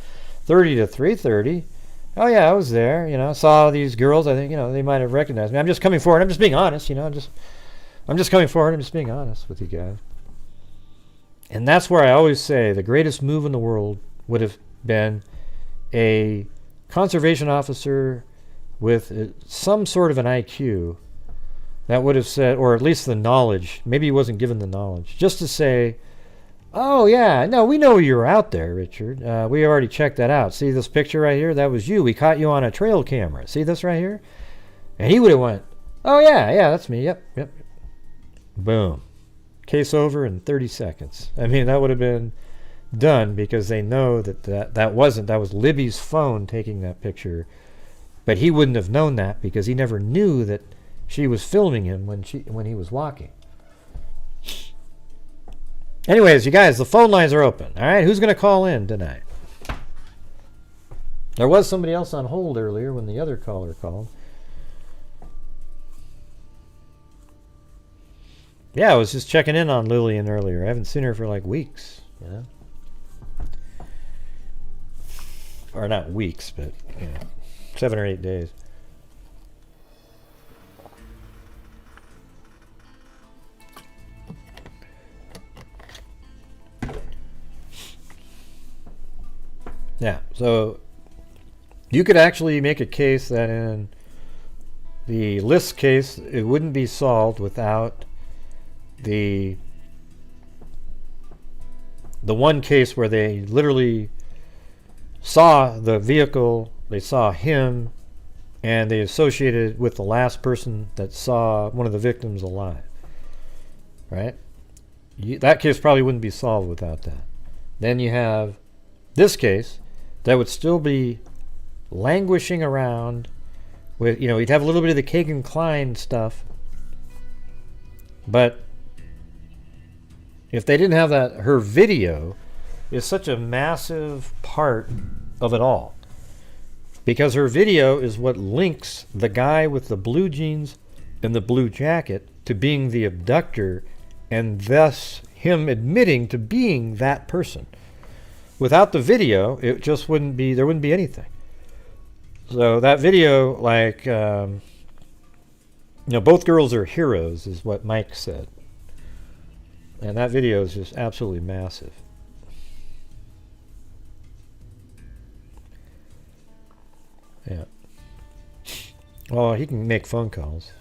to 3:30. Oh, yeah, I was there. You know, saw these girls. I think, they might have recognized me. I'm just coming forward. I'm just being honest. I'm just coming forward. I'm just being honest with you guys. And that's where I always say the greatest move in the world would have been a conservation officer with some sort of an IQ that would have said, or at least the knowledge, maybe he wasn't given the knowledge, just to say, oh yeah, no, we know you were out there, Richard. We already checked that out. See this picture right here? That was you. We caught you on a trail camera. See this right here? And he would have went, oh yeah, that's me. Yep. Boom. Case over in 30 seconds. I mean, that would have been done because they know that was Libby's phone taking that picture. But he wouldn't have known that because he never knew that she was filming him when he was walking. Anyways, you guys, the phone lines are open. All right, who's going to call in tonight? There was somebody else on hold earlier when the other caller called. Yeah, I was just checking in on Lillian earlier. I haven't seen her for like weeks, you know? Or not weeks, but 7 or 8 days. Yeah, so you could actually make a case that in the List case, it wouldn't be solved without the one case where they literally saw the vehicle, they saw him, and they associated it with the last person that saw one of the victims alive. Right? That case probably wouldn't be solved without that. Then you have this case that would still be languishing around with, you'd have a little bit of the Kegan Kline stuff, but if they didn't have that, her video is such a massive part of it all. Because her video is what links the guy with the blue jeans and the blue jacket to being the abductor, and thus him admitting to being that person. Without the video, it just there wouldn't be anything. So that video, both girls are heroes, is what Mike said. And that video is just absolutely massive. Yeah. Well, he can make phone calls.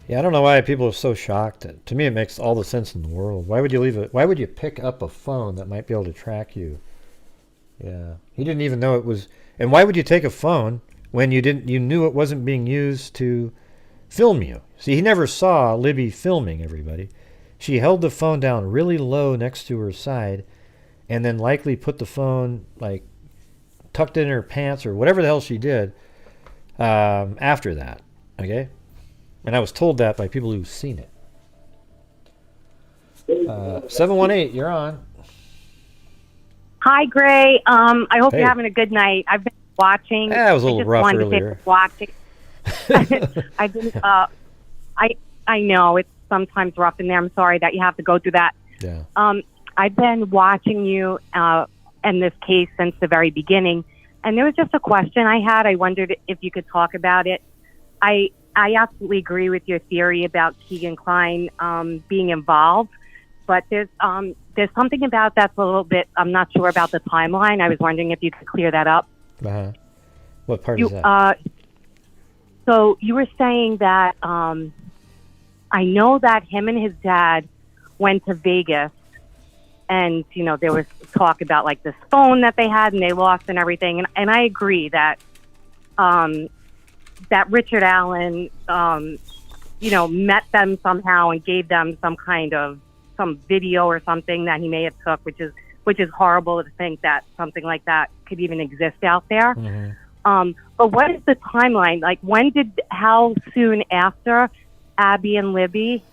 Yeah, I don't know why people are so shocked. To me, it makes all the sense in the world. Why would you leave it? Why would you pick up a phone that might be able to track you? Yeah, he didn't even know it was. And why would you take a phone when you knew it wasn't being used to film you? See, he never saw Libby filming everybody. She held the phone down really low next to her side, and then likely put the phone tucked in her pants or whatever the hell she did after that. Okay. And I was told that by people who've seen it. 718, you're on. Hi, Gray. I hope Hey. you're having a good night. I've been watching. Yeah, it was a little rough earlier. Watching. I've been. I know it's sometimes rough in there. I'm sorry that you have to go through that. Yeah. I've been watching you in this case since the very beginning, and there was just a question I had. I wondered if you could talk about it. I absolutely agree with your theory about Kegan Kline being involved, but there's something about that's a little bit, I'm not sure about the timeline. I was wondering if you could clear that up. Uh-huh. What part is that? So you were saying that I know that him and his dad went to Vegas, and there was talk about this phone that they had and they lost and everything, and I agree that that Richard Allen met them somehow and gave them some video or something that he may have took, which is horrible to think that something like that could even exist out there. Mm-hmm. But what is the timeline? How soon after Abby and Libby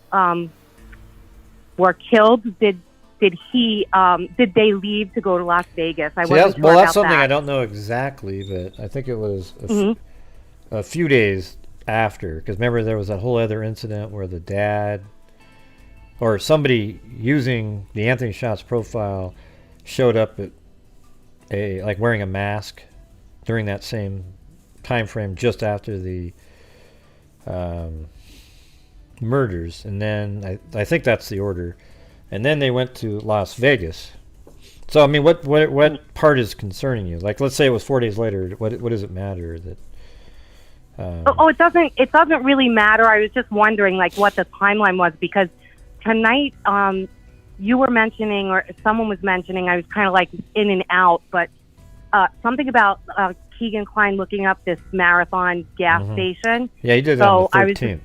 were killed did they leave to go to Las Vegas? I wasn't sure that's about something that. I don't know exactly, but I think it was Mm-hmm. a few days after, because remember there was that whole other incident where the dad or somebody using the Anthony Shots profile showed up at wearing a mask during that same time frame just after the murders, and then I think that's the order. and then they went to Las Vegas. So I mean, what part is concerning you? Like, let's say it was 4 days later. What does it matter that? It doesn't really matter. I was just wondering, like, what the timeline was, because tonight, you were mentioning, or someone was mentioning, I was kind of like in and out, but something about Kegan Kline looking up this marathon gas station. Yeah, he did that on the 13th.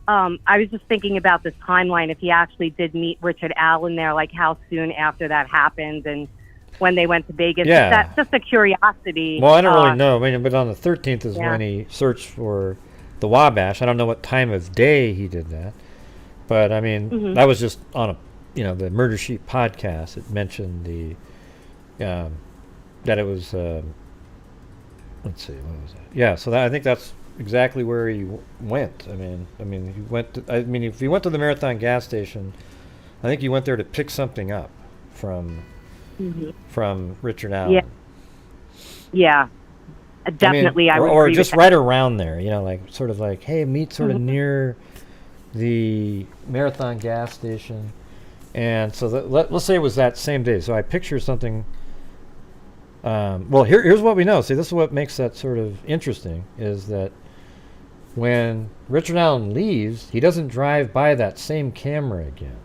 I was just thinking about this timeline. If he actually did meet Richard Allen there, like how soon after that happened, and when they went to Vegas. Yeah. That's just a curiosity. Well, I don't really know. I mean, but on the 13th is when he searched for the Wabash. I don't know what time of day he did that. But, I mean, that was just on the Murder Sheet podcast. It mentioned that it was, let's see, what was that? Yeah, so I think that's exactly where he went. I mean, he went if he went to the Marathon gas station, I think he went there to pick something up from Richard Allen. Yeah, definitely. I would or agree just with right around there, like sort of like, hey, meet sort of near the Marathon gas station. And so let's say it was that same day. So I picture something. Well, here's what we know. See, this is what makes that sort of interesting, is that when Richard Allen leaves, he doesn't drive by that same camera again.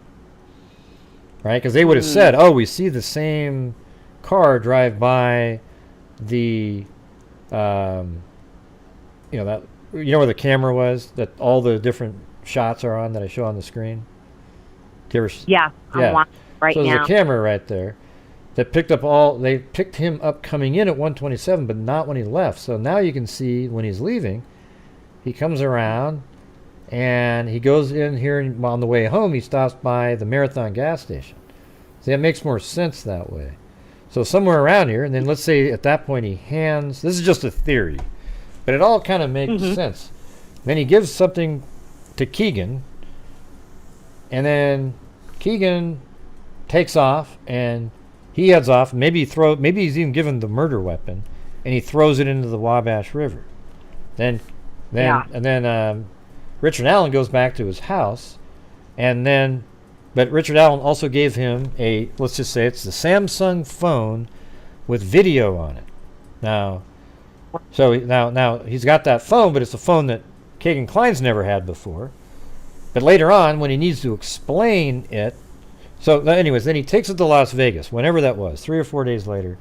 Right? Because they would have said, oh, we see the same car drive by the, that, where the camera was, that all the different shots are on that I show on the screen? Do you ever I'm watching right so now. there's a camera right there that they picked him up coming in at 127, but not when he left. So now you can see when he's leaving, he comes around and he goes in here, and on the way home, he stops by the Marathon gas station. See, that makes more sense that way. So somewhere around here, and then let's say at that point he hands, this is just a theory, but it all kind of makes sense. Then he gives something to Kegan, and then Kegan takes off, and he heads off. Maybe he's even given the murder weapon, and he throws it into the Wabash River. And then Richard Allen goes back to his house, but Richard Allen also gave him let's just say it's the Samsung phone with video on it. Now he's got that phone, but it's a phone that Kegan Kline's never had before. But later on, when he needs to explain it, so anyways, then he takes it to Las Vegas, whenever that was, 3 or 4 days later,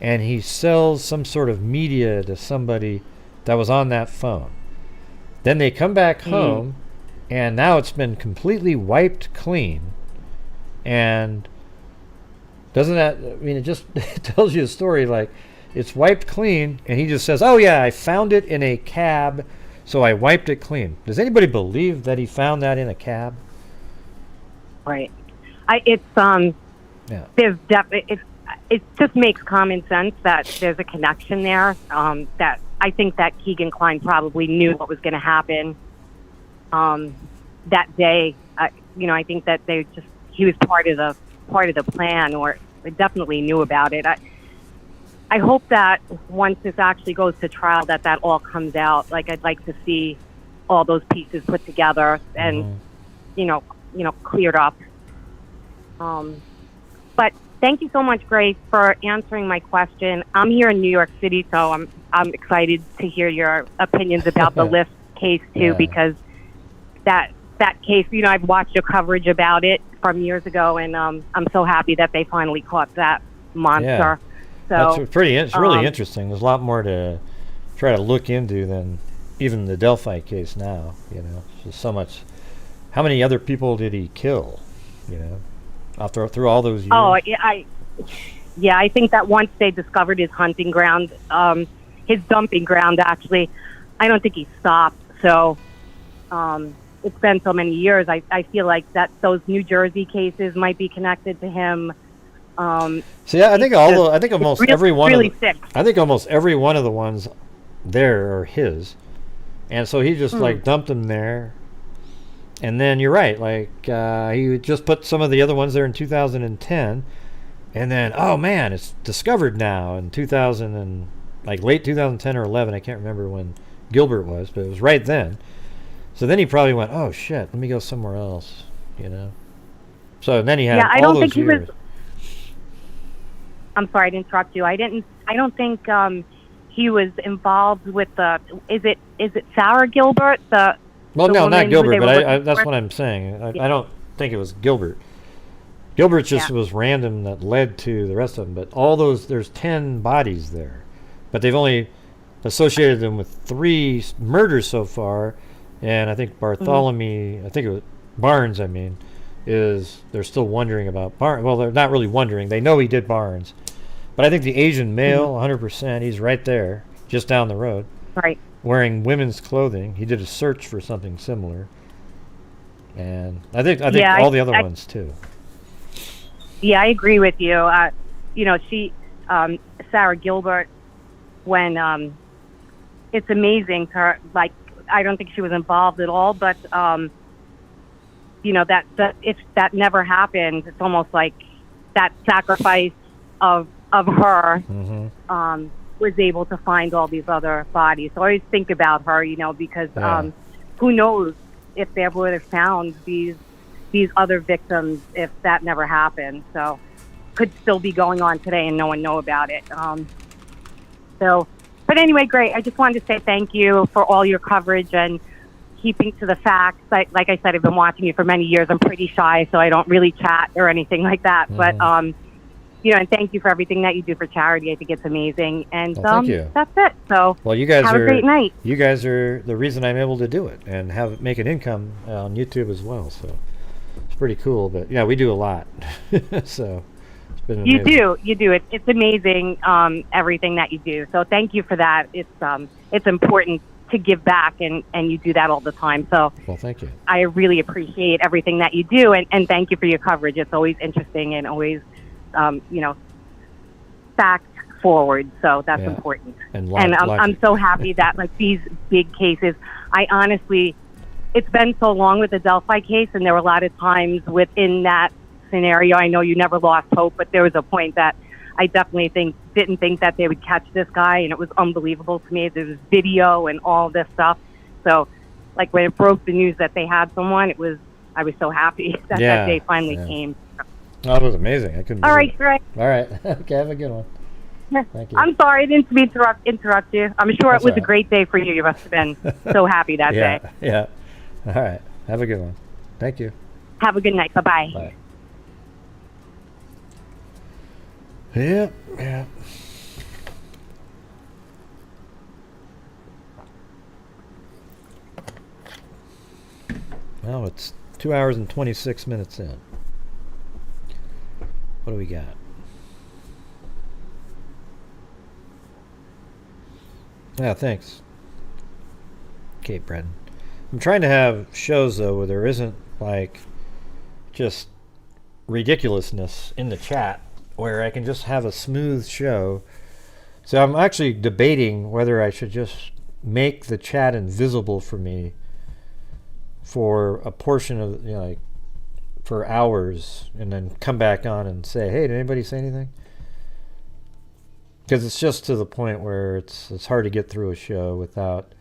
and he sells some sort of media to somebody that was on that phone. Then they come back home, and now it's been completely wiped clean. And doesn't that, it just tells you a story, like, it's wiped clean, and he just says, oh yeah, I found it in a cab, so I wiped it clean. Does anybody believe that he found that in a cab? Right. It just makes common sense that there's a connection there. That I think that Kegan Kline probably knew what was going to happen that day. I think that he was part of the plan, or they definitely knew about it. I hope that once this actually goes to trial, that all comes out. Like, I'd like to see all those pieces put together and cleared up. But thank you so much, Grace, for answering my question. I'm here in New York City, so I'm excited to hear your opinions about the Lyft case too, because that case, I've watched your coverage about it from years ago, and I'm so happy that they finally caught that monster. Yeah. So it's really interesting. There's a lot more to try to look into than even the Delphi case now. It's just so much. How many other people did he kill? Through all those years. Oh, I think that once they discovered his hunting ground, his dumping ground, actually, I don't think he stopped. So it's been so many years. I feel like that those New Jersey cases might be connected to him. See, I think almost every one of the ones there are his, and so he just dumped them there. And then you're right, he just put some of the other ones there in 2010, and then oh man, it's discovered now in 2000 and late 2010 or 11. I can't remember when Gilbert was, but it was right then. So then he probably went, oh shit, let me go somewhere else, So then he had Yeah, I all don't those think he was. years. I'm sorry to interrupt you. I don't think he was involved with the. Is it Sarah Gilbert? Well, the no, woman not who Gilbert, they but were looking that's for? what I'm saying. I don't think it was Gilbert. Gilbert just was random that led to the rest of them. But all those, there's 10 bodies there. But they've only associated them with 3 murders so far. And I think Bartholomew, I think it was Barnes, they're still wondering about Barnes. Well, they're not really wondering. They know he did Barnes. But I think the Asian male, 100%, he's right there, just down the road. Right. Wearing women's clothing. He did a search for something similar. And I think all the other ones, too. Yeah, I agree with you. Sarah Gilbert, when it's amazing to her, like, I don't think she was involved at all, but that if that never happened, it's almost like that sacrifice of her was able to find all these other bodies. So I always think about her, because who knows if they would have found these other victims if that never happened. So could still be going on today and no one know about it. But anyway, great. I just wanted to say thank you for all your coverage and keeping to the facts. Like I said, I've been watching you for many years. I'm pretty shy, so I don't really chat or anything like that. But, and thank you for everything that you do for charity. I think it's amazing. And thank you. That's it. So you guys have a great night. You guys are the reason I'm able to do it and make an income on YouTube as well. So it's pretty cool. But yeah, we do a lot. So it's been amazing. You do. It's amazing, everything that you do. So thank you for that. It's important to give back, and you do that all the time. So well, thank you. I really appreciate everything that you do, and thank you for your coverage. It's always interesting and always, fact forward. So that's important. And I'm so happy that like these big cases, I honestly, it's been so long with the Delphi case, and there were a lot of times within that scenario, I know you never lost hope, but there was a point that I definitely didn't think that they would catch this guy, and it was unbelievable to me. There was video and all this stuff. So, like when it broke the news that they had someone, I was so happy that that day finally came. Oh, it was amazing. I couldn't. All right, great. All right. Okay, have a good one. Thank you. I'm sorry I didn't mean to interrupt you. I'm sure it was a great day for you. You must have been so happy that day. Yeah. All right. Have a good one. Thank you. Have a good night. Bye-bye. Bye. Yeah. Well, it's 2 hours and 26 minutes in. What do we got? Yeah, thanks, Kate Brenton. I'm trying to have shows, though, where there isn't, like, just ridiculousness in the chat, where I can just have a smooth show. So I'm actually debating whether I should just make the chat invisible for me for a portion of, like, for hours, and then come back on and say, hey, did anybody say anything? Because it's just to the point where it's hard to get through a show without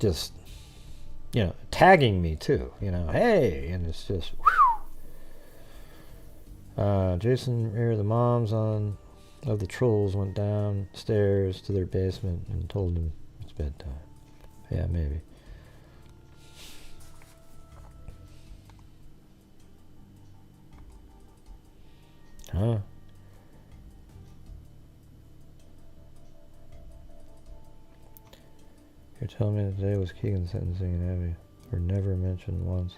just, tagging me too. Hey, and it's just, Jason here, the moms of the trolls went downstairs to their basement and told them it's bedtime. Yeah, maybe. Huh? You're telling me today was Kegan's sentencing and Abby were never mentioned once.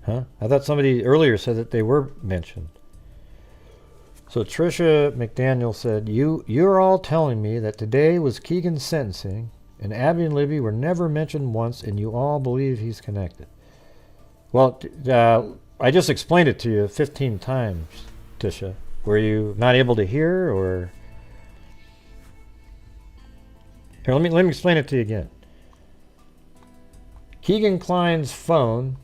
Huh? I thought somebody earlier said that they were mentioned. So Trisha McDaniel said, You're all telling me that today was Kegan's sentencing and Abby and Libby were never mentioned once and you all believe he's connected. Well, I just explained it to you 15 times, Tisha. Were you not able to hear, or? Here, let me explain it to you again. Kegan Kline's phone,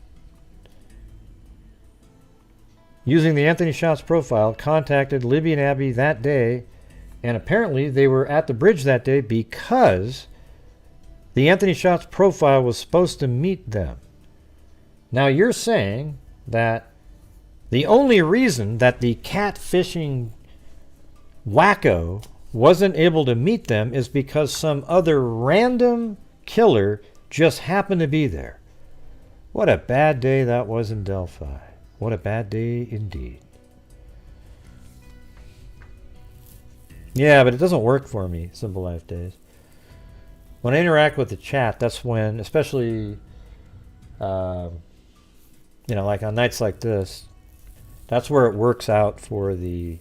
using the Anthony Shots profile, contacted Libby and Abby that day, and apparently they were at the bridge that day because The Anthony Shots profile was supposed to meet them. Now you're saying that the only reason that the catfishing wacko wasn't able to meet them is because some other random killer just happened to be there. What a bad day that was in Delphi. What a bad day indeed. Yeah, but it doesn't work for me, Simple Life Days. When I interact with the chat, that's when, especially, like on nights like this, that's where it works out for the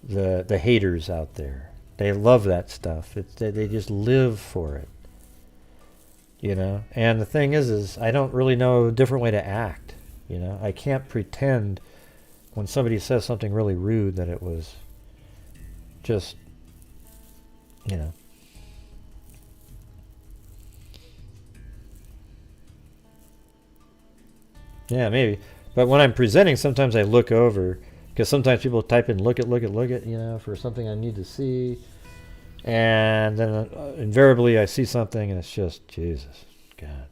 haters out there. They love that stuff. They just live for it. And the thing is I don't really know a different way to act. I can't pretend when somebody says something really rude that it was just, Yeah, maybe. But when I'm presenting, sometimes I look over, because sometimes people type in look at, for something I need to see. And then invariably I see something and it's just, Jesus, God.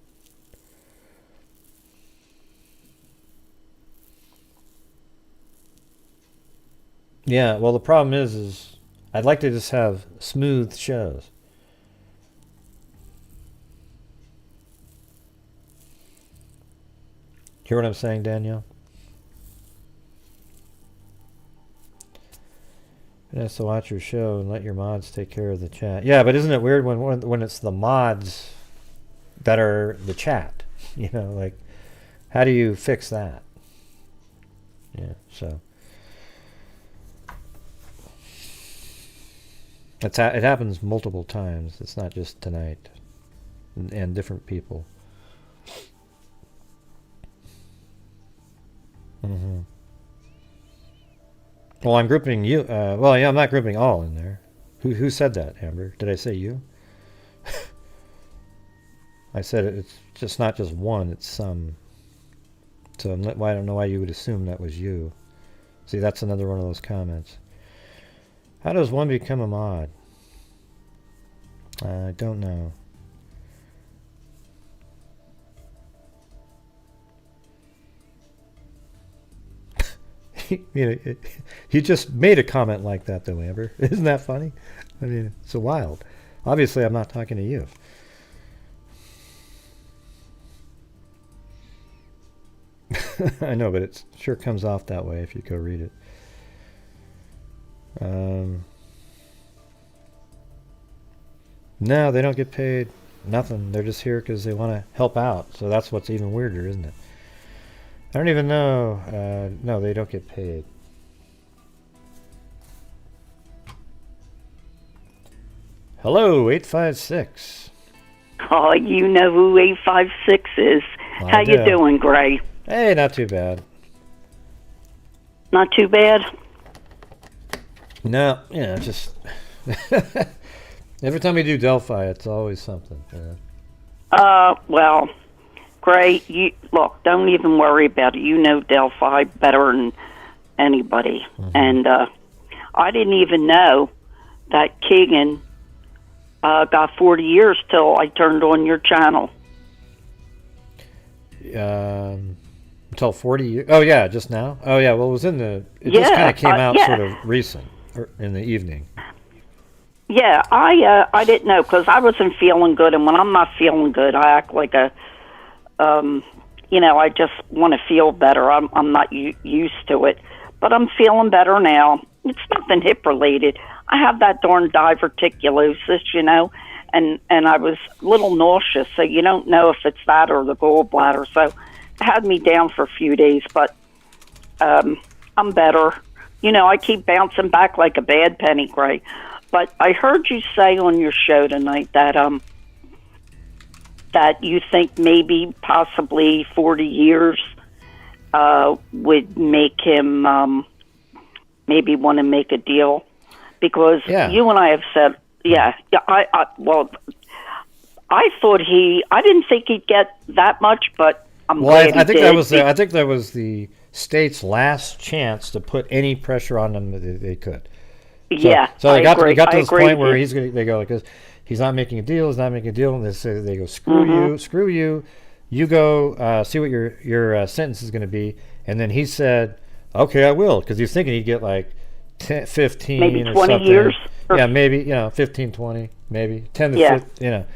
Yeah, well, the problem is I'd like to just have smooth shows. Hear what I'm saying, Danielle? It has to watch your show and let your mods take care of the chat. Yeah, but isn't it weird when it's the mods that are the chat? How do you fix that? Yeah, so. It happens multiple times. It's not just tonight. And different people. Mm-hmm. Well, I'm grouping you. I'm not grouping all in there. Who said that, Amber? Did I say you? I said it's just not just one. It's some. So I don't know why you would assume that was you. See, that's another one of those comments. How does one become a mod? I don't know. You just made a comment like that, though, Amber. Isn't that funny? I mean, it's so wild. Obviously, I'm not talking to you. I know, but it sure comes off that way if you go read it. No, they don't get paid nothing. They're just here because they want to help out. So that's what's even weirder, isn't it? I don't even know. No, they don't get paid. Hello, 856. Oh, you know who 856 is. How you doing, Gray? Hey, not too bad. Not too bad? No, just... Every time we do Delphi, it's always something. Well, Gray, look, don't even worry about it. You know Delphi better than anybody. Mm-hmm. And I didn't even know that Kegan got 40 years till I turned on your channel. Until 40 years? Oh, yeah, just now? Oh, yeah, well, it was in the... It just kind of came out sort of recent, or in the evening. Yeah, I didn't know, because I wasn't feeling good, and when I'm not feeling good, I act like a... I just want to feel better. I'm not used to it. But I'm feeling better now. It's nothing hip-related. I have that darn diverticulosis, and I was a little nauseous, so you don't know if it's that or the gallbladder. So it had me down for a few days, but I'm better. I keep bouncing back like a bad penny, Gray. But I heard you say on your show tonight that that you think maybe possibly 40 years would make him maybe want to make a deal, because you and I have said, I thought I didn't think he'd get that much, but I'm glad I think he did. I think that was the state's last chance to put any pressure on them that they could. So I they agree. got to I this agree point with where you. they go, because he's not making a deal, and they go, screw you, you go see what your sentence is going to be. And then he said, okay, I will, because he was thinking he'd get like 10, 15 maybe or 20 something. years. Yeah, maybe 15, 20, maybe 10 to Yeah. 15,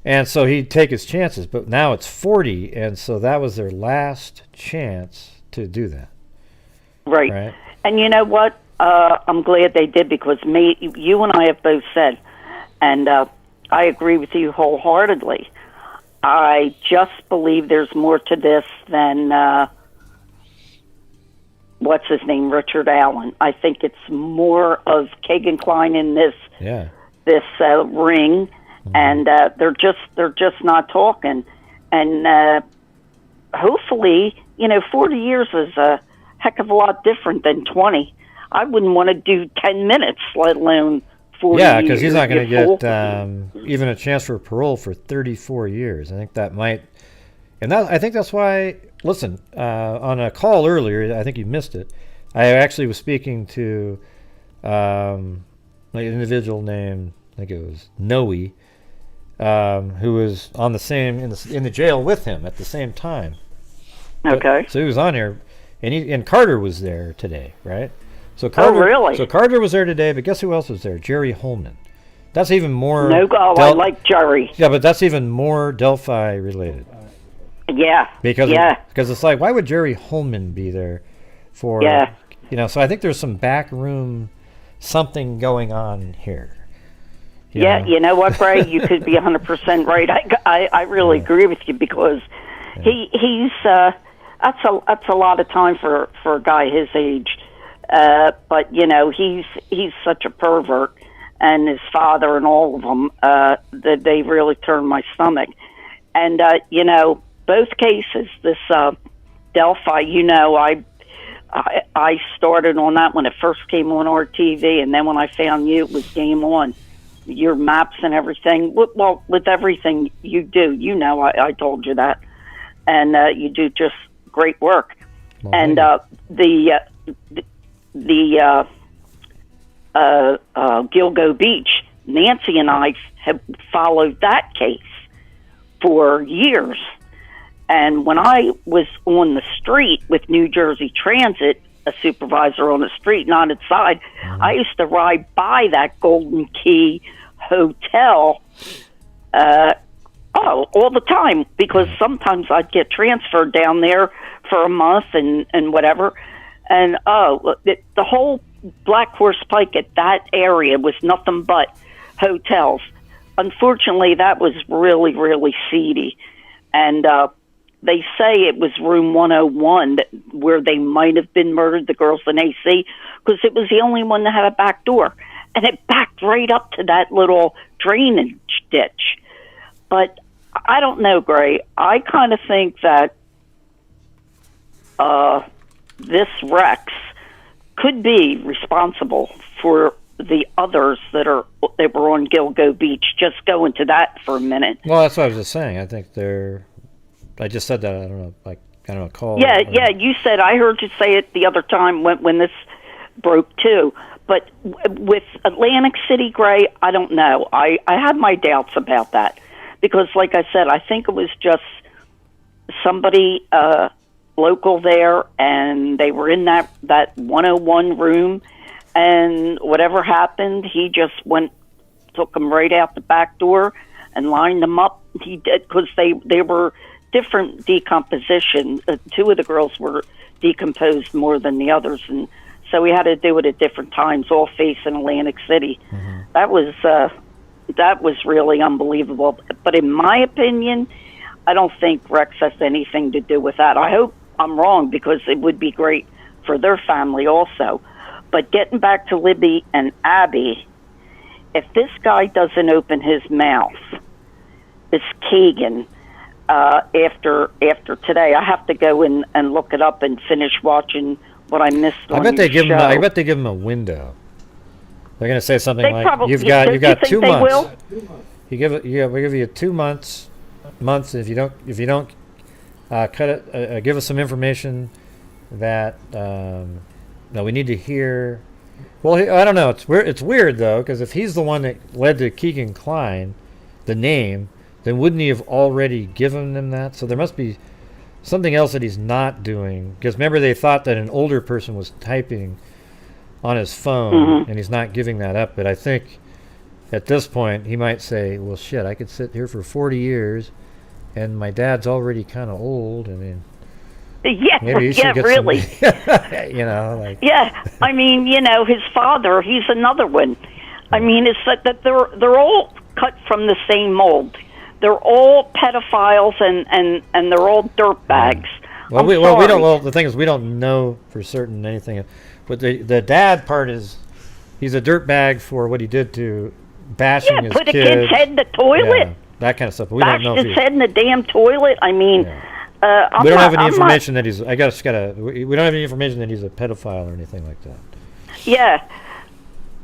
And so he'd take his chances, but now it's 40, and so that was their last chance to do that. Right. And you know what? I'm glad they did, because you and I have both said, and I agree with you wholeheartedly. I just believe there's more to this than what's his name, Richard Allen. I think it's more of Kegan Kline in this ring, and they're just not talking. And hopefully, 40 years is a heck of a lot different than 20. I wouldn't want to do 10 minutes, let alone 40 years. Yeah, because he's not going to get even a chance for parole for 34 years. I think that might, and I think that's why. Listen, on a call earlier, I think you missed it. I actually was speaking to an individual named, I think it was Noe, who was on the same in the jail with him at the same time. Okay. So he was on here, and Carter was there today, right? So Carter, really? So Carter was there today, but guess who else was there? Jerry Holman. That's even more. I like Jerry. Yeah, but that's even more Delphi related. Yeah. Because it's like, why would Jerry Holman be there for? So I think there's some backroom something going on here. You know what, Ray? You could be 100% right. I really agree with you, because he's that's a lot of time for a guy his age. But he's such a pervert, and his father and all of them, that they really turned my stomach. And both cases, this Delphi, I started on that when it first came on our TV, and then when I found you, it was game on. Your maps and everything. Well, with everything you do, I told you that, and you do just great work. Well, and the Gilgo Beach, Nancy and I have followed that case for years. And when I was on the street with New Jersey Transit, a supervisor on the street, not inside, I used to ride by that Golden Key Hotel all the time, because sometimes I'd get transferred down there for a month and whatever. And the whole Black Horse Pike at that area was nothing but hotels. Unfortunately, that was really, really seedy. And they say it was room 101 where they might have been murdered, the girls in AC, because it was the only one that had a back door. And it backed right up to that little drainage ditch. But I don't know, Gray. I kind of think that this Rex could be responsible for the others that were on Gilgo Beach. Just go into that for a minute. Well, that's what I was just saying. I think I just said that. I don't know, call. Yeah. You said, I heard you say it the other time when this broke too. But with Atlantic City, Gray, I don't know. I had my doubts about that, because, like I said, I think it was just somebody local there, and they were in that 101 room, and whatever happened, he just took them right out the back door and lined them up. He did, because they were different decomposition. Two of the girls were decomposed more than the others, and so we had to do it at different times, all facing Atlantic City. Mm-hmm. That was really unbelievable. But in my opinion, I don't think Rex has anything to do with that. I hope I'm wrong, because it would be great for their family also. But getting back to Libby and Abby, if this guy doesn't open his mouth, this Kegan, after today, I have to go and look it up and finish watching what I missed on I bet they give show. him. I bet they give him a window. They're going to say something like, probably, "You've got 2 months. Will? We give you 2 months. If you don't cut it, give us some information that we need to hear Well, I don't know. It's weird though, because if he's the one that led to Kegan Kline, the name, then wouldn't he have already given them that? So there must be something else that he's not doing. Because remember, they thought that an older person was typing on his phone, and he's not giving that up. But I think at this point he might say, "Well, shit, I could sit here for 40 years, and my dad's already kind of old. I mean." Yeah, maybe really. Yeah, I mean, his father, he's another one. I mean, it's that they're all cut from the same mold. They're all pedophiles and they're all dirtbags. Well, we don't. Well, the thing is, we don't know for certain anything. But the dad part is, he's a dirtbag for what he did to bashing his put kid. a kid's head in the toilet. Yeah, that kind of stuff. But we Bashed don't know if his head in the damn toilet. I mean. Yeah. We don't have any information that he's. We don't have any information that he's a pedophile or anything like that. Yeah.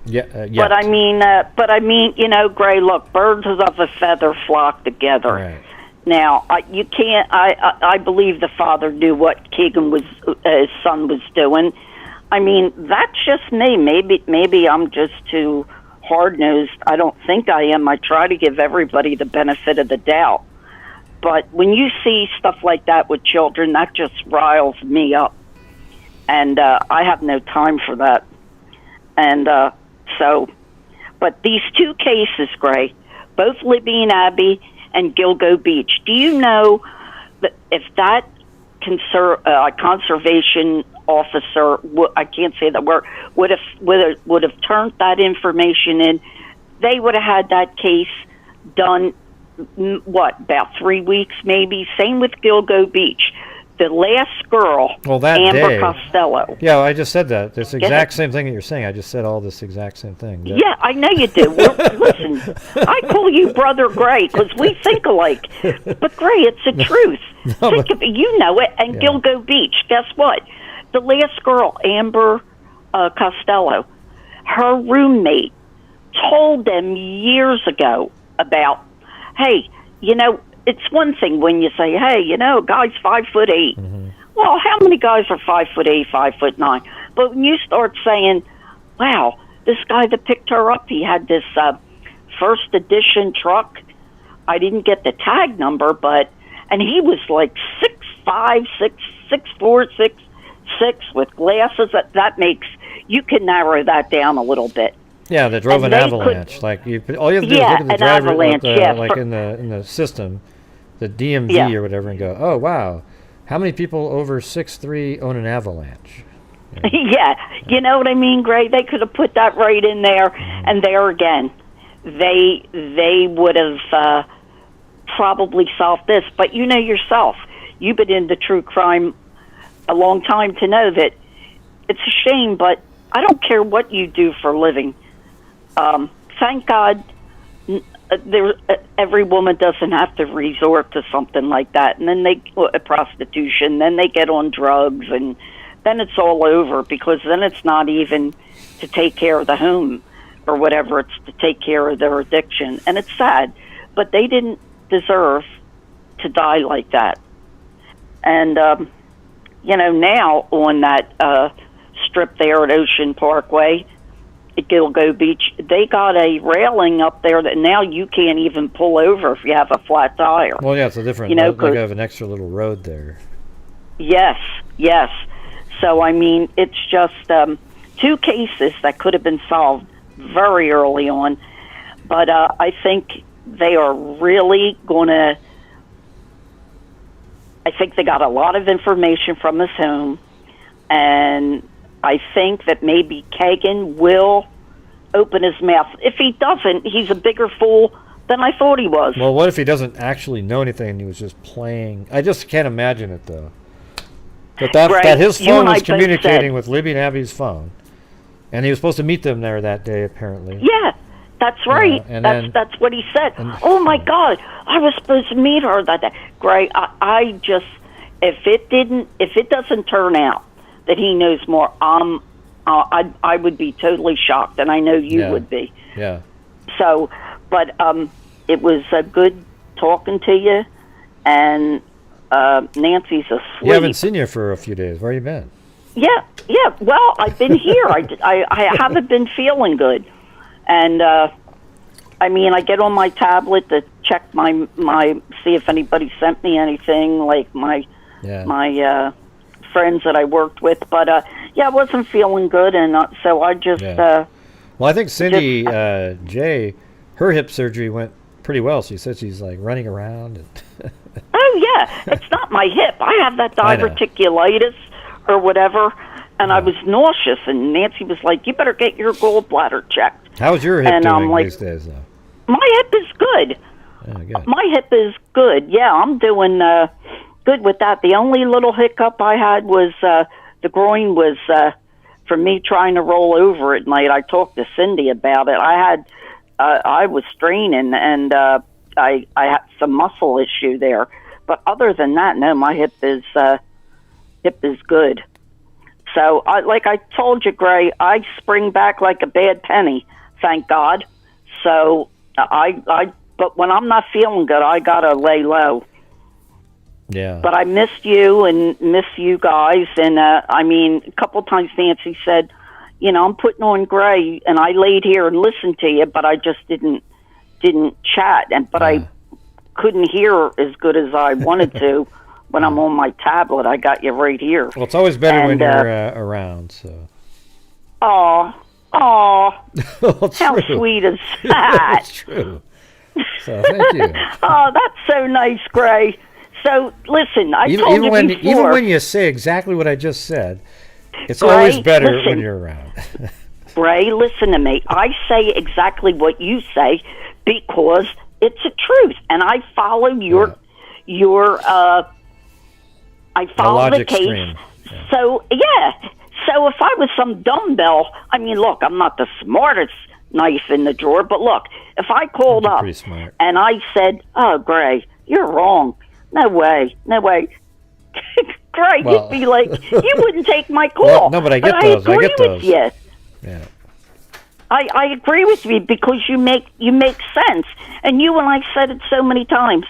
Yeah. But I mean, Gray. Look, birds of a feather flock together. Right. Now, you can't. I believe the father knew what Kegan his son was doing. I mean, that's just me. Maybe I'm just too hard nosed. I don't think I am. I try to give everybody the benefit of the doubt. But when you see stuff like that with children, that just riles me up. And I have no time for that. And but these two cases, Gray, both Libby and Abby and Gilgo Beach, do you know that if that conservation officer, I can't say the word, would have turned that information in, they would have had that case done about 3 weeks maybe. Same with Gilgo Beach. The last girl, Amber Costello. Yeah, I just said that. It's the exact same thing that you're saying. I just said all this exact same thing. Yeah, I know you do. Listen, I call you Brother Gray because we think alike. But Gray, it's the truth. Think of it. You know it. And Gilgo Beach, guess what? The last girl, Amber Costello, her roommate told them years ago about, hey, it's one thing when you say, hey, guy's 5'8". Mm-hmm. Well, how many guys are 5'8", 5'9"? But when you start saying, wow, this guy that picked her up, he had this first edition truck. I didn't get the tag number, and he was like 6'5", 6'4", 6'6", with glasses. That makes, you can narrow that down a little bit. Yeah, that drove an avalanche. All you have to do is look at the driver, in the system, the DMV or whatever, and go, oh wow, how many people over 6'3" own an avalanche? Yeah, you know what I mean, Gray? They could have put that right in there, and there again, they would have probably solved this. But you know yourself, you've been into true crime a long time to know that it's a shame, but I don't care what you do for a living. Thank God every woman doesn't have to resort to something like that. And then prostitution, then they get on drugs, and then it's all over, because then it's not even to take care of the home or whatever. It's to take care of their addiction. And it's sad, but they didn't deserve to die like that. And, now on that strip there at Ocean Parkway, at Gilgo Beach, they got a railing up there that now you can't even pull over if you have a flat tire. Well, yeah, it's a different. They have an extra little road there. Yes. So I mean, it's just two cases that could have been solved very early on, but I think they are really going to. I think they got a lot of information from his home, and I think that maybe Kegan will open his mouth. If he doesn't, he's a bigger fool than I thought he was. Well, what if he doesn't actually know anything and he was just playing? I just can't imagine it, though. But that his phone was communicating with Libby and Abby's phone, and he was supposed to meet them there that day, apparently. Yeah, that's right. That's what he said. Oh, my God, I was supposed to meet her that day. Gray, I just, if it doesn't turn out that he knows more, I would be totally shocked, and I know you would be. Yeah. So, but it was good talking to you, and Nancy's asleep. You haven't seen you for a few days. Where you been? Yeah. Well, I've been here. I haven't been feeling good, and I mean, I get on my tablet to check my see if anybody sent me anything, like my friends that I worked with. But I wasn't feeling good, and so I just. Well, I think Cindy J, her hip surgery went pretty well. She said she's like running around. And Oh yeah, it's not my hip. I have that diverticulitis or whatever, and I was nauseous. And Nancy was like, "You better get your gallbladder checked." How's your hip and doing I'm like, these days, though? My hip is good. Good. My hip is good. Yeah, I'm doing good with that. The only little hiccup I had was the groin was from me trying to roll over at night. I talked to Cindy about it. I was straining, and I had some muscle issue there. But other than that, no, my hip is good. So, like I told you, Gray, I spring back like a bad penny, thank God. So, but when I'm not feeling good, I gotta lay low. Yeah. But I missed you and miss you guys, and I mean, a couple times Nancy said, you know, I'm putting on Gray, and I laid here and listened to you, but I just didn't chat, but I couldn't hear as good as I wanted to when I'm on my tablet. I got you right here. Well, it's always better when you're around. So. Oh, Well, how true. sweet is that? It's true. So thank you. Oh, that's so nice, Gray. So listen, I told you before. Even when you say exactly what I just said, it's Gray, always better listen. when you're around. Gray, listen to me. I say exactly what you say because it's a truth, and I follow your I follow the case. Stream. Yeah. So so if I was some dumbbell, I mean, look, I'm not the smartest knife in the drawer, but look, if I called up pretty smart. and I said, "Oh, Gray, you're wrong. No way." Gray, you'd be like, you wouldn't take my call. Well, no, but I get those. I agree I get those. with you. Yeah. I agree with you because you make sense, and you and I said it so many times.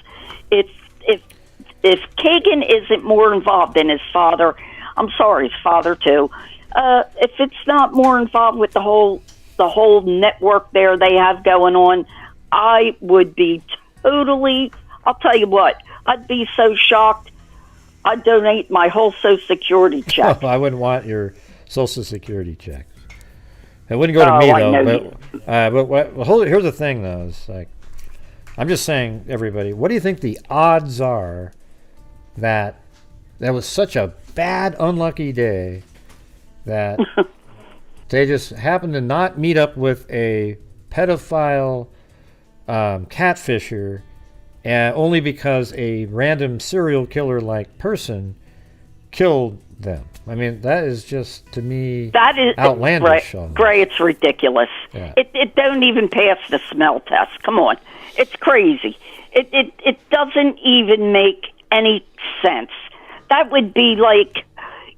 If Kegan isn't more involved than his father, I'm sorry, his father too. If it's not more involved with the whole network there they have going on, I would be totally. I'll tell you what, I'd be so shocked. I'd donate my whole Social Security check. I wouldn't want your Social Security check. It wouldn't go to me though. But here's the thing though. It's like I'm just saying, everybody. What do you think the odds are that was such a bad, unlucky day that they just happened to not meet up with a pedophile catfisher, only because a random serial killer-like person killed them? I mean, that is just, to me, that is outlandish. Gray, it's ridiculous. Yeah. It don't even pass the smell test. Come on. It's crazy. It doesn't even make any sense. That would be like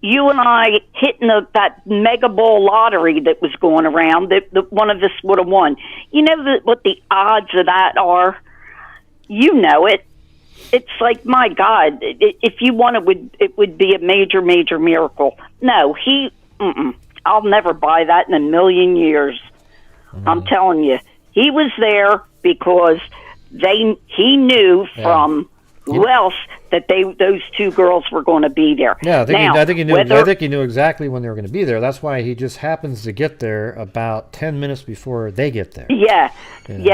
you and I hitting that mega ball lottery that was going around that one of us would have won. You know what the odds of that are? You know it. It's like, my God, if you won it would be a major, major miracle. No, I'll never buy that in a million years. I'm telling you. He was there because he knew from who else that those two girls were going to be there. Yeah, I think he knew exactly when they were going to be there. That's why he just happens to get there about 10 minutes before they get there. Yeah.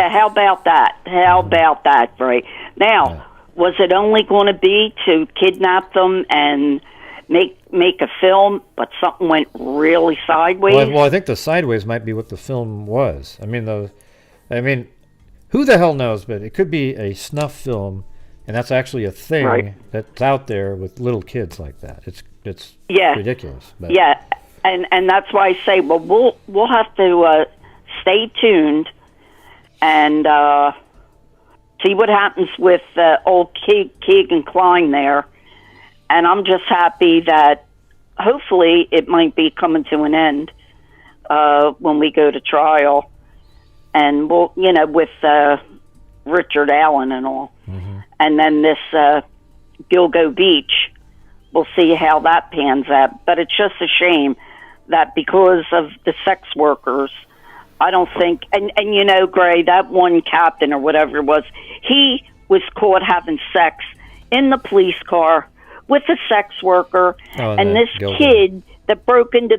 How about that? How about that, Bray? Now, was it only going to be to kidnap them and make a film, but something went really sideways? Well, I think the sideways might be what the film was. I mean, who the hell knows? But it could be a snuff film, and that's actually a thing that's out there with little kids like that. It's ridiculous. But. Yeah, and that's why I say, well, we'll have to stay tuned and see what happens with old Kegan Kline there. And I'm just happy that hopefully it might be coming to an end when we go to trial. And we'll, with Richard Allen and all. Mm-hmm. And then this Gilgo Beach, we'll see how that pans out. But it's just a shame that because of the sex workers, I don't think, and you know, Gray, that one captain or whatever it was, he was caught having sex in the police car with a sex worker, and this kid that broke into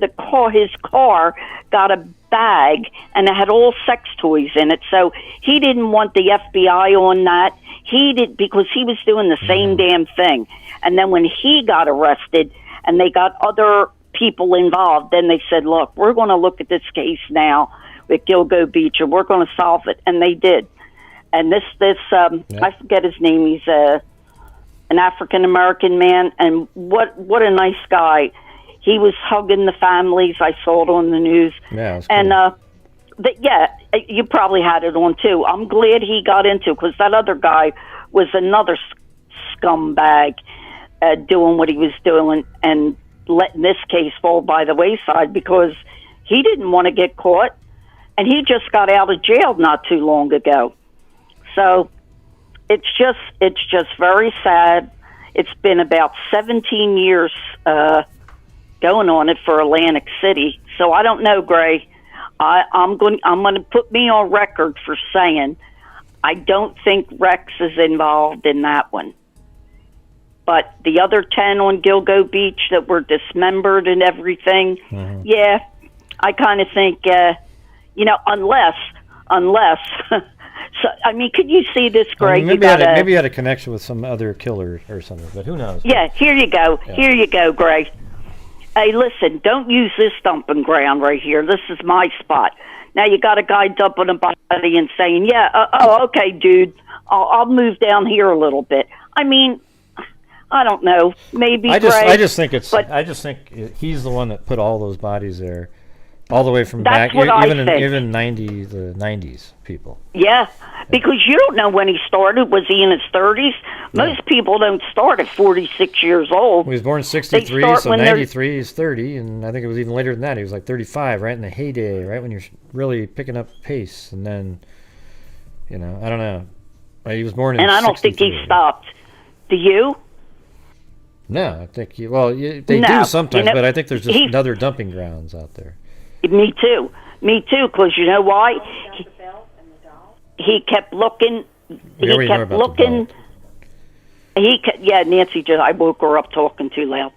his car got a bag and it had all sex toys in it. So he didn't want the FBI on that. He did, because he was doing the same damn thing. And then when he got arrested and they got other people involved, then they said, look, we're going to look at this case now with Gilgo Beach and we're going to solve it. And they did. And this I forget his name. He's an African-American man, and what a nice guy. He was hugging the families. I saw it on the news. Yeah, and you probably had it on too. I'm glad he got into it, because that other guy was another scumbag doing what he was doing and letting this case fall by the wayside because he didn't want to get caught, and he just got out of jail not too long ago. So it's just very sad. It's been about 17 years going on it for Atlantic City. So I don't know, Gray. I'm going to put me on record for saying I don't think Rex is involved in that one. But the other 10 on Gilgo Beach that were dismembered and everything, yeah, I kind of think, unless. So, I mean, could you see this, Greg? Maybe you had a connection with some other killer or something, but who knows? Yeah, here you go. Yeah. Here you go, Greg. Hey, listen, don't use this dumping ground right here. This is my spot. Now you got a guy dumping a body and saying, okay, dude, I'll move down here a little bit. I mean, I don't know. Maybe I just think he's the one that put all those bodies there. All the way from back, even the 90s people. Yeah, because you don't know when he started. Was he in his 30s? Most people don't start at 46 years old. He was born in 63, so 93 is 30, and I think it was even later than that. He was like 35, right in the heyday, right when you're really picking up pace. And then, I don't know. He was born in 63. And I don't think he stopped. Do you? No, I think they do sometimes, but I think there's just other dumping grounds out there. Me too, because you know why? He kept looking. He kept looking. Nancy I woke her up talking too loud.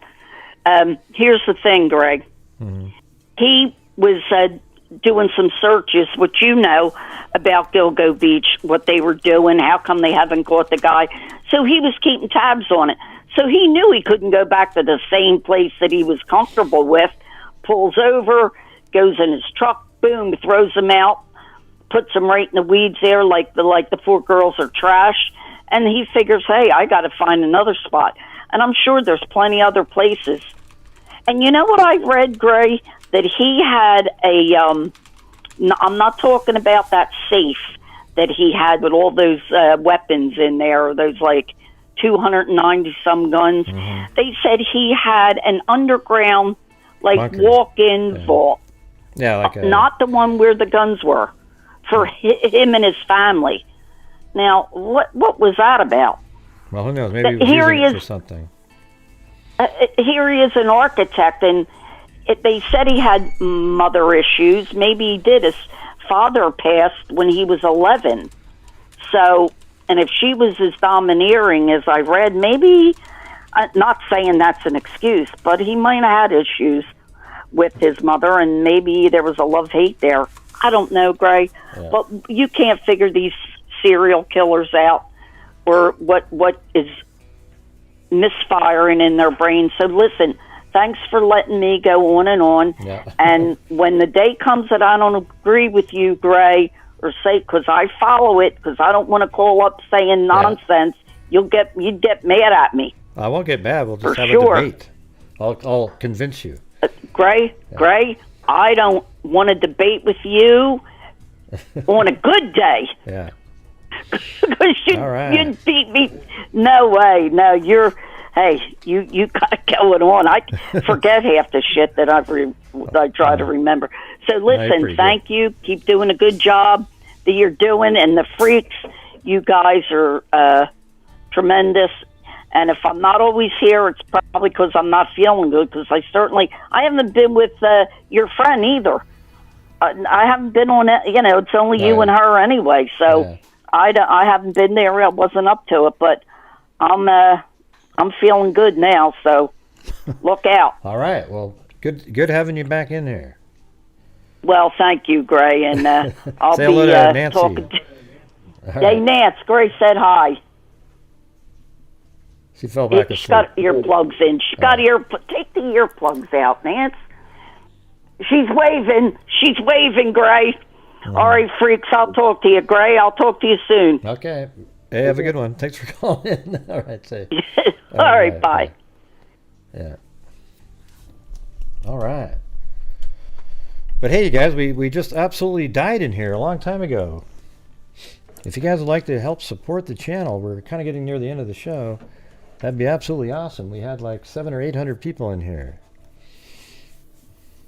Here's the thing, Greg. Mm-hmm. He was doing some searches, which you know about Gilgo Beach, what they were doing, how come they haven't caught the guy. So he was keeping tabs on it. So he knew he couldn't go back to the same place that he was comfortable with. Pulls over, goes in his truck, boom, throws them out, puts them right in the weeds there like the poor girls are trash, and he figures, hey, I got to find another spot. And I'm sure there's plenty other places. And you know what I read, Gray? That he had I'm not talking about that safe that he had with all those weapons in there, or those 290-some guns. Mm-hmm. They said he had an underground walk-in vault. Yeah, not the one where the guns were, for him and his family. Now, what was that about? Well, who knows? Maybe he was using it for something. Here he is, an architect, and they said he had mother issues. Maybe he did. His father passed when he was 11. So, and if she was as domineering as I read, maybe, not saying that's an excuse, but he might have had issues with his mother, and maybe there was a love-hate there. I don't know, Gray, but you can't figure these serial killers out, or what is misfiring in their brains. So listen, thanks for letting me go on and on. Yeah. And when the day comes that I don't agree with you, Gray, or say, because I follow it, because I don't want to call up saying nonsense, you'd get mad at me. I won't get mad. We'll just have a debate. I'll convince you. Gray, I don't want to debate with you on a good day. Yeah. Because you'd beat me. No way. No, you got going on. I forget half the shit that I try to remember. So listen, thank you. Keep doing a good job that you're doing. And the freaks, you guys are tremendous. And if I'm not always here, it's probably because I'm not feeling good, because I haven't been with your friend either. I haven't been on it, it's only you and her anyway, so I haven't been there. I wasn't up to it, but I'm feeling good now, so look out. All right, well, good having you back in here. Well, thank you, Gray, and I'll Say be hello to Nancy. talking to Right. Nance. Gray said hi. She fell back asleep. She's got earplugs in. She's got take the earplugs out, Nance. She's waving. She's waving, Gray. All right, freaks. I'll talk to you, Gray. I'll talk to you soon. Okay. Hey, have a good one. Thanks for calling in. All right, say. All right, bye. Yeah. All right. But hey, you guys, we just absolutely died in here a long time ago. If you guys would like to help support the channel, we're kind of getting near the end of the show. That'd be absolutely awesome. We had like 700 or 800 people in here.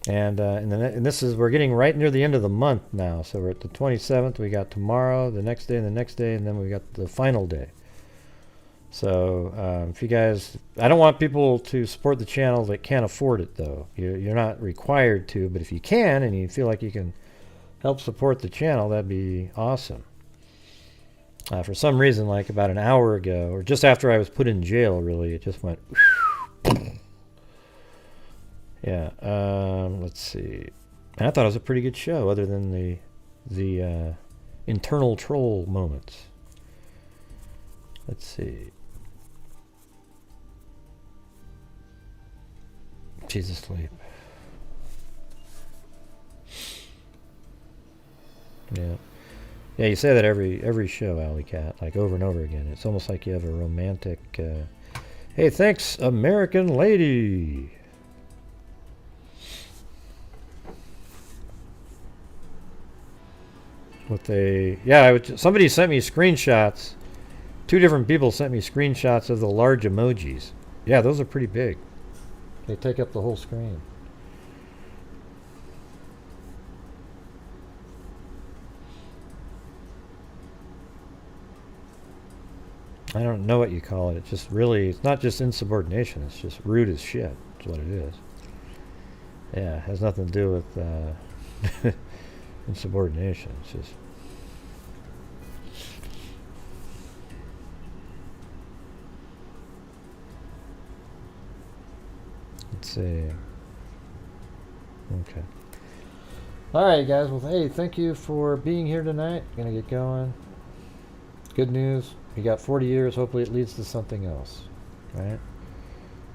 And we're getting right near the end of the month now. So we're at the 27th. We got tomorrow, the next day, and the next day, and then we got the final day. So if you guys, I don't want people to support the channel that can't afford it, though. You're not required to, but if you can and you feel like you can help support the channel, that'd be awesome. For some reason, like about an hour ago, or just after I was put in jail, really, it just went. Yeah. Let's see. And I thought it was a pretty good show, other than the internal troll moments. Let's see. She's asleep. Yeah. Yeah, you say that every show, Alley Cat, like over and over again. It's almost like you have a romantic. Hey, thanks, American Lady. Somebody sent me screenshots. 2 different people sent me screenshots of the large emojis. Yeah, those are pretty big. They take up the whole screen. I don't know what you call it. It's just really, it's not just insubordination. It's just rude as shit. That's what it is. Yeah, it has nothing to do with insubordination. It's just. Let's see. Okay. All right, guys. Well, hey, thank you for being here tonight. Gonna get going. Good news. We got 40 years. Hopefully it leads to something else. Right?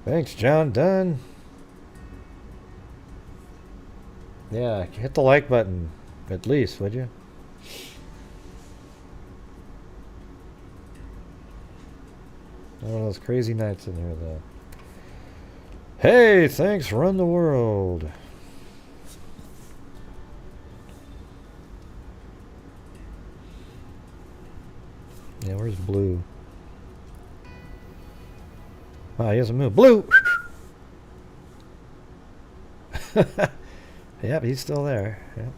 Thanks, John Dunn. Yeah, hit the like button at least, would you? One of those crazy nights in here, though. Hey, thanks, Run the World. Yeah, where's Blue? Wow, he hasn't moved. Blue! Yep, he's still there. Yep.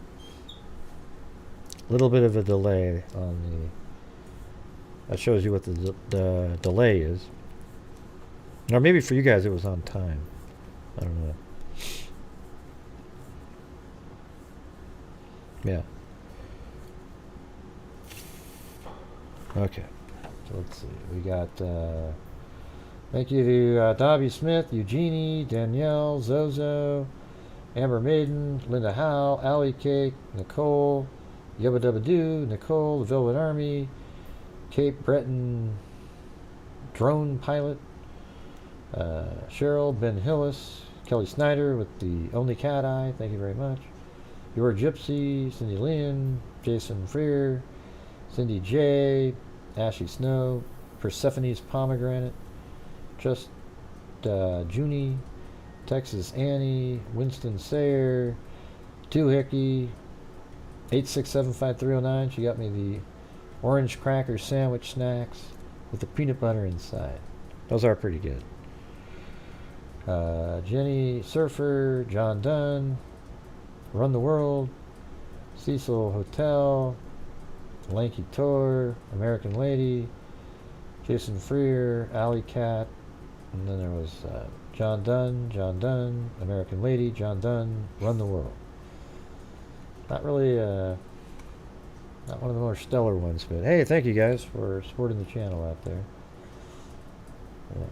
Little bit of a delay on the... That shows you what the delay is. Or maybe for you guys it was on time. I don't know. Yeah. Okay. So let's see. We got... thank you to Dobby Smith, Eugenie, Danielle, Zozo, Amber Maiden, Linda Howe, Allie Cake, Nicole, Yubba Dubba Doo, Nicole, the Velvet Army, Cape Breton, Drone Pilot, Cheryl, Ben Hillis, Kelly Snyder with the Only Cat Eye, thank you very much. Your Gypsy, Cindy Lynn, Jason Freer, Cindy J, Ashley Snow, Persephone's Pomegranate, Just Junie, Texas Annie, Winston Sayer, Two Hickey, 8675309. She got me the orange cracker sandwich snacks with the peanut butter inside. Those are pretty good. Jenny Surfer, John Dunn, Run the World, Cecil Hotel, Lanky Tor, American Lady, Jason Freer, Alley Cat, and then there was John Dunn, American Lady, John Dunn, Run the World. Not really, not one of the more stellar ones, but hey, thank you guys for supporting the channel out there. Yeah.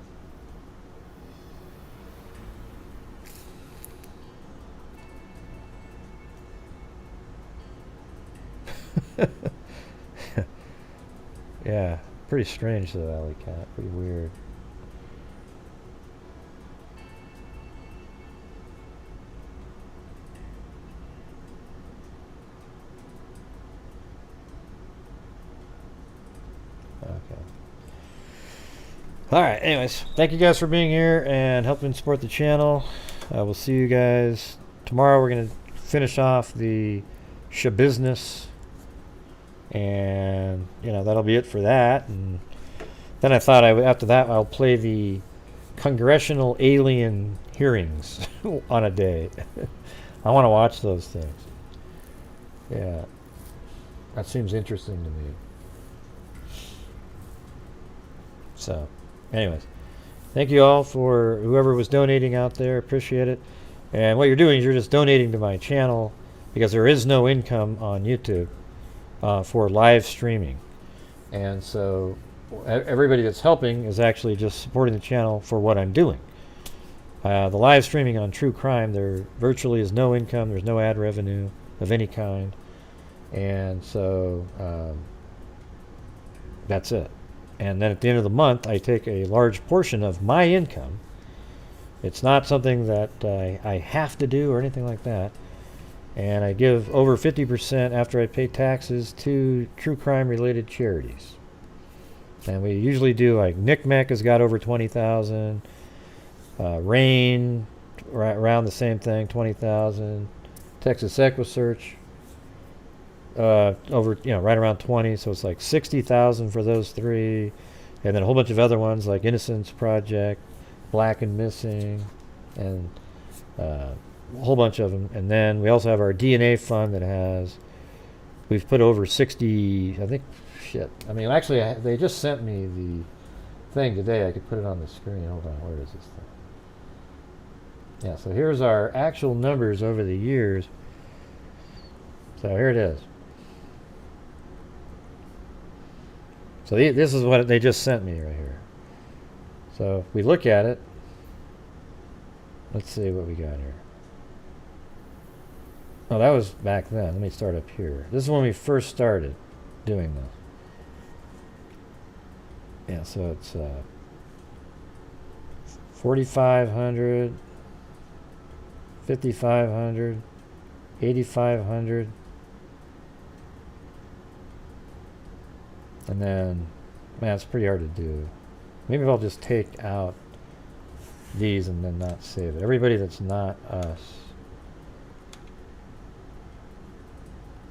Yeah, pretty strange though, Alley Cat. Pretty weird. Okay. Alright, anyways, thank you guys for being here and helping support the channel. We'll see you guys tomorrow. We're going to finish off the Shabusiness. And, you know, that'll be it for that. And then I thought after that I'll play the congressional alien hearings on a day. I want to watch those things. Yeah. That seems interesting to me. So, anyways. Thank you all for whoever was donating out there. Appreciate it. And what you're doing is you're just donating to my channel because there is no income on YouTube. For live streaming, and so everybody that's helping is actually just supporting the channel for what I'm doing. The live streaming on true crime, there virtually is no income, there's no ad revenue of any kind, and so that's it. And then at the end of the month I take a large portion of my income. It's not something that I have to do or anything like that. And I give over 50% after I pay taxes to true crime related charities. And we usually do, like, Knick-Knack has got over 20,000. Rain, around the same thing, 20,000. Texas Equisearch, over, you know, right around 20. So it's like 60,000 for those three. And then a whole bunch of other ones like Innocence Project, Black and Missing, and a whole bunch of them. And then we also have our DNA fund that has, we've put over 60, I think, shit. I mean, actually, they just sent me the thing today. I could put it on the screen. Hold on, where is this thing? Yeah, so here's our actual numbers over the years. So here it is. So this is what they just sent me right here. So if we look at it, let's see what we got here. Oh, that was back then. Let me start up here. This is when we first started doing this. Yeah, so it's 4,500, 5,500, 8,500, and then, man, it's pretty hard to do. Maybe I'll just take out these and then not save it. Everybody that's not us.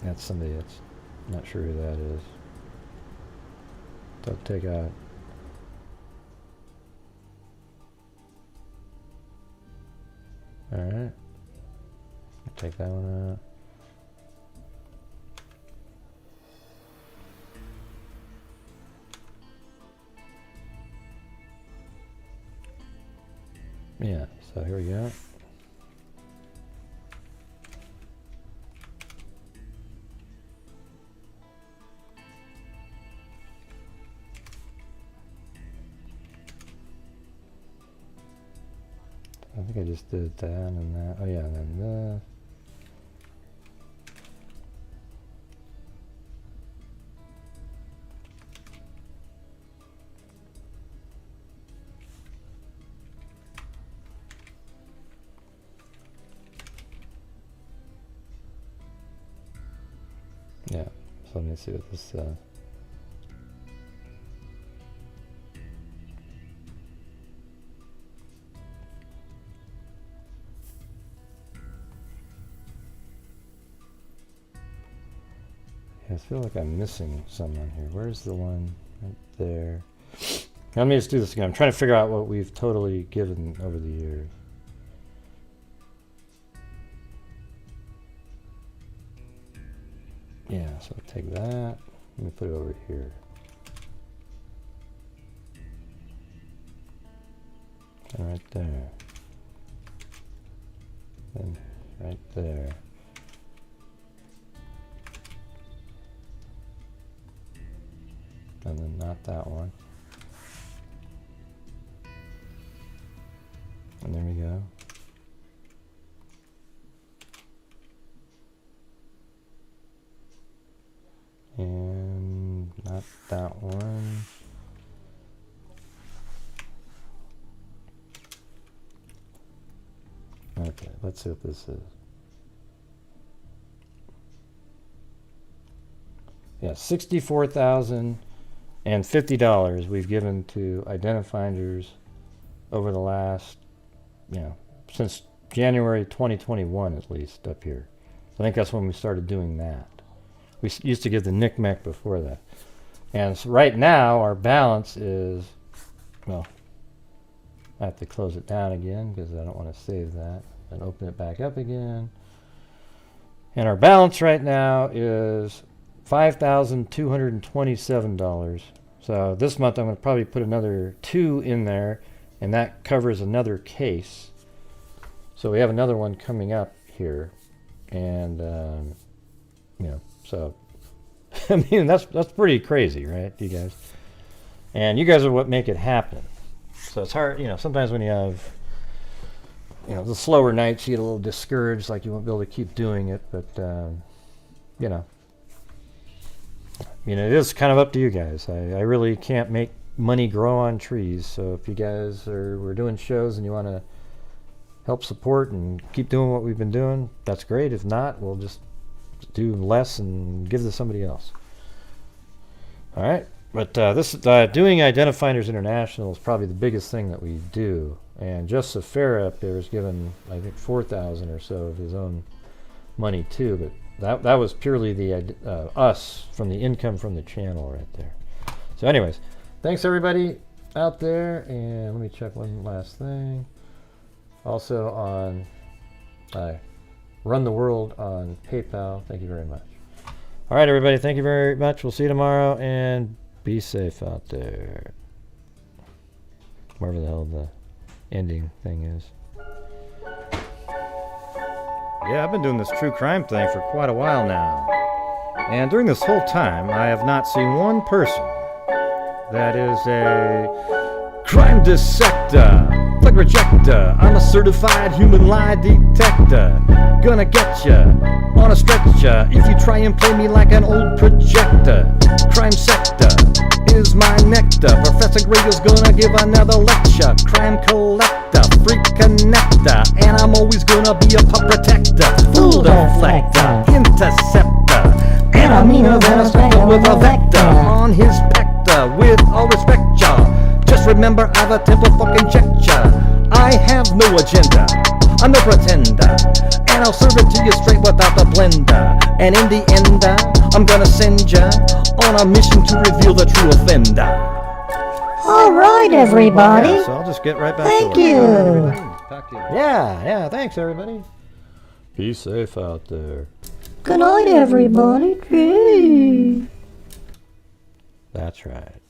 That's somebody that's not sure who that is. So I'll take out. Alright. Take that one out. Yeah, so here we go. I think I just did that and that. Oh yeah, and then this. Yeah, so let me see what this says. I feel like I'm missing someone here. Where's the one right there? Let me just do this again. I'm trying to figure out what we've totally given over the years. Yeah, so I'll take that. Let me put it over here. there. Then right there. And then not that one. And there we go. And not that one. Okay, let's see what this is. Yeah, $64,050 we've given to identifinders over the last, since January 2021 at least up here. I think that's when we started doing that. We used to give the knick-knack before that. And so right now our balance is, well, I have to close it down again because I don't want to save that. And open it back up again. And our balance right now is $5,227. So this month I'm going to probably put another 2 in there, and that covers another case. So we have another one coming up here, and so I mean that's pretty crazy, right, you guys? And you guys are what make it happen. So it's hard, sometimes when you have the slower nights, you get a little discouraged, like you won't be able to keep doing it, but it is kind of up to you guys. I really can't make money grow on trees, so if you guys we're doing shows and you want to help support and keep doing what we've been doing, that's great. If not, we'll just do less and give to somebody else. All right, but this doing Identifinders International is probably the biggest thing that we do. And just Safara up there is given, I think, $4,000 or so of his own money too. But that was purely the us from the income from the channel right there. So, anyways, thanks everybody out there. And let me check one last thing. Also on Run the World on PayPal. Thank you very much. All right, everybody. Thank you very much. We'll see you tomorrow, and be safe out there. Wherever the hell the ending thing is. Yeah, I've been doing this true crime thing for quite a while now. And during this whole time, I have not seen one person that is a crime dissector, plug rejector. I'm a certified human lie detector. Gonna get ya on a stretcher if you try and play me like an old projector. Crime sector is my nectar. Professor Gregel's gonna give another lecture. Crime collector, freak connector, and I'm always gonna be a pup protector. Fool deflector, interceptor, and I'm meaner than a spectre with a vector on his pector. With all respect, y'all, just remember I've a temple fucking checked ya. I have no agenda, I'm no pretender, and I'll serve it to you straight without the blender. And in the end, I'm gonna send ya on a mission to reveal the true offender. All right, everybody. Yeah, so I'll just get right back Thank to work. you. Talk to you. Yeah, thanks everybody. Be safe out there. Good night, everybody. Gee. That's right.